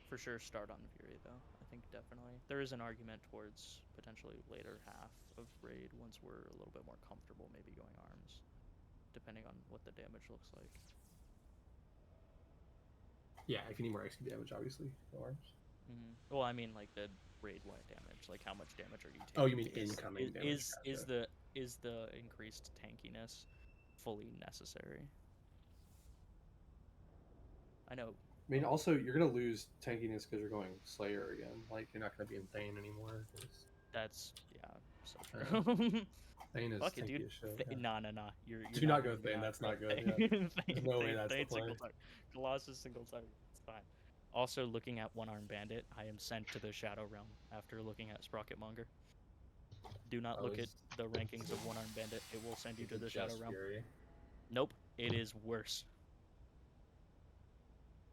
For sure, start on Fury though. I think definitely there is an argument towards potentially later half of raid once we're a little bit more comfortable, maybe going arms, depending on what the damage looks like. Yeah, if you need more XP damage, obviously, no arms. Well, I mean like the raid-wide damage, like how much damage are you taking? Oh, you mean Is- incoming is, damage, Is the increased tankiness fully necessary? I know. I mean, also, you're going to lose tankiness because you're going Slayer again. Like, you're not going to be in Thane anymore. That's so true. Thane is Fuck it, tanky dude. as shit. Yeah. Nah. You're Do not go hearing me Thane, out, that's bro. not good, yeah. There's no way that's the Thane play. single target. Colossus single target. It's fine. Also, looking at One Arm Bandit, I am sent to the Shadow Realm after looking at Sprocket Monger. Do not Oh, look at is- the rankings of One Arm Bandit. It will send you Is to it the Shadow just Realm. Fury? Nope, it is worse.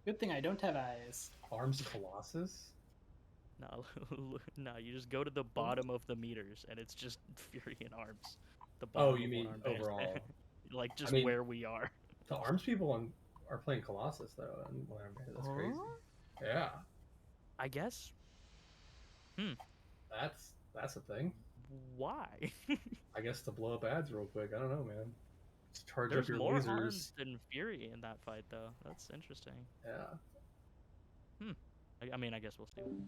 Good thing I don't have eyes. Arms Colossus? No, no, you just go to the bottom of the meters, and it's just Fury and Arms. The Oh, bottom you of mean One Arm Bandit. overall? Like, just I mean, where we are. The arms people are playing Colossus, though, and One Arm Bandit. That's crazy. Yeah. I guess. That's a thing. Why? I guess to blow up ads real quick. I don't know, man. Just charge There's up your more lasers. arms than Fury in that fight, though. That's interesting. Yeah. I mean, I guess we'll see.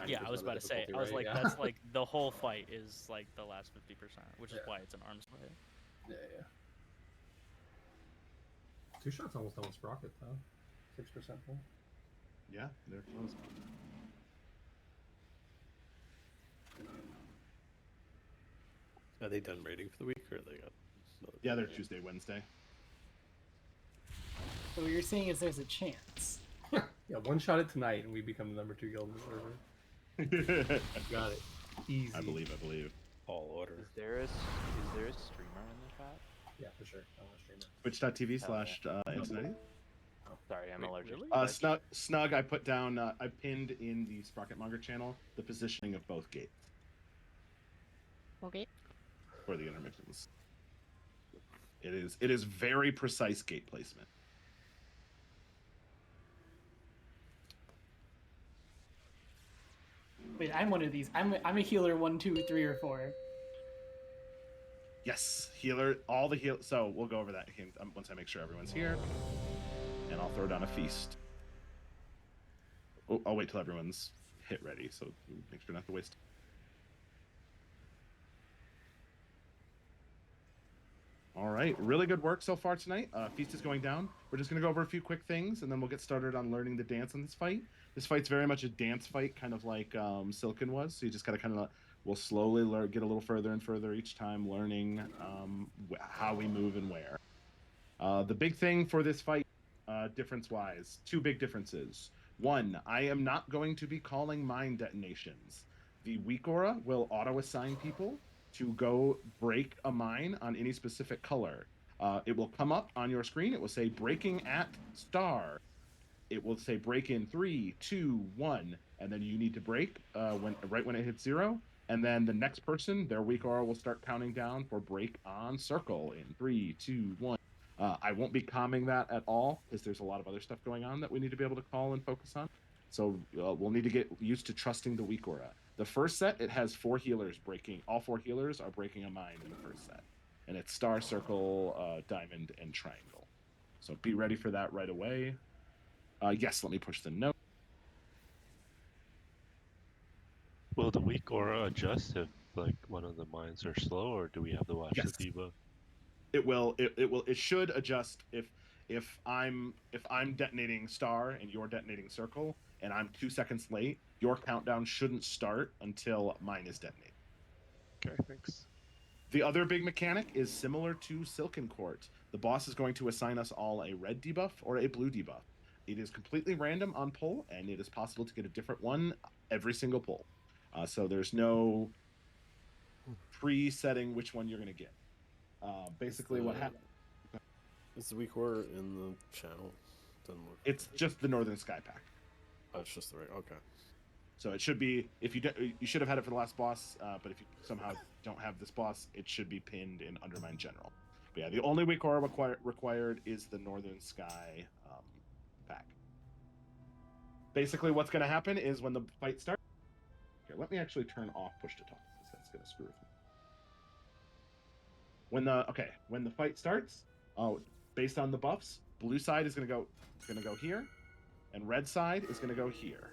Yeah, I was about to say. I was like, that's like the whole fight is like the last 50%, which is why it's an arms fight. Yeah. 2 shots almost done with Sprocket though. 6% full. Yeah, they're close. Are they done rating for the week, or they got? Yeah, they're Tuesday, Wednesday. So what you're saying is there's a chance. Yeah, one shot it tonight, and we become the #2 guild in the server. Got it. Easy. I believe. All order. Is there a streamer in the chat? Yeah, for sure. I'm a streamer. Twitch.tv/Antonetti. Sorry, I'm allergic. Snug, I put down, I pinned in the Sprocketmonger channel the positioning of both gates. Okay. For the intermissions. It is very precise gate placement. Wait, I'm one of these. I'm a healer 1, 2, 3, or 4. Yes, healer, all the heal. So we'll go over that once I make sure everyone's here, and I'll throw down a feast. I'll wait till everyone's hit ready, so make sure not to waste. All right, really good work so far tonight. Feast is going down. We're just going to go over a few quick things, and then we'll get started on learning the dance in this fight. This fight's very much a dance fight, kind of like Silken was. So you just got to we'll slowly get a little further and further each time, learning how we move and where. The big thing for this fight, difference-wise, 2 big differences. 1, I am not going to be calling mine detonations. The weak aura will auto-assign people to go break a mine on any specific color. It will come up on your screen. It will say breaking at star. It will say break in 3, 2, 1, and then you need to break right when it hits 0. And then the next person, their weak aura will start counting down for break on circle in 3, 2, 1. I won't be calming that at all because there's a lot of other stuff going on that we need to be able to call and focus on. So we'll need to get used to trusting the weak aura. The first set, it has 4 healers breaking. All 4 healers are breaking a mine in the first set. And it's star, circle, diamond, and triangle. So be ready for that right away. Yes, let me push the note. Will the weak aura adjust if like one of the mines are slow, or do we have to watch the debuff? It will. It should adjust if I'm detonating star and you're detonating circle and I'm 2 seconds late. Your countdown shouldn't start until mine is detonated. Okay, thanks. The other big mechanic is similar to Silken Court. The boss is going to assign us all a red debuff or a blue debuff. It is completely random on pull, and it is possible to get a different one every single pull. So there's no pre-setting which one you're going to get. Basically, what happens? Is the weak aura in the channel? Doesn't look. It's just the Northern Sky Pack. Oh, it's just the right. Okay. So it should be, if you you should have had it for the last boss, but if you somehow don't have this boss, it should be pinned in Undermine General. But yeah, the only weak aura required is the Northern Sky pack. Basically, what's going to happen is when the fight starts. Okay, let me actually turn off push to talk because that's going to screw with me. When the fight starts, based on the buffs, blue side is going to go here, and red side is going to go here.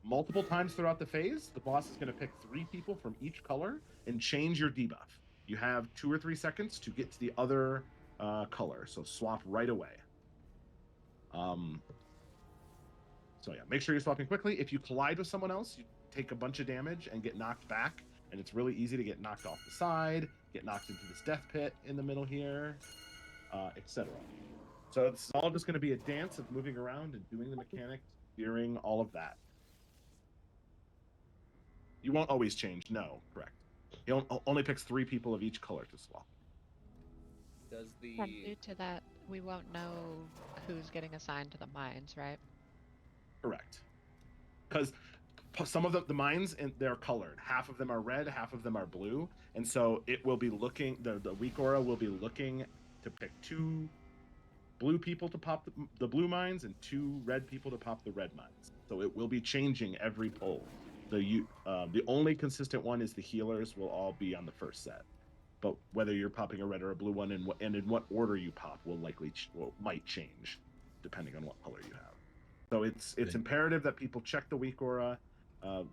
Multiple times throughout the phase, the boss is going to pick 3 people from each color and change your debuff. You have 2 or 3 seconds to get to the other color, so swap right away. So yeah, make sure you're swapping quickly. If you collide with someone else, you take a bunch of damage and get knocked back, and it's really easy to get knocked off the side, get knocked into this death pit in the middle here, etc. So it's all just going to be a dance of moving around and doing the mechanics during all of that. You won't always change. No, correct. He only picks 3 people of each color to swap. Does the And due to that, we won't know who's getting assigned to the mines, right? Correct. Because some of the mines, they're colored. Half of them are red, half of them are blue. And so it will be looking, the weak aura will be looking to pick 2 blue people to pop the blue mines and 2 red people to pop the red mines. So it will be changing every pull. The only consistent one is the healers will all be on the first set, but whether you're popping a red or a blue one and in what order you pop will might change depending on what color you have. So it's imperative that people check the weak aura,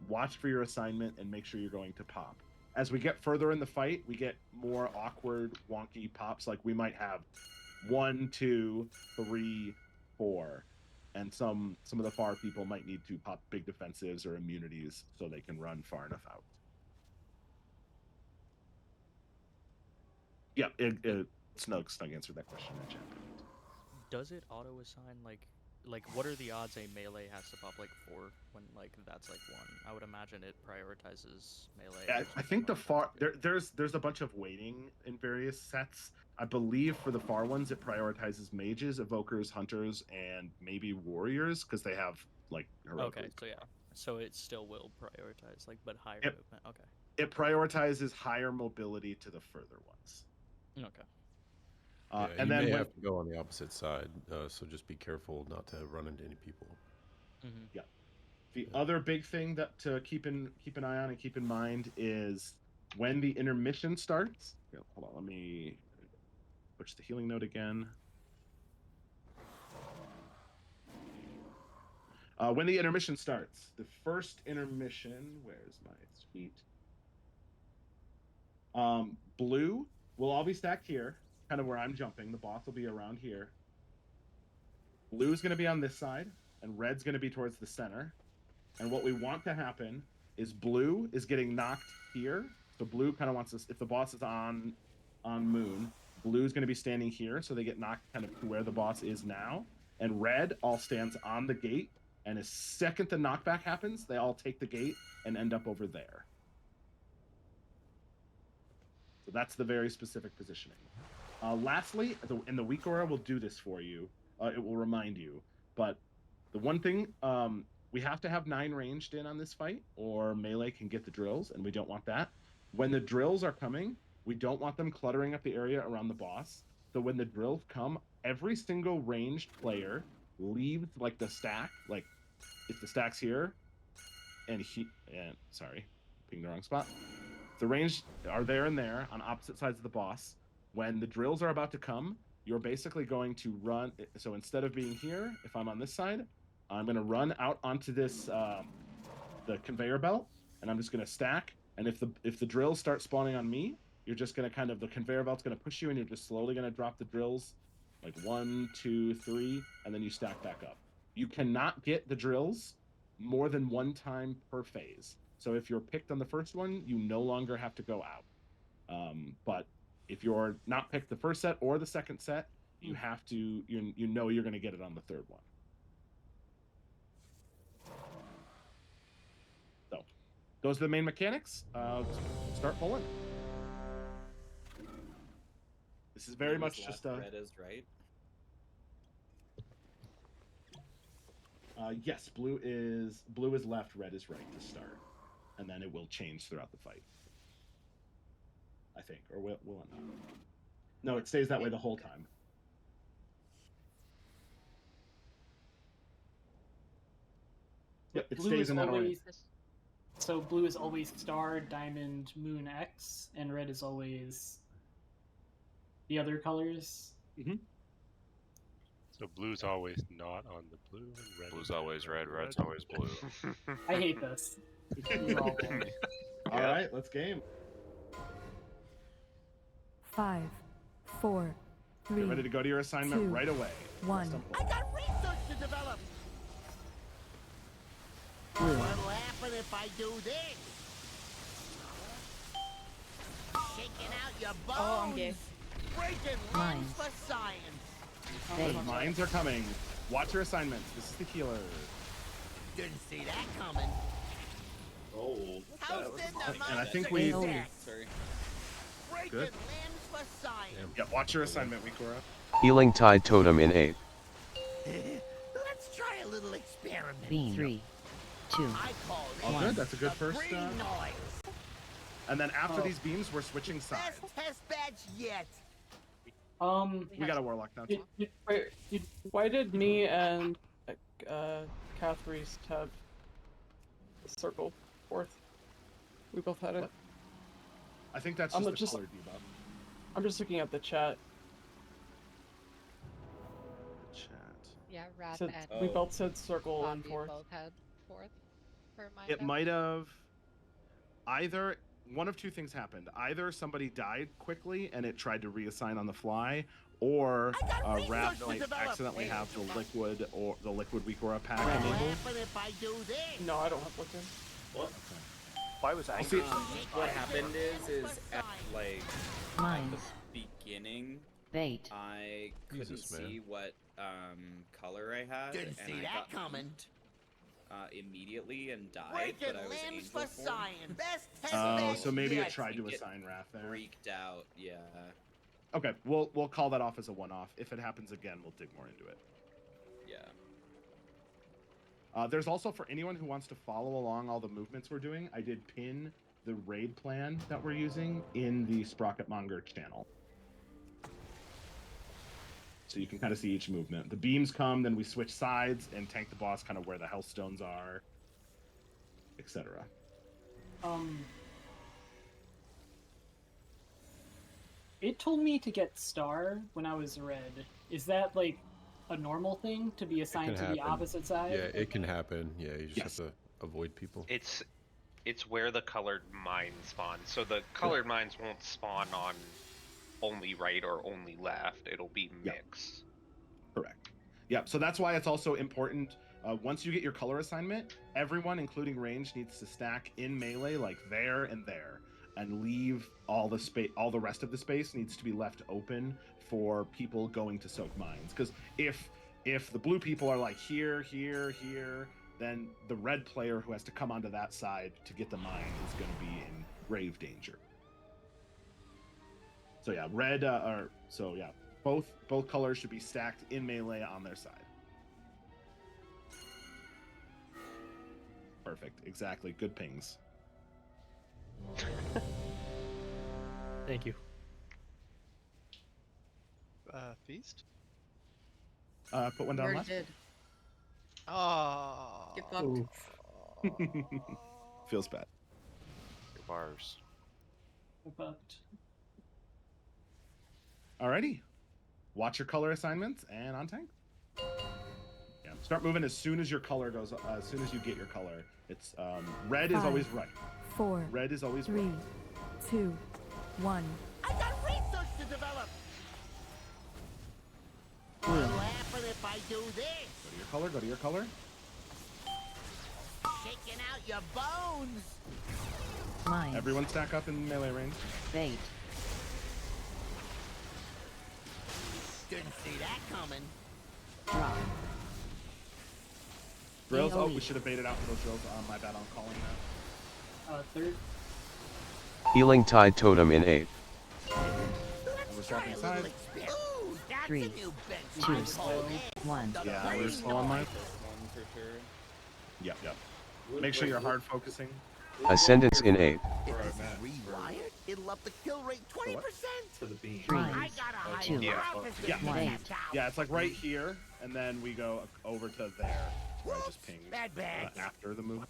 watch for your assignment, and make sure you're going to pop. As we get further in the fight, we get more awkward, wonky pops. Like we might have 1, 2, 3, 4, and some of the far people might need to pop big defensives or immunities so they can run far enough out. Yeah, Snug answered that question in chat. Does it auto assign like what are the odds a melee has to pop like 4 when like that's like 1? I would imagine it prioritizes melee. I think the far there's a bunch of weighting in various sets. I believe for the far ones it prioritizes mages, evokers, hunters, and maybe warriors because they have like heroic. Okay, so yeah, so it still will prioritize like but higher It- movement. Okay. It prioritizes higher mobility to the further ones. Okay. Yeah, And you then may when, have to go on the opposite side, so just be careful not to run into any people. yeah, the other big thing that to keep an eye on and keep in mind is when the intermission starts. Yeah, hold on, let me push the healing note again. When the intermission starts, the first intermission. Where's my sheet? Blue will all be stacked here, kind of where I'm jumping. The boss will be around here. Blue's going to be on this side, and red's going to be towards the center. And what we want to happen is blue is getting knocked here. So blue kind of wants us, if the boss is on moon, blue's going to be standing here, so they get knocked kind of to where the boss is now. And red all stands on the gate, and as second the knockback happens, they all take the gate and end up over there. So that's the very specific positioning. Lastly, in the weak aura will do this for you. It will remind you. But the one thing, we have to have 9 ranged in on this fight, or melee can get the drills, and we don't want that. When the drills are coming, we don't want them cluttering up the area around the boss. So when the drills come, every single ranged player leaves like the stack. Like if the stack's here, and sorry, picking the wrong spot. The range are there and there on opposite sides of the boss. When the drills are about to come, you're basically going to run. So instead of being here, if I'm on this side, I'm going to run out onto this the conveyor belt, and I'm just going to stack. And if the drills start spawning on me, you're just going to the conveyor belt's going to push you, and you're just slowly going to drop the drills, like 1, 2, 3, and then you stack back up. You cannot get the drills more than 1 time per phase. So if you're picked on the first one, you no longer have to go out. But if you're not picked the first set or the second set, you have to. You know you're going to get it on the third one. So those are the main mechanics. Start pulling. This is very much just a. Red is right. Yes, blue is left, red is right to start, and then it will change throughout the fight. I think, or will it not? No, it stays that way the whole time. Yep, it Blue stays is in that order. always so blue is always star, diamond, moon, X, and red is always the other colors. Mm-hmm. So blue's always not on the blue, and red Blue's always red, red's always blue. I hate this. All right, let's game. 5, 4, 3. Get ready to go to your assignment 2, right away. 1. I got research to develop. Blue. What'll happen if I do this? Shaking out your bones. Oh, I'm gay. Breaking limbs Mines. for science. Those mines are coming. Watch your assignments. This is the healer. Didn't see that coming. Oh, How's in the And I think mines we. again? Sorry. Breaking Good. limbs for science. Yeah, watch your assignment, Wikura. Healing Tide Totem in 8. Let's try a little experiment. Beam. 3, 2, I call All this good. That's a good the first. green noise. And then after these beams, we're switching sides. Best test badge yet. We got a warlock now. Why did me and Catherine's have a circle fourth? We both had it. I think that's I'm just the just- color debuff. I'm just looking at the chat. Chat. Yeah, Rat Said, and we both said circle and Bobby fourth. both had fourth for mine. It might have either one of two things happened. Either somebody died quickly and it tried to reassign on the fly, or Rat might accidentally have the liquid Weekora pack enabled. if I do this? No, I don't have liquid. What? Why was I? What happened is at like at Mines. the beginning, Bait. I couldn't Jesus, man. see what color I had, Didn't and see I that got coming. pinked, immediately and died. Breaking But I was limbs angel for form. science. Best test Oh, match so maybe yet. it tried to It assign Wrath there. Freaked out, yeah. Okay, we'll call that off as a one-off. If it happens again, we'll dig more into it. Yeah. There's also, for anyone who wants to follow along all the movements we're doing, I did pin the raid plan that we're using in the Sprocketmonger channel. So you can kind of see each movement. The beams come, then we switch sides and tank the boss kind of where the health stones are, etc. It told me to get star when I was red. Is that like a normal thing to be assigned to the opposite side? Yeah, it can happen. Yeah, you just have to avoid people. It's where the colored mines spawn. So the colored mines won't spawn on only right or only left. It'll be mixed. Correct. Yeah, so that's why it's also important. Once you get your color assignment, everyone, including range, needs to stack in melee like there and there, and leave all the space. All the rest of the space needs to be left open for people going to soak mines. Because if the blue people are like here, here, here, then the red player who has to come onto that side to get the mine is going to be in grave danger. So yeah, both colors should be stacked in melee on their side. Perfect. Exactly. Good pings. Thank you. Feast? Put one down Already left. did. Oh. Get fucked. Feels bad. Your bars. Fucked. Alrighty. Watch your color assignments and on tank. Yeah. Start moving as soon as your color goes. As soon as you get your color. It's red is 5, always right. 4, Red is always 3, right. 2, 1. I got research to develop. What'll happen if I do this? Go to your color. Go to your color. Shaking out your bones. Mines. Everyone stack up in melee range. Bait. Didn't see that coming. Drop. Drills. Oh, AoE. we should have baited out for those drills. My bad on calling that. Third. Healing Tide Totem in 8. We're swapping sides. Ooh, that's 3, a new 2, benchmark. 1. Yeah, we're slow on mine. One for sure. Yep, yep. Make sure you're hard focusing. Ascendance in 8. If this is rewired, it'll up the kill rate 20%. For the beam. 3, I got a high 2, prophecy. Yeah. 1. Yeah, it's like right here, and then we go over to there. Where I just pinged Bad bag. after the move.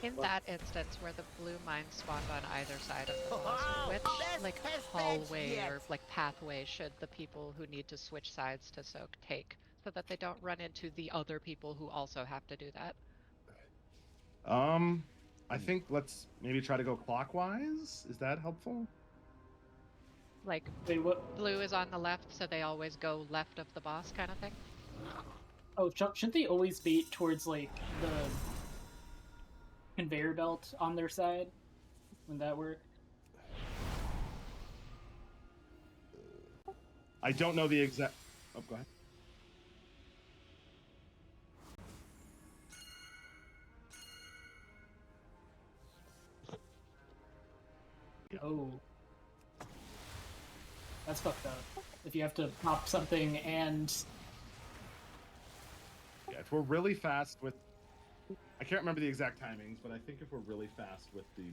In that instance where the blue mine spawned on either side of the boss, Oh, which best like test hallway bench yet. or like pathway should the people who need to switch sides to soak take, so that they don't run into the other people who also have to do that? I think let's maybe try to go clockwise. Is that helpful? Like Wait, what? blue is on the left, so they always go left of the boss kind of thing? Oh, shouldn't they always bait towards like the conveyor belt on their side? Would that work? I don't know the exact. Oh, go ahead. Oh. That's fucked up. If you have to pop something and... Yeah, if we're really fast with... I can't remember the exact timings, but I think if we're really fast with the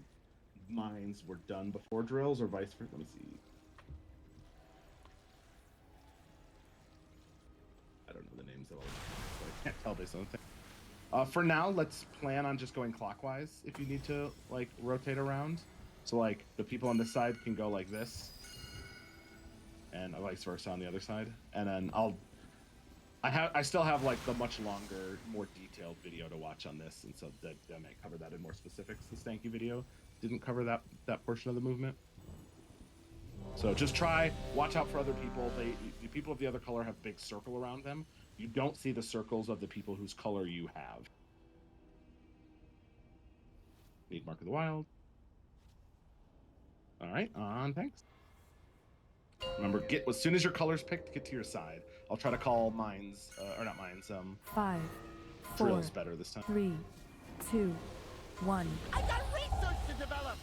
mines, we're done before drills or vice versa. Let me see. I don't know the names of all the so I can't tell based on the thing. For now, let's plan on just going clockwise if you need to, like, rotate around. So, like, the people on this side can go like this. and vice versa on the other side. And then I still have like the much longer, more detailed video to watch on this, and so that I may cover that in more specifics. The Stanky video didn't cover that portion of the movement. So just watch out for other people. The people of the other color have big circle around them. You don't see the circles of the people whose color you have. Need Mark of the Wild. All right, on thanks. Remember, as soon as your color's picked, get to your side. I'll try to call mines, or not mines, 5, 4, drills better this time. 3, 2, 1. I got research to develop.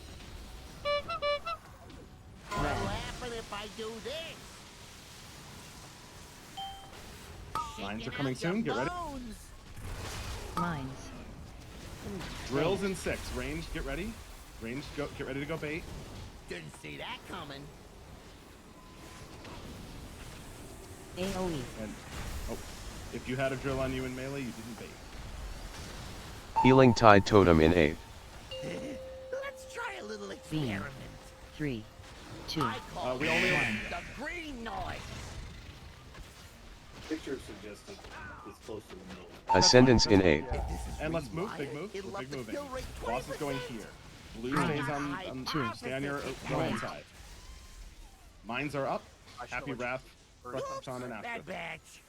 What'll happen if I do this? Mines are coming soon. Get ready. Mines. Drills in 6. Range, get ready. Range, go. Get ready to go bait. Didn't see that coming. AoE. And if you had a drill on you in melee, you didn't bait. Healing Tide Totem in 8. Let's try a little Beam. experiment. 3, 2. I call we only it the green noise. Picture suggested is close to the middle. Ascendance in 8. And let's move. Big move. We're big moving. Boss is going here. Blue stays stay on your right side. Mines are up. Happy Wrath. Crush on and after. Bad batch.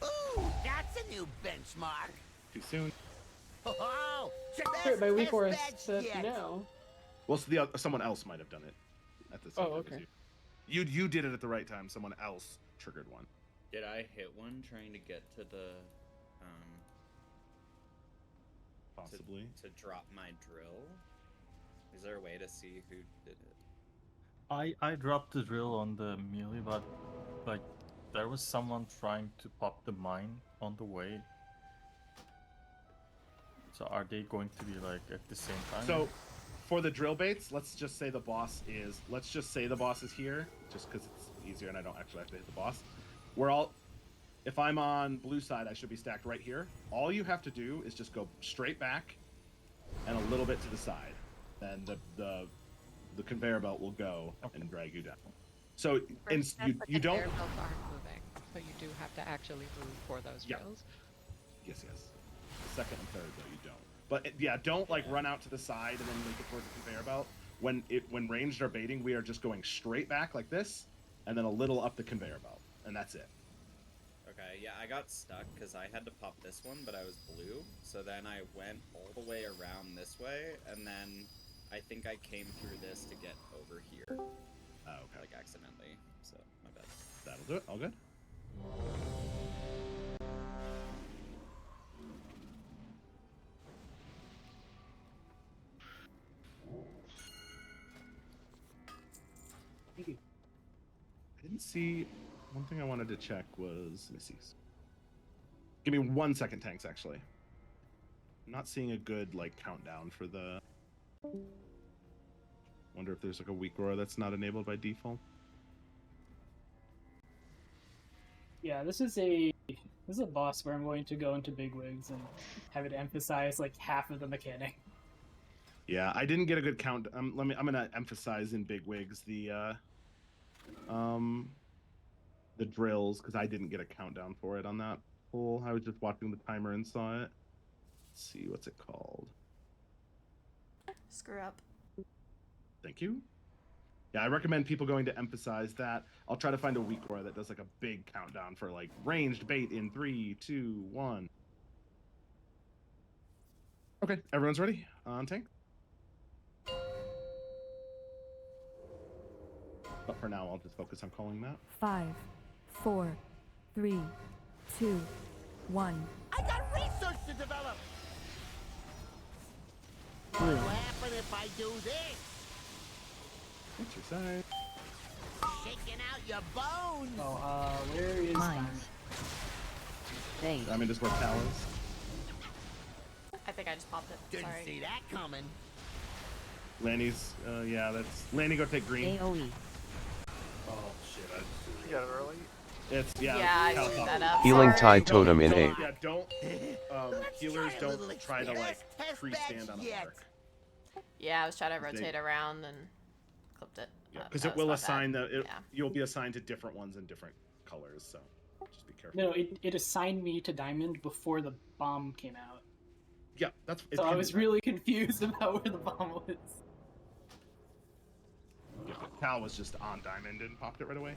Ooh, that's a new benchmark. Too soon. Oh, Wait, my weak aura best said yet. no. Well, someone else might have done it at the same time as you. You did it at the right time. Someone else triggered one. Did I hit one trying to get to the possibly to drop my drill? Is there a way to see who did it? I dropped the drill on the melee, but like there was someone trying to pop the mine on the way. So are they going to be like at the same time? So for the drill baits, let's just say the boss is here, just because it's easier and I don't actually have to hit the boss. If I'm on blue side, I should be stacked right here. All you have to do is just go straight back and a little bit to the side. Then the conveyor belt will go and drag you down. So you don't. Conveyor belts aren't moving, so you do have to actually move for those drills. Yes. The second and third though you don't. But don't like run out to the side and then make it towards the conveyor belt. When ranged or baiting, we are just going straight back like this, and then a little up the conveyor belt, and that's it. Okay, yeah, I got stuck because I had to pop this one, but I was blue. So then I went all the way around this way, and then I think I came through this to get over here. Oh, okay. Like accidentally, so my bad. That'll do it. All good. I didn't see. One thing I wanted to check was. Let me see. Give me 1 second, tanks. Actually, I'm not seeing a good like countdown for the. Wonder if there's like a weak roar that's not enabled by default. Yeah, this is a boss where I'm going to go into bigwigs and have it emphasize like half of the mechanic. Yeah, I didn't get a good count. I'm gonna emphasize in bigwigs the drills because I didn't get a countdown for it on that pull. I was just watching the timer and saw it. Let's see, what's it called? Screw up. Thank you. Yeah, I recommend people going to emphasize that. I'll try to find a weak roar that does like a big countdown for like ranged bait in 3, 2, 1. Okay, everyone's ready on tank. But for now, I'll just focus on calling that. 5, 4, 3, 2, 1. I got research to develop. Blue. What'll happen if I do this? What's your side? Shaking out your bones. Oh, where is Mines. Bait. I mean, just where Cal is. I think I just popped it. Didn't Sorry. see that coming. Lanny's, yeah, that's Lanny. Go take green. AoE. Oh shit! I just You got it early. It's Yeah, I Cal screwed top. that up. Healing Sorry. Tide Totem in 8. Yeah, don't. Healers try a little don't try to like test freestand on a yet. mark. Yeah, I was trying to They- rotate around and clipped it. Yeah, That because it was will my bad. assign the. Yeah. You'll be assigned to different ones in different colors, so just be careful. No, it assigned me to diamond before the bomb came out. Yeah, that's. So I was really confused about where the bomb was. Yeah, but Cal was just on diamond and popped it right away.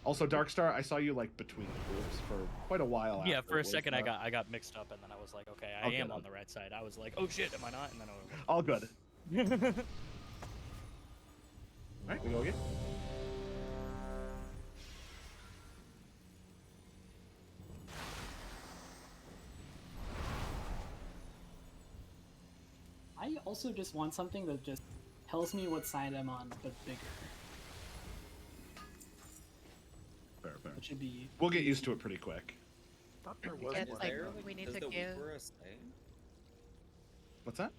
Also, Darkstar, I saw you like between the groups for quite a while. Yeah, after for a it was, second I got mixed up, and then I was like, okay, I Okay, am no. on the right side. I was like, oh shit, am I not? And then I was like, all good. All right, we go again. I also just want something that just tells me what side I'm on, but bigger. Fair, fair. It should be. We'll get used to it pretty quick. It's like we need Does to the give. weak aura say? What's that?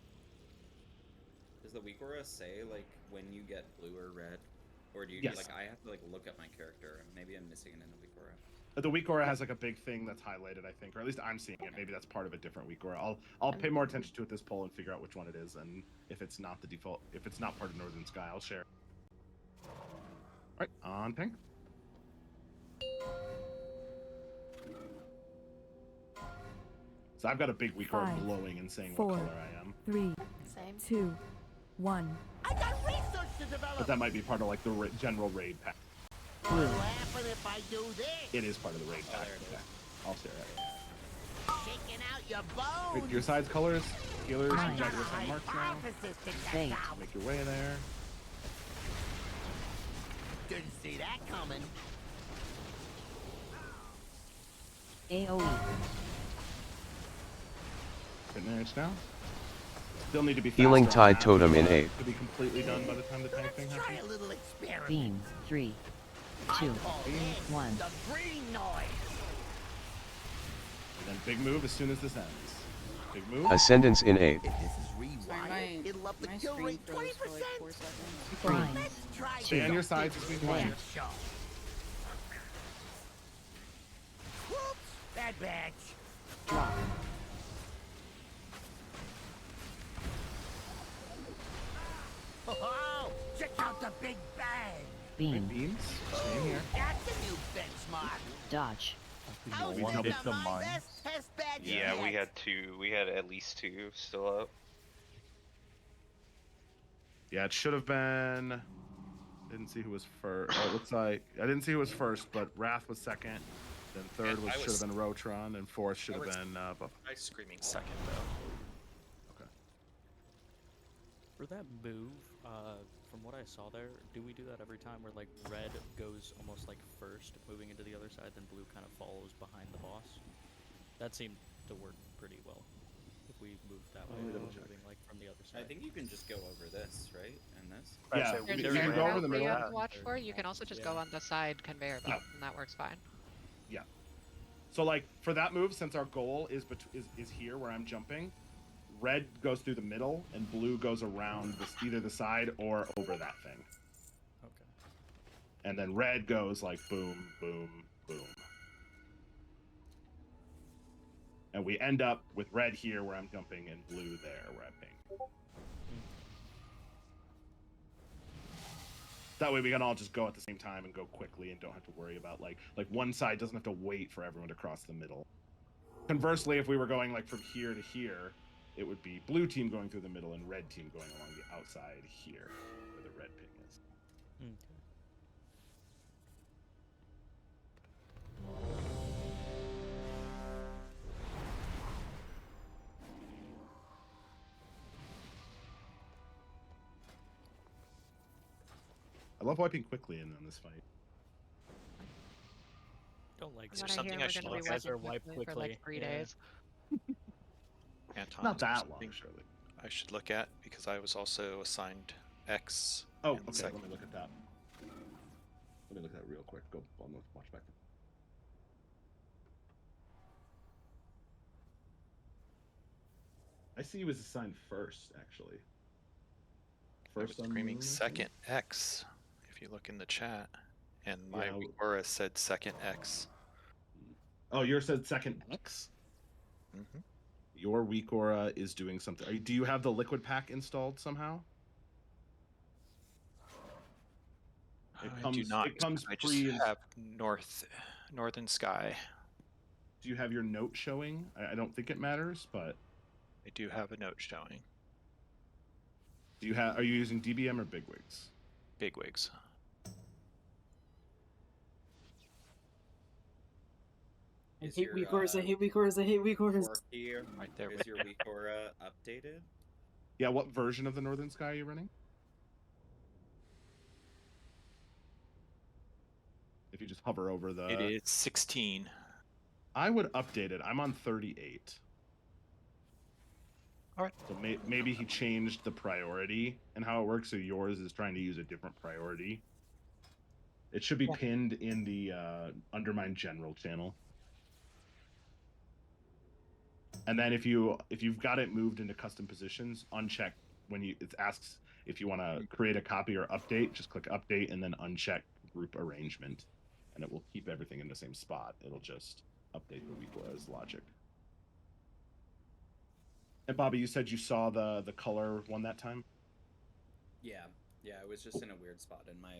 Does the weak aura say like when you get blue or red, or do you Yes. like I have to like look at my character and maybe I'm missing it in the weak aura? The weak aura has like a big thing that's highlighted, I think, or at least I'm seeing it. Maybe that's part of a different weak aura. I'll pay more attention to it this poll and figure out which one it is, and if it's not the default, if it's not part of Northern Sky, I'll share. All right, on ping. So I've got a big weak aura 5, glowing and saying 4, what color I am. 3, Same. 2, 1. I got research to develop. But that might be part of like the general raid pack. What'll happen if I do this? It is part of the raid pack. Okay. I'll share it. Shaking out your bones. Pick your side's colors, healers, you got your side marks now. Hypothesis to test Wait. out. Make your way there. Didn't see that coming. AoE. Good manage now. Still need to be Healing faster on Tide that, Totem in but, 8. To be completely done by the time the tank thing Try happens. a little experiment. Beam. 3, 2, I call this 1. the green noise. And then big move as soon as this ends. Big move. Ascendance in 8. If this is Sorry, rewired, it'll up the my kill screen rate froze 20%. for like 4 seconds. Grind. Let's try Stay on something your sides as we different. climb. Show. Whoops, bad batch. Drop. Oh, check out the big bang. Beam. Beams. Staying here. That's a new benchmark. Dodge. How's we that hit the the my mines. best test badge Yeah, we yet? had two. We had at least two still up. Yeah, it should have been. Didn't see who was first. Oh, it looks like I didn't see who was first, but Wrath was second. Then third And was I should was- have been Rotron, and fourth should I have was- been Buff. I screaming second though. Okay. for that move, from what I saw there, do we do that every time where like red goes almost like first, moving into the other side, then blue kind of follows behind the boss? That seemed to work pretty well. If we moved that way, double check. moving like from the other I side. think you can just go over this, right? And this. Yeah, Actually, we- There's you a can go over the route middle. you have to watch for. You can also just go Yeah. on the side conveyor belt, and that works fine. Yeah. So like for that move, since our goal is is here where I'm jumping, red goes through the middle and blue goes around either the side or over that thing. Okay. And then red goes like boom, boom, boom. And we end up with red here where I'm jumping and blue there where I'm ping. That way we can all just go at the same time and go quickly and don't have to worry about like one side doesn't have to wait for everyone to cross the middle. Conversely, if we were going like from here to here, it would be blue team going through the middle and red team going along the outside here where the red ping is. Okay. I love wiping quickly in on this fight. Don't like Is there What I something hear I we're should gonna look be at? Guys are wiping wiped quickly for quickly. like 3 Yeah. days. Anton, Not is there that long, something surely. I should look at because I was also assigned X. Oh, and okay. second. Let me look at that. Let me look at that real quick. Go on the watch back. I see he was assigned first, actually. I was First on screaming Moon, I think? second X. If you look in the chat, and my Yeah, aura said second X. Oh, yours said second X? Mm-hmm. Your weak aura is doing something. Do you have the liquid pack installed somehow? I do not. It comes I just pre. have northern sky. Do you have your note showing? I don't think it matters, but I do have a note showing. do you have? Are you using DBM or bigwigs? Bigwigs. I hate weak orders, I hate weak orders, Right there. Is your weak aura updated? Yeah. What version of the Northern Sky are you running? If you just hover over the. It is 16. I would update it. I'm on 38. All right. So maybe he changed the priority and how it works. So yours is trying to use a different priority. It should be pinned in the Undermine General channel. And then if you've got it moved into custom positions, uncheck when it asks if you want to create a copy or update. Just click update and then uncheck group arrangement, and it will keep everything in the same spot. It'll just update the weak as logic. And Bobby, you said you saw the color one that time. Yeah, it was just in a weird spot in my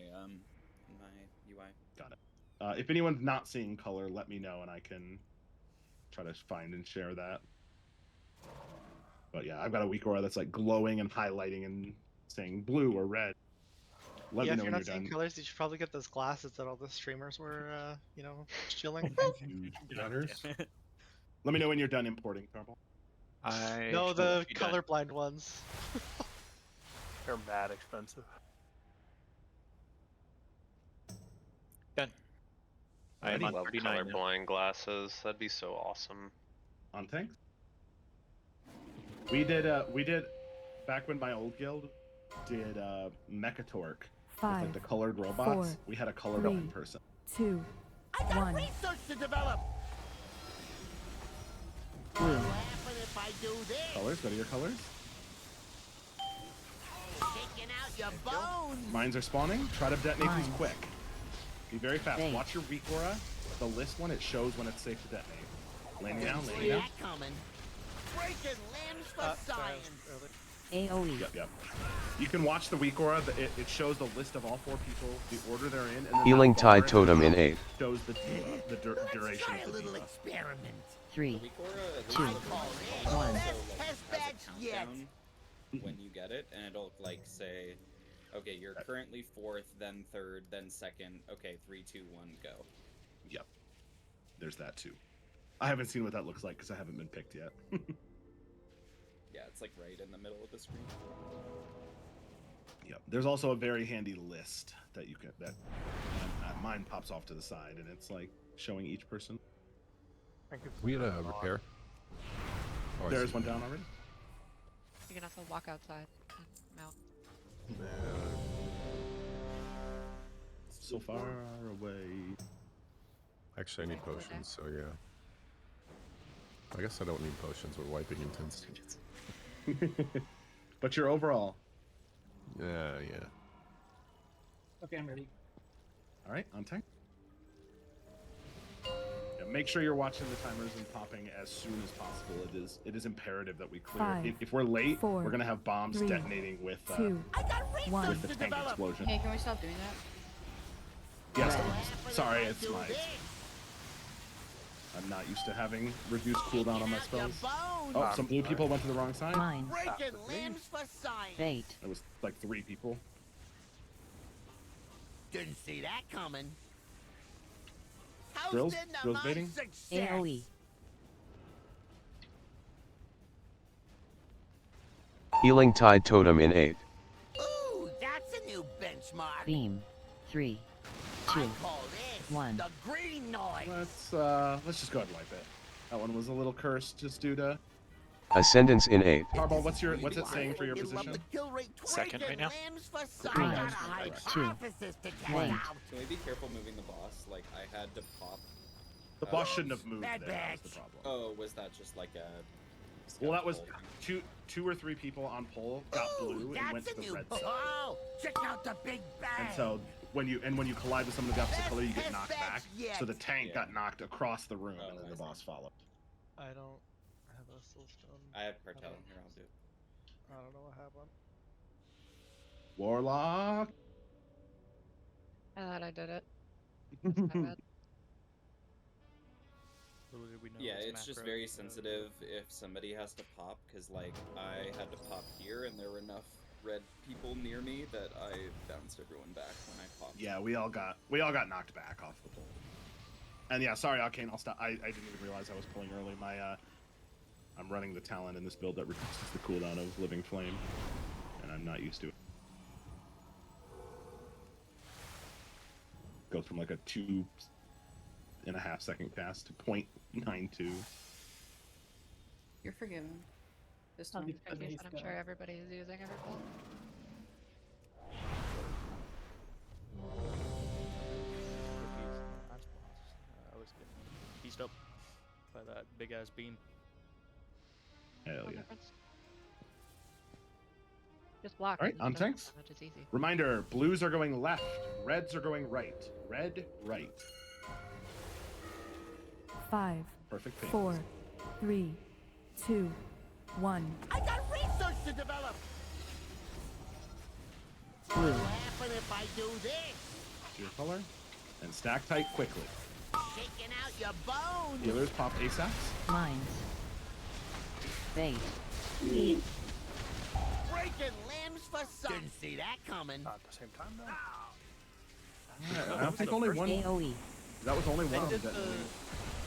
UI. Got it. If anyone's not seeing color, let me know and I can try to find and share that. But yeah, I've got a weak aura that's like glowing and highlighting and saying blue or red. Let me know if you're when not you're seeing done. colors, you should probably get those glasses that all the streamers were, chilling. Huge letters. Let me know when you're done importing, Carmel. No, the colorblind ones. They're mad expensive. Done. I'd am on love 39 now. colorblind glasses. That'd be so awesome. On tanks? We did back when my old guild did Mechatork with like the colored robots. 4, We had a colorblind person. 2, I got 1. research to develop. Blue. What'll happen if I do this? Colors, go to your colors. Taking out your bones. Mines are spawning. Try to detonate these Mines. quick. Be very fast. Thanks. Watch your weak aura. The list one, it shows when it's safe to detonate. Landing down, landing See down. that coming. Breaking limbs for science. AoE. Yep. You can watch the weak aura. It shows the list of all 4 people, the order they're in, and then Healing that bar Tide Totem in 8. shows the duration Try a of the little debuff. experiment. 3, Weak aura, at 2, least call it 1. best has test a batch yet. countdown when you get it, and it'll like say, okay, you're currently 4th, then 3rd, then 2nd. Okay, 3, 2, 1, go. Yep. There's that too. I haven't seen what that looks like because I haven't been picked yet. Yeah, it's like right in the middle of the screen. Yep. There's also a very handy list that you can mine pops off to the side and it's like showing each person. We had a repair. Oh, I There's see. one down already. You can also walk outside and mount. So far away. Actually, I need potions, so yeah. I guess I don't need potions. We're wiping intensity. But your overall. Yeah. Okay, I'm ready. All right, on tank. Yeah, make sure you're watching the timers and popping as soon as possible. It is imperative that we clear. 5, If we're late, 4, we're gonna have bombs 3, detonating with 2, 1. with the tank explosion. Hey, can we stop doing that? Yes. Sorry, it's my. I'm not used to having reduced cooldown on my spells. Oh, some blue people went to the wrong side. Mine. Breaking limbs for science. Bait. It was like 3 people. Didn't see that coming. Drills? Toasted to Drills my baiting? success. AoE. Healing Tide Totem in 8. Ooh, that's a new benchmark. Beam. 3, 2, I call this 1. the green noise. Let's just go ahead and wipe it. That one was a little cursed just due to. Ascendance in 8. Tarball, what's it saying for your You love position? the kill rate. Second right now. Limbs for Green science. noise, I correct. got a hypothesis to test Wait. out. Can we be careful moving the boss? Like, I had to pop. The boss shouldn't have moved Bad there. That was the batch. problem. Oh, was that just like a. Well, that was scaffolding? two or 3 people on pole got blue and went That's to a the new. red side. Oh, check out the big bang. And so when you collide with someone of the opposite color, you get knocked back. Yet. So the tank Yeah. got knocked across the room, Oh, and then I the see. boss followed. I don't have a soulstone. I have Cartel here, I'll do it. I don't know what happened. Warlock. I thought I did it. That's my bad. Little did we know Yeah, it was it's just macro, very sensitive if somebody has to pop, because, like, I had to pop here, and there were enough red people near me that I bounced everyone back when I popped. Yeah, we all got knocked back off the pole. And yeah, sorry, Arcane, I'll stop. I didn't even realize I was pulling early. I'm running the talent in this build that reduces the cooldown of Living Flame, and I'm not used to it. Goes from like a 2.5 second cast to 0.92. You're forgiven. This I'll time. be I'm amazed, sure everybody is using every pull. Last boss. I was getting pieced up by that big ass beam. Hell yeah. Just block. All right, on tanks. Damage is easy. Reminder: blues are going left, reds are going right. Red, right. 5, Perfect pace. 4, 3, 2, 1. I got research to develop. Blue. What'll happen if I do this? Your color, and stack tight quickly. Shaking out your bones. Healers pop ASAPs. Mines. Bait. Breaking limbs for some. Didn't see that coming. Not at the same time, though. I don't think only one. AoE. That was only one.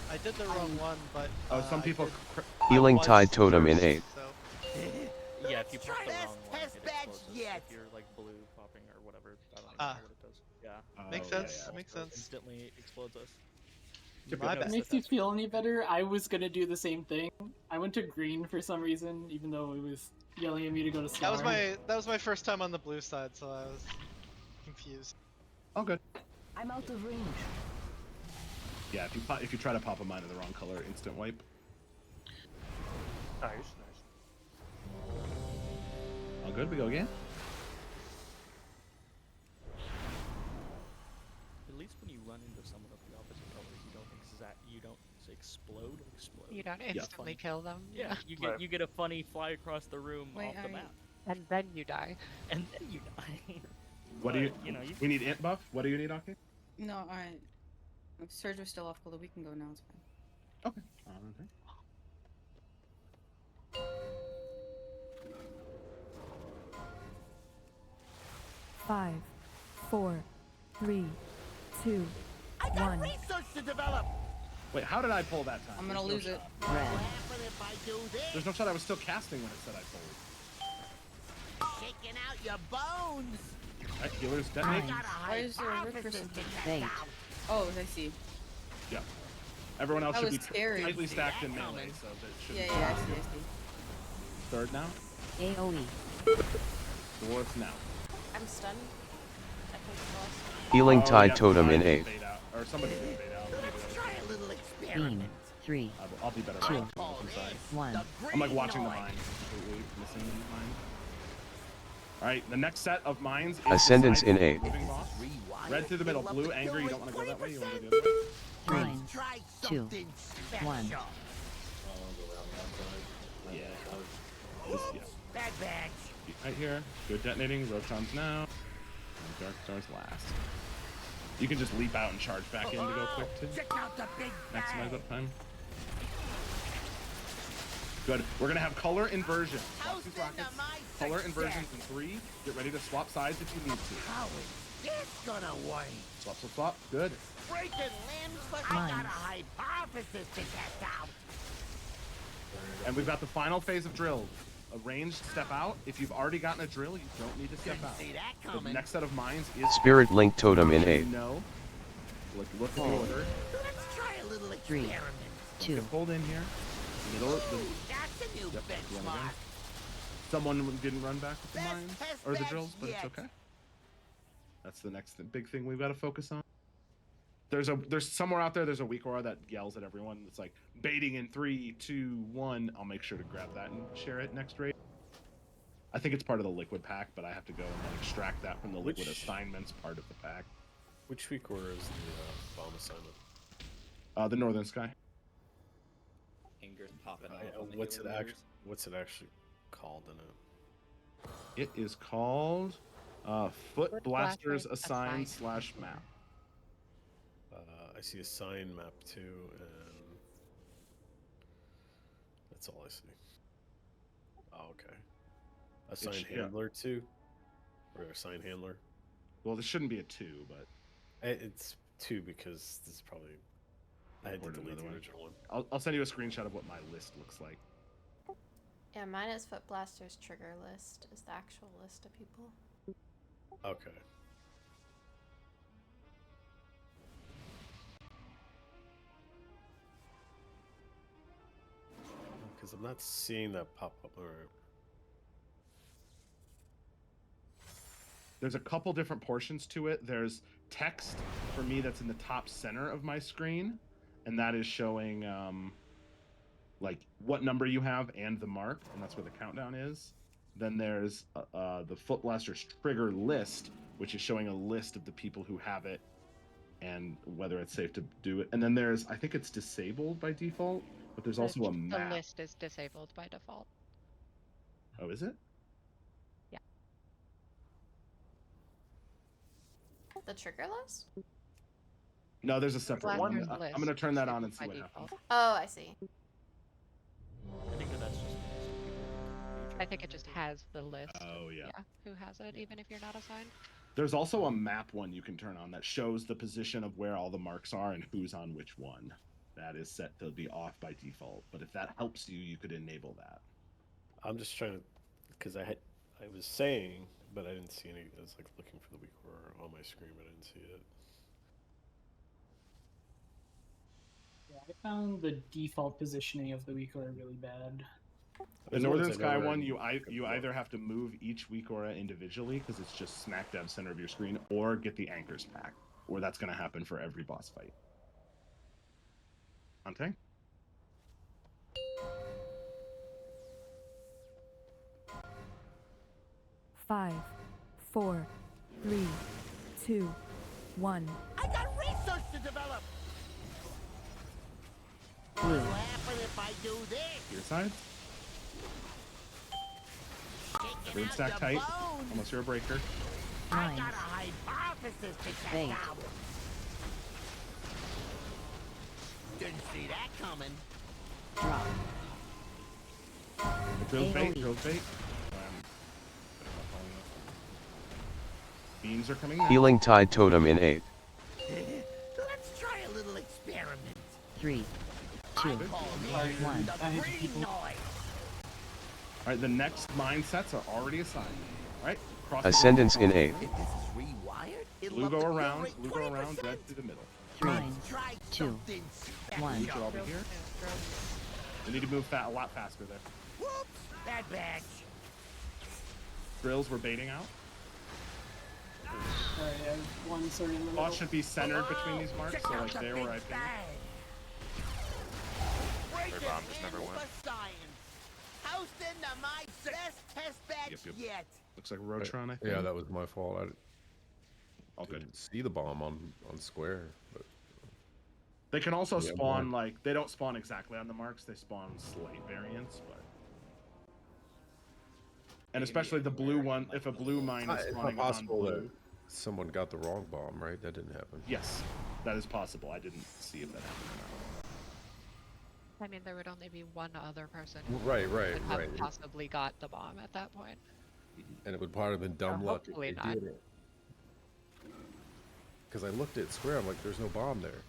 I did the wrong one, but. Some people. Healing Tide Totem in 8. So. Yeah, if you pop the Try wrong one, test it badge explodes. yet. If you're like blue popping or whatever, I don't even know what it does. Yeah. Makes sense. Makes sense. Instantly explodes us. My If bad. it makes you feel any better, I was gonna do the same thing. I went to green for some reason, even though it was yelling at me to go to star. That was my first time on the blue side, so I was confused. Oh, good. I'm out of range. Yeah, if you try to pop a mine in the wrong color, instant wipe. Nice. All good. We go again. At least when you run into someone of the opposite color, you don't explode. You don't Yeah. instantly kill them. Yeah, you get a funny fly across the room Wait, off the map, And then you die. and then you die. What do you? But, you know, you We need int buff. What do you need, Aki? No, alright. If Surge was still off color, we can go now, it's fine. Okay. Five, 4, 3, 2, I got 1. research to develop. Wait, how did I pull that time? I'm gonna lose it. What'll happen if I do this? There's no shot. I was still casting when it said I pulled. Shaking out your bones. Alright, healers I detonate. got a Why is there a rip hypothesis person? to test Bait. out. Oh, I see. Yeah. Everyone else That should be was scary. tightly stacked in That melee, coming. so that should. Yeah, I see. Third now. AoE. Fourth now. I'm stunned. I think the boss. Healing Oh, Tide yeah, Totem in mine 8. fade out. Or somebody can fade out. Maybe Let's that's- try a little experiment. Beam. 3. I'll be better. Two. at that on the side. 1. I'm like green watching the noise. mines, completely missing the mine. All right, the next set of mines is Ascendance the in side 8. moving boss. Rewind Red it, through the middle, fill up blue the angry. You kill don't want to rate go that way. You want to 20%. go the other way. Mines. Let's try 2. something 1. special. Yeah. This, yeah. Bad badge. Right here. Good detonating. Rotons now. And Dark Stars last. You can just leap out and charge back in to go quick too. Check out the big Maximize bang. uptime. Good. We're gonna have color inversion. How's These the rockets. my Color success? inversions in 3. Get ready to swap sides if you need to. How is this gonna work? Swap, swap, swap. Good. Breaking limbs, but I got a hypothesis to test out. And we've got the final phase of drill. A ranged step out. If you've already gotten a drill, you don't need to step Didn't out. see that The coming. next set of mines is Spirit Link Totem in 8. No. Look at the order. Let's try a little 3. experiment. 2. Get pulled in here. Middle of the. That's a new Yep, run benchmark. again. Someone didn't run back with the Best mines test or the match drills, but yet. it's okay. That's the next big thing we've got to focus on. There's somewhere out there. There's a weak aura that yells at everyone. It's like baiting in 3, 2, 1. I'll make sure to grab that and share it next raid. I think it's part of the liquid pack, but I have to go and then extract that from the liquid assignments part of the pack. Which week order is the bomb assignment? The Northern Sky. Anger's popping off on the What's it healing meters. What's it actually called in it? It is called Foot blasters assigned slash map. I see a sign map too, and that's all I see. Oh, okay. A sign handler too, or a sign handler. Well, this shouldn't be a 2, but it's 2 because this is probably I had to delete the original one. I'll send you a screenshot of what my list looks like. Yeah, mine is Foot Blaster's trigger list, is the actual list of people. Okay. Because I'm not seeing that pop up. Or... There's a couple different portions to it. There's text for me that's in the top center of my screen, and that is showing like what number you have and the mark, and that's where the countdown is. Then there's the Foot Blaster's trigger list, which is showing a list of the people who have it and whether it's safe to do it. And then there's, I think it's disabled by default, but there's also a map. The list is disabled by default. Oh, is it? Yeah. The trigger list? No, there's a separate one. Blaster's I'm list going to turn that on and is see by what default. happens. Oh, I see. I think that's just I think it just has the list. Oh, yeah. Who has it, even if you're not assigned. There's also a map one you can turn on that shows the position of where all the marks are and who's on which one. That is set to be off by default, but if that helps you, you could enable that. I'm just trying to, because I was saying, but I didn't see any. I was like looking for the week order on my screen, but I didn't see it. Yeah, I found the default positioning of the week order really bad. The Northern Sky one, you either have to move each week aura individually because it's just smack dab center of your screen, or get the anchors pack, or that's going to happen for every boss fight. Hunting? Five, 4, 3, 2, 1. I got research to develop. What'll happen if I do this? Your side? Everyone stack tight, unless you're a breaker. I got a hypothesis to test out. Didn't see that coming. Drop. Drills bait, drills bait. Beams are coming now. Healing Tide Totem in 8. Let's try a little experiment. 3, 2, 1. Alright, the next mine sets are already assigned. Alright, cross Ascendance in 8. If this is rewired, Blue go around, red through the middle. 3, 2, 1. Blue should all be here. We need to move a lot faster there. Whoops, bad batch. Drills we're baiting out. Alright, I have one sort of Boss should be centered between these marks, so like there where I think. Their bomb just never went. Hosting my best test batch yet. Looks like Rotron, I think. Yeah, that was my fault. All good. Didn't see the bomb on square, but they can also Yeah, spawn like they don't spawn exactly on the marks. They spawn slight variants, but and especially the blue one. If a blue mine is it's spawning not on possible that blue, someone got the wrong bomb, right? That didn't happen. yes, that is possible. I didn't see if that happened or not. I mean, there would only be one other person. Right, who right, could have right. possibly got the bomb at that point. And it would probably have been dumb luck if hopefully they not. did it. Because I looked at square, I'm like, there's no bomb there.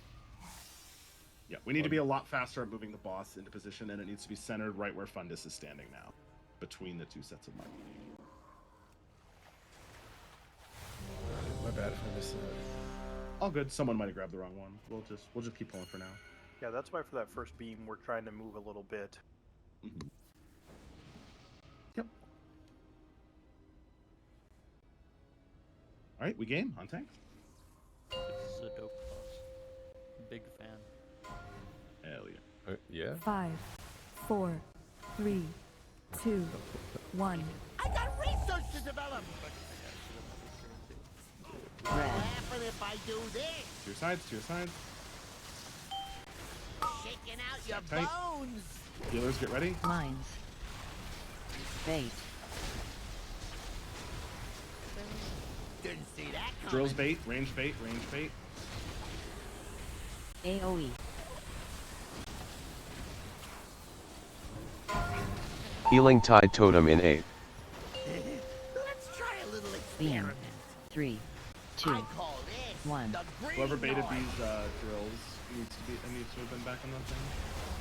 Yeah, we need to be a lot faster at moving the boss into position, and it needs to be centered right where Fundus is standing now, between the two sets of marks. My bad if I missed that. All good. Someone might have grabbed the wrong one. We'll just keep pulling for now. Yeah, that's why for that first beam we're trying to move a little bit. Mm-hmm. Yep. All right, we game on tank. This is a dope boss. Big fan. Hell yeah. Yeah. 5, 4, 3, 2, 1. I got research to develop. What'll happen if I do this? To your sides, to your sides. Shaking out your Tight. bones. Healers, get ready. Mines. Bait. Drills bait, range bait, range bait. AoE. Healing Tide Totem in 8. Let's try a little Beam. experiment. 3, 2, I call this 1. the green Whoever baited noise. these drills needs to have been back on that thing.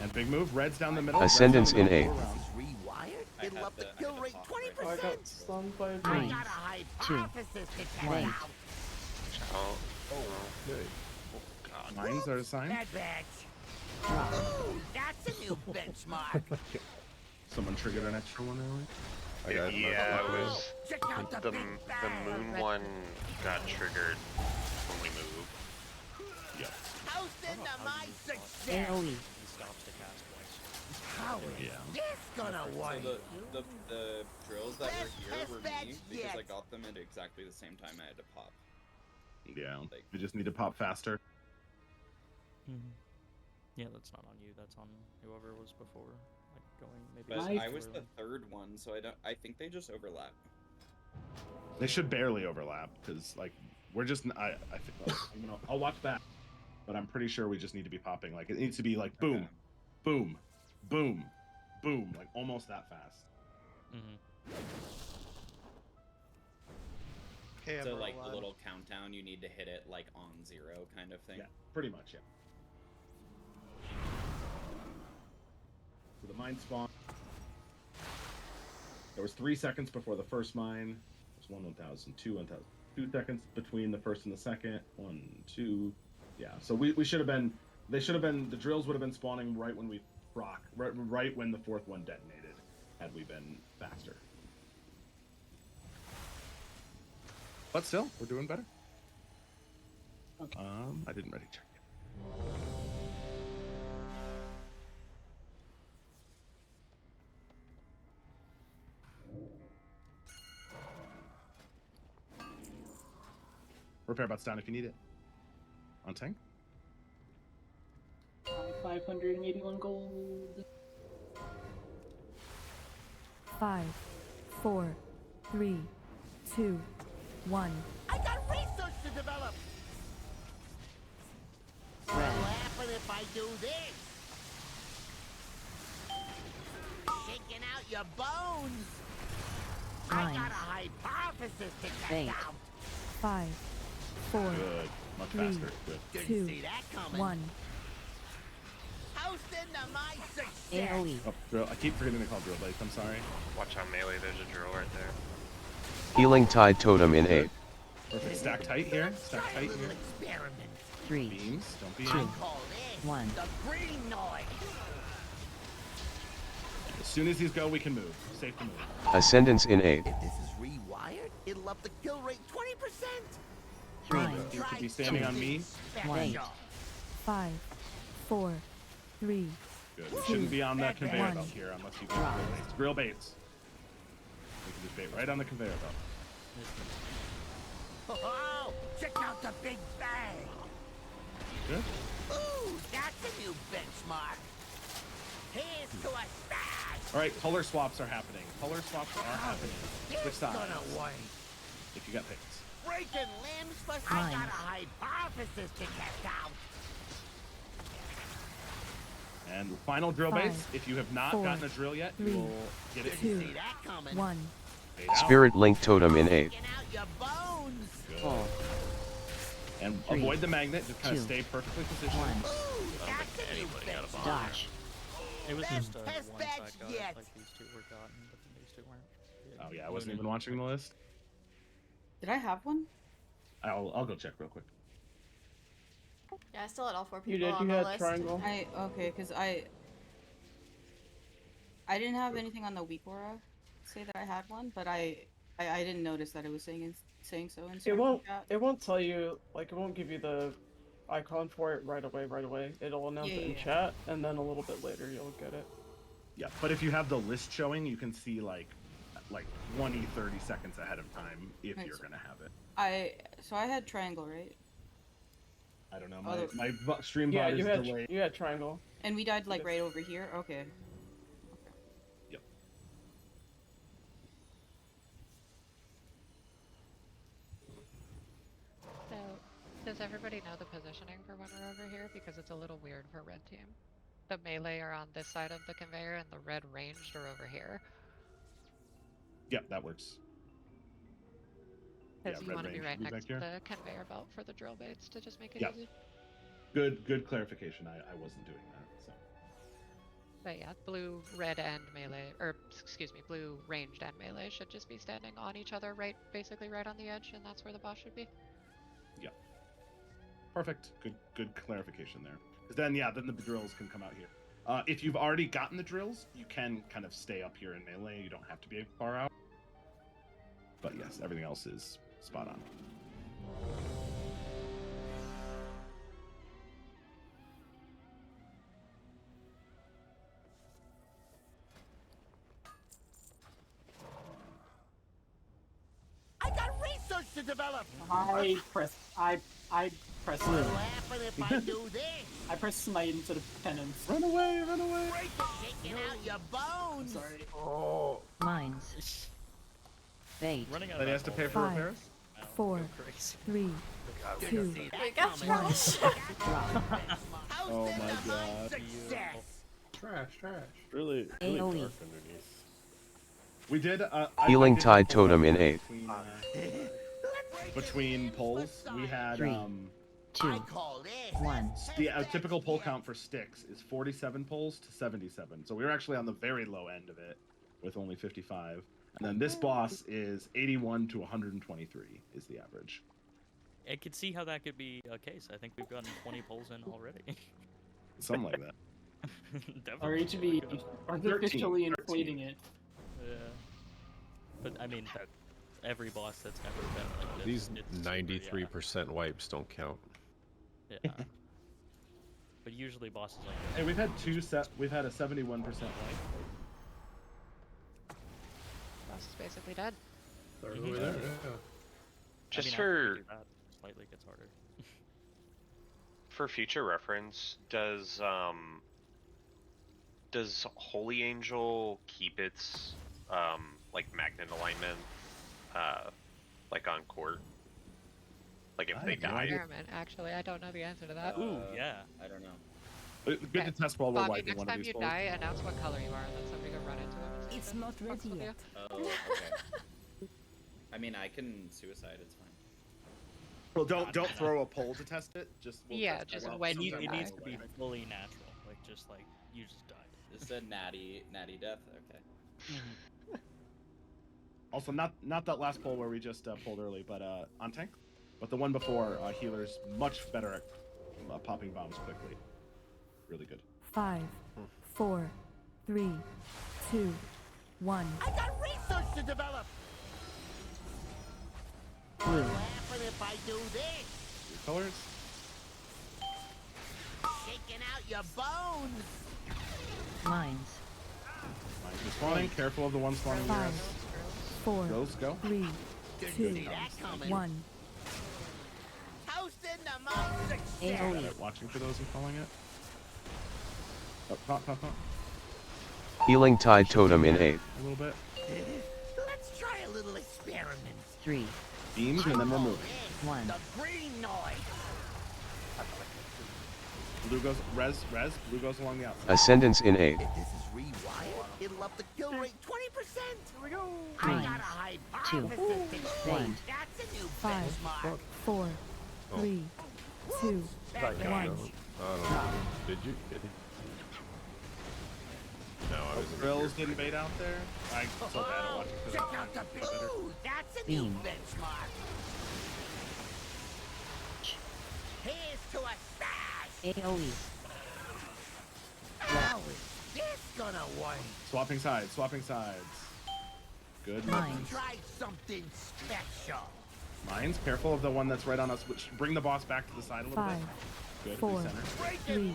And big move, red's down the middle. Ascendance red's down the in middle, 8. four rounds. Rewired? I It'll had up the the- I kill had the rate pop 20%. right I got stunned by I Three, got a hypothesis to test one. out. Oh, Okay. God. Mines are assigned. Bad batch. Drop. Ooh, that's a new benchmark. Someone triggered an extra one earlier. I got Yeah, it Whoa, was check out the, the big the bang. moon one got triggered when we moved. Yep. Toasting to my success. AoE. He stops to cast twice. How is Yeah. this gonna work? So the drills that were here Best were batch me because I yet. got them at exactly the same time I had to pop. Yeah. Like- We just need to pop faster. Yeah, that's not on you. That's on whoever was before. Like going maybe. But slightly I was the early. third one, so I think they just overlap. They should barely overlap because like we're just I think I'll watch that, but I'm pretty sure we just need to be popping. Like it needs to be like boom, Okay. boom, boom, boom, like almost that fast. Okay, So I'm like the alive. little countdown, you need to hit it like on 0 kind of thing. Yeah, pretty much. Yeah. So the mine spawn. There was 3 seconds before the first mine. It was 1,000, 1,000. 2 seconds between the first and the second. 1, 2. Yeah. So we should have been. They should have been. The drills would have been spawning right when we proc. Right when the fourth one detonated. Had we been faster. But still, we're doing better. Okay. I didn't ready check it. Repair bot's down if you need it. On tank. 581 gold. 5, 4, 3, 2, 1. I got research to develop. What'll happen if I do this? Shaking out your bones. I Nine. got a hypothesis to test Eight. out. 5, 4, Good. Much 3, faster. Good. Didn't 2, see that coming. 1. Toasting to my success. AoE. Oh, drill. I keep forgetting to call drill blades. I'm sorry. Watch on melee. There's a drill right there. Healing Tide Totem in 8. Perfect. Stack tight here. Stack Try a tight little here. experiment. 3, Beams. Don't be Two. in. I call this 1. the green noise. As soon as these go, we can move. Safe to move. Ascendance in 8. If this is rewired, it'll up the kill rate 20%. 3, You could be standing on me. Wait. Special. 5, 4, 3, Good. We shouldn't be on the Bad conveyor one. belt here unless you get Drop. drill baits. Drill baits. We can just bait right on the conveyor belt. Oh, check out the big bang. Good. Ooh, that's a new benchmark. Here's to a stash. All right. Color swaps are happening. Color swaps are happening. Switch This sides. gonna work. If you got pics. Breaking limbs, but I Nine. got a hypothesis to test out. And final drill Five, baits. If you have not 4, gotten a drill yet, you 3, will get it. Two. See that coming. 1. Bait out. Spirit Link Totem in 8. Shaking out your bones. Good. Full. And Three, avoid the magnet. Just kind of 2, stay perfectly positioned. 1. Ooh, that's a new benchmark. Dodge. It was Best just a test one batch side guy. yet. Like these two were gotten, but then these two weren't. Oh yeah, I wasn't Lunar. even watching the list. Did I have one? I'll go check real quick. Yeah, I still had all 4 people You did. on You the had list. triangle. Okay, because I didn't have anything on the weak aura say that I had one, but I didn't notice that it was saying so in It certain won't. chat. It won't tell you. Like, it won't give you the icon for it right away. Right away. It'll announce it in Yeah. chat, and then a little bit later you'll get it. Yeah, but if you have the list showing, you can see like 20, 30 seconds ahead of time if Right, you're so- gonna have it. So I had triangle, right? I don't know. Oh, My stream Yeah, bot you is had delayed. you had triangle. And we died like right over here. Okay. Yep. Does everybody know the positioning for when we're over here? Because it's a little weird for red team. The melee are on this side of the conveyor, and the red ranged are over here. Yep, that works. Because Yeah, you red want to be range right should be next back to here. the conveyor belt for the drill baits to just make it Yeah. easy. Good clarification. I wasn't doing that. So. But yeah, blue, red, and melee, or excuse me, blue, ranged, and melee should just be standing on each other, basically right on the edge, and that's where the boss should be. Yeah. Perfect. Good clarification there. Because then the drills can come out here. If you've already gotten the drills, you can kind of stay up here in melee. You don't have to be far out. But yes, everything else is spot on. I got research to develop. I press What'll happen if I do this? I press smite instead of penance. Run away! Shaking out your bones. Sorry. Oh. Mines. Bait. Running out Then he has to pay for 5, repairs? 4, 3, 2, We got you. 1. Oh my god. Trash. Really AoE. dark underneath. We did. Healing I did Tide a pull Totem in up 8. Between polls, we had 3, 2, I call this 1. the typical poll count for Stix is 47 polls to 77. So we were actually on the very low end of it with only 55. And then this boss is 81 to 123 is the average. I could see how that could be a case. I think we've gotten 20 polls in already. Something like that. Definitely. Or HB artificially inflating it. Yeah. But I mean, every boss that's ever been like this. These it's super, 93% wipes don't count. Yeah. But usually bosses like Hey, we've had a 71% wipe. Boss is basically dead. Just after you do that, slightly gets harder. for future reference, does Holy Angel keep its like magnet alignment like on court? Like if they die? Experiment, actually, I don't know the answer to that. Ooh, yeah. I don't know. Good to test while we're Bobby, wiping next one of time these you polls. die, announce what color you are, and then somebody go run into him. And see It's if it not fucks ready with you. yet. Oh, okay. I mean, I can suicide. It's fine. Well, don't throw a poll to test it. Just we'll Yeah, test just it. when you It die. needs to be fully natural, like just like you just died. This is a natty death. Okay. Also, not that last poll where we just pulled early, but on tank. But the one before, healer's much better at popping bombs quickly. Really good. 5, 4, 3, 2, 1. I got research to develop. What'll happen if I do this? Your colors. Shaking out your bones. Mines. Mines are spawning. Careful of the one spawning near 5, us. 4, Girls, go. 3, Didn't 2, see that coming. 1. Toasting the mine success. Got it. Watching for those and calling it. Oh, pop. Healing Tide Totem in 8. A little bit. Let's try a little experiment. 3, Beams and then we're moving. 1. The green noise. Blue goes res. Blue goes along the outside. Ascendance in 8. If this is rewired, it'll up the kill rate 20%. Here we go. I Mines. got a hypothesis to state. 1. That's a new 5, benchmark. 4, 3, 2, 1. Did you? No, I was in the Drills gear. didn't bait out there. I'm so bad at watching for Check that. out the blue. That's a new Beam. benchmark. Here's to a stash. AoE. How is this gonna work? Swapping sides. Good. Mines. Try something special. Mines. Careful of the one that's right on us. Which bring the boss back to the side a little 5, bit. Good. 4, Center. 3,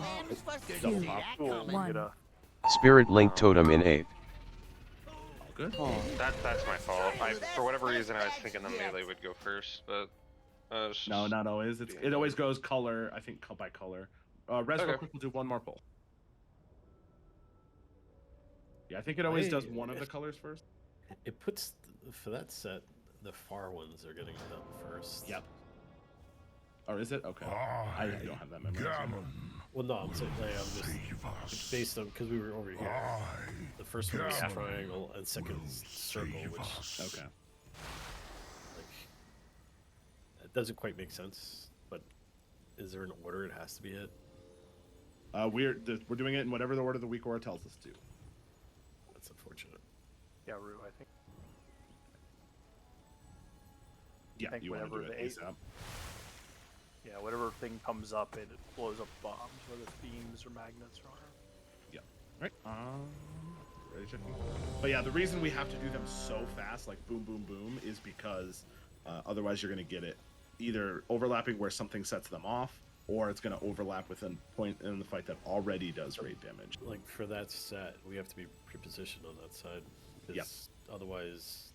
Double 2, pop. 1. Spirit Link Totem in 8. Good. That's my fault. For whatever reason, I was thinking the melee would go first, but it's No, just not always. It always goes color. I think by color. Res, real Okay. quick, we'll do one more pull. Yeah, I think it always does one of the colors first. It puts for that set, the far ones are getting it up first. Yep. Or is it? Okay. I don't have that memorized. Well, no, I'm saying I'm just based on because we were over here. The first one was triangle and second was circle, which okay. Like it doesn't quite make sense. But is there an order it has to be hit? We're doing it in whatever the order the weak aura tells us to. That's unfortunate. Yeah, Rue, I think. Yeah, I think you want to do whenever it the ASAP. Yeah, whatever thing comes up, it blows up bombs, whether it's beams or magnets or whatever. Yeah. Right. Ready, checking. But yeah, the reason we have to do them so fast, like boom, boom, boom, is because otherwise you're going to get it either overlapping where something sets them off, or it's going to overlap with a point in the fight that already does raid damage. Like for that set, we have to be pre-positioned on that side. Yep. Otherwise,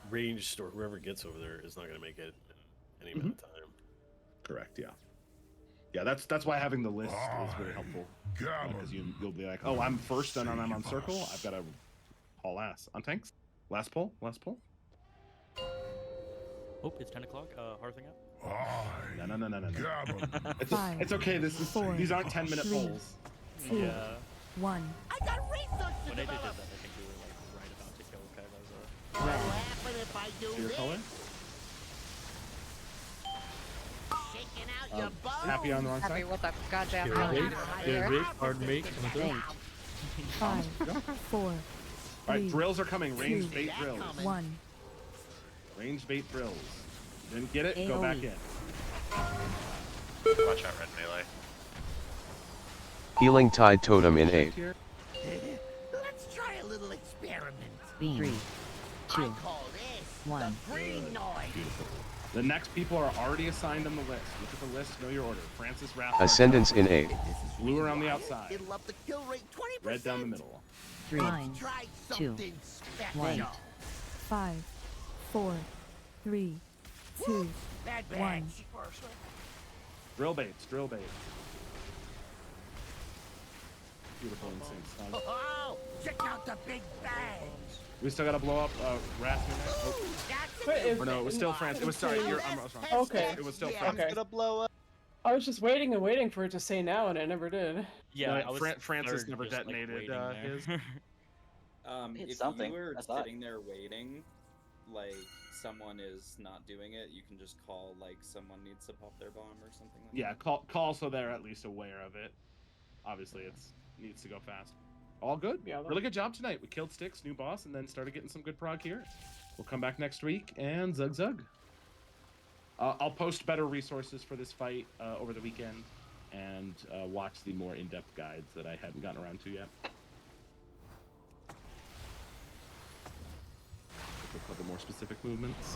ranged or whoever gets over there is not going to make it in any amount of time. Correct. Yeah. Yeah. That's why having the list is really helpful. Because you'll be like, oh, I'm first, and I'm on circle. I've got to haul ass on tanks. Last pull. Last pull. Oh, it's 10 o'clock. Hearthing up. No. Five, It's okay. These aren't 10-minute three, pulls. 2, Yeah. 1. I got research to When they did develop. that, I think we were like right about to kill Kaila's. What'll happen if I do Your this? color. Shaking out your bones. Happy on the wrong Happy side. what the goddamn Get hell ready, happened get here? ready, pardon me. 5, 4, All right, 3, drills are coming. Ranged 2, bait drills. 1. Ranged bait drills. Didn't get it? Go back in. Watch out, red melee. Healing Tide Totem in 8. Let's try a little experiment. Beam. 3, 2, I call this 1. the green noise. Beautiful. The next people are already assigned on the list. Look at the list, know your order. Francis Rath. Ascendance in 8. Blue around the outside. It'll up the kill rate 20%. Red down the middle. 3, Try 2, something special. 1. 5, 4, 3, 2, Bad 1. batch. Drill baits, drill baits. Beautiful insane stun. Oh, check out the big bang. We still gotta blow up Rath. Oh. Or no, it was still Francis. It was sorry, I was wrong. Okay. It was still Yeah. Francis. Okay. Gonna blow up. I was just waiting and waiting for it to say now, and it never did. Yeah, No, I was Francis third, never just, like, detonated waiting there. his. If something, you were I thought. sitting there waiting, like someone is not doing it, you can just call like someone needs to pop their bomb or something like Yeah, that. call so they're at least aware of it. Obviously, it's needs to go fast. All good. Yeah, Really good job tonight. We killed Stix, new boss, and then started getting some good prog here. We'll come back next week and zug zug. I'll post better resources for this fight over the weekend and watch the more in-depth guides that I hadn't gotten around to yet. We'll cover more specific movements.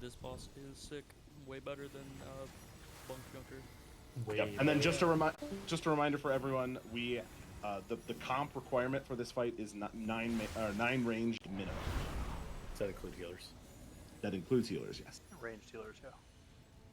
This boss is sick. Way better than Bunk Junker. Yep. And then just a reminder for everyone, we the comp requirement for this fight is 9 ranged minimum. Does that include healers? That includes healers, yes. Ranged healers, yeah.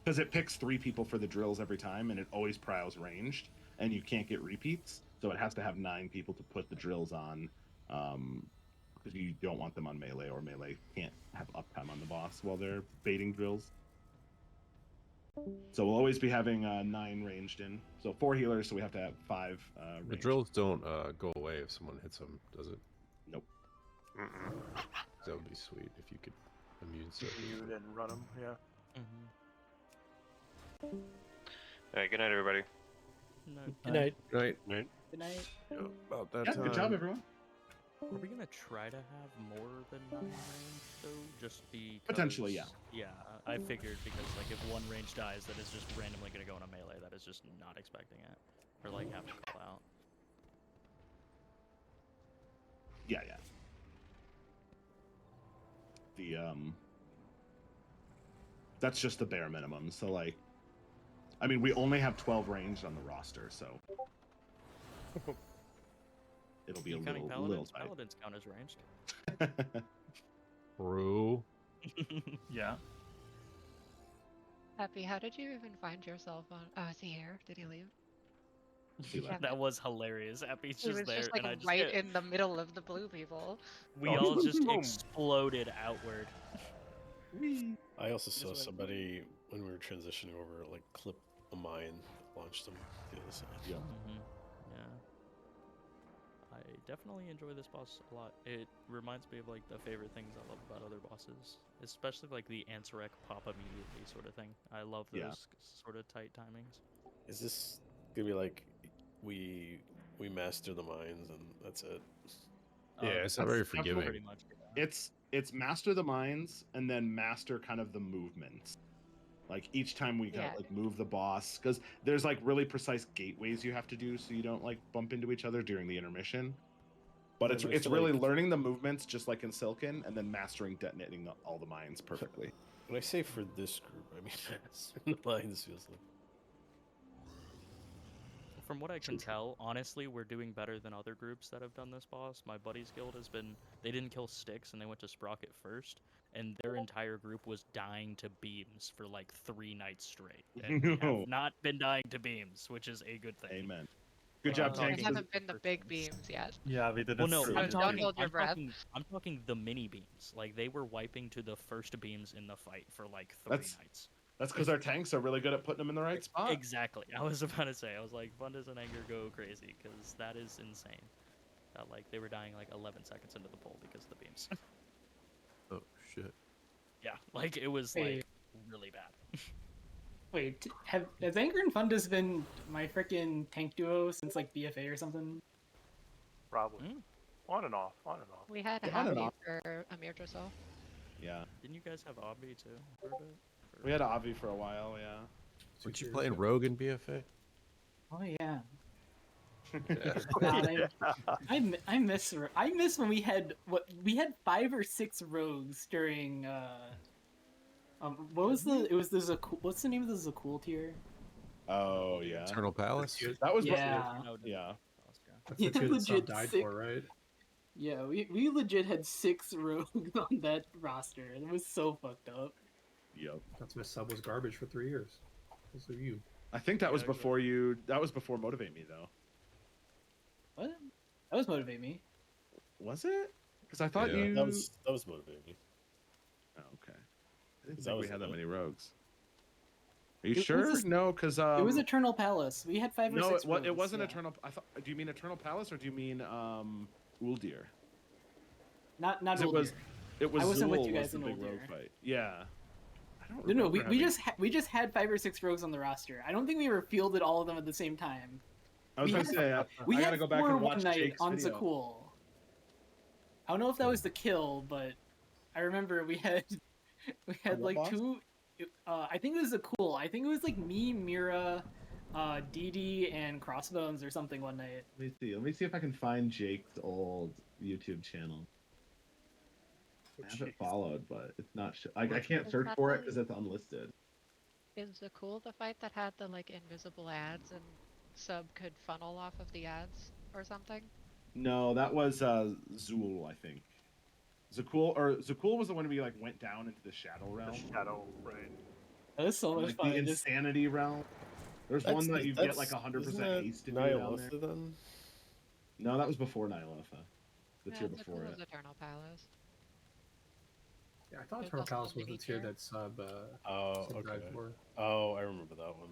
Because it picks 3 people for the drills every time, and it always prios ranged, and you can't get repeats, so it has to have 9 people to put the drills on, because you don't want them on melee, or melee can't have uptime on the boss while they're baiting drills. So we'll always be having 9 ranged in. So 4 healers, so we have to have 5 The ranged. drills don't go away if someone hits them, does it? Nope. That would be sweet if you could immune set. Mute and run them, yeah. Alright, good night, everybody. Good night. Night. Good night. About that Yeah, time. good job, everyone. Are we gonna try to have more than 9 range though? Just because... Potentially, yeah. Yeah, I figured because like if one range dies, that is just randomly gonna go in a melee. That is just not expecting it, or like have to call out. Yeah. The that's just the bare minimum. So like, I mean, we only have 12 ranged on the roster, so it'll be You a counting little paladins? tight. Paladins count as ranged. True. Yeah. Happy, how did you even find yourself on? Oh, is he here? Did he leave? That was hilarious. Happy's He just was there, just like and I just right get- in the middle of the blue people. We all just exploded outward. I also saw somebody when we were transitioning over, like clip a mine, launched them to the other side. Yeah. Yeah. I definitely enjoy this boss a lot. It reminds me of like the favorite things I love about other bosses, especially like the Ansarek pop immediately sort of thing. I love those Yeah. sort of tight timings. Is this gonna be like we master the mines and that's it? Yeah, it's not very forgiving. Pretty much. Yeah. It's master the mines and then master kind of the movements. Like each time we got Yeah. like move the boss, because there's like really precise gateways you have to do so you don't like bump into each other during the intermission. But Yeah, but I it's feel really like- learning the movements just like in Silken, and then mastering detonating all the mines perfectly. When I say for this group, I mean mastering the mines feels like. From what I can tell, honestly, we're doing better than other groups that have done this boss. My buddy's guild has been, they didn't kill Stix and they went to Sprocket first, and their entire group was dying to beams for like 3 nights straight. And we have not been dying to beams, which is a good thing. Amen. Good job, There Tanks. haven't been the big beams yet. Yeah, we did Well, it. no, so I'm good. Don't talking, hold your breath. I'm talking the mini beams. Like, they were wiping to the first beams in the fight for like 3 nights. That's because our tanks are really good at putting them in the right spot. Exactly. I was about to say, I was like, Bundes and Anger go crazy, because that is insane. That, like, they were dying like 11 seconds into the pull because of the beams. Oh shit. Yeah, like, it was like really bad. Wait, has Anger and Fundus been my freaking tank duo since like BFA or something? Probably. On and off. On and off. We had Yeah, on and Happy off. for Amir Dressel. Yeah. Didn't you guys have Obby too for a bit? We had Avi for a while, yeah. Weren't you playing Rogue in BFA? Oh yeah. God, I miss when we had 5 or 6 rogues during what was what's the name of the Zakul tier? Oh yeah. Eternal Palace? That was Yeah. yeah. That's the tier that Sub died for, right? Yeah, we legit had 6 rogues on that roster. It was so fucked up. Yep. That's why Sub was garbage for 3 years. Because of you. I think that was before you. That was before Motivate Me though. What? That was Motivate Me. Was it? Because I thought Yeah, you. that was motivating me. Oh, okay. I didn't That think we was had that it. many rogues. Are you It was sure? just- No, because it was Eternal Palace. We had 5 or no, 6 rogues. it wasn't yeah. Eternal. I thought. Do you mean Eternal Palace or do you mean Uldir? Not 'Cause Uldir. It was. I wasn't with Zool you was guys the in big Uldir. rogue fight. Yeah. I don't No, remember we just had 5 or 6 rogues on the roster. I don't think we were fielded all of them at the same time. I was we gonna had- say we I had gotta go back 4 and watch one night Jake's on video. Zakul. I don't know if that was the kill, but I remember we had what like boss? 2. I think it was Zakul. I think it was like me, Mira, Didi, and Crossbones or something one night. Let me see if I can find Jake's old YouTube channel. I have it followed, but it's not. I can't Is search that for it the- because it's unlisted. Is the cool the fight that had the like invisible ads and Sub could funnel off of the ads or something? No, that was Zool, I think. Zakul was the one we like went down into the Shadow Realm. Shadow, right. That was so much Like fun. the Just- Insanity Realm. There's one that you get like 100% haste to do down there. Then? No, that was before Nyletha. The Yeah, tier the before cool it. was Eternal Palace. Yeah, I thought There's Eternal also Palace the was the mini tier tier. that Sub Oh, Sub okay. died for. Oh, I remember that one.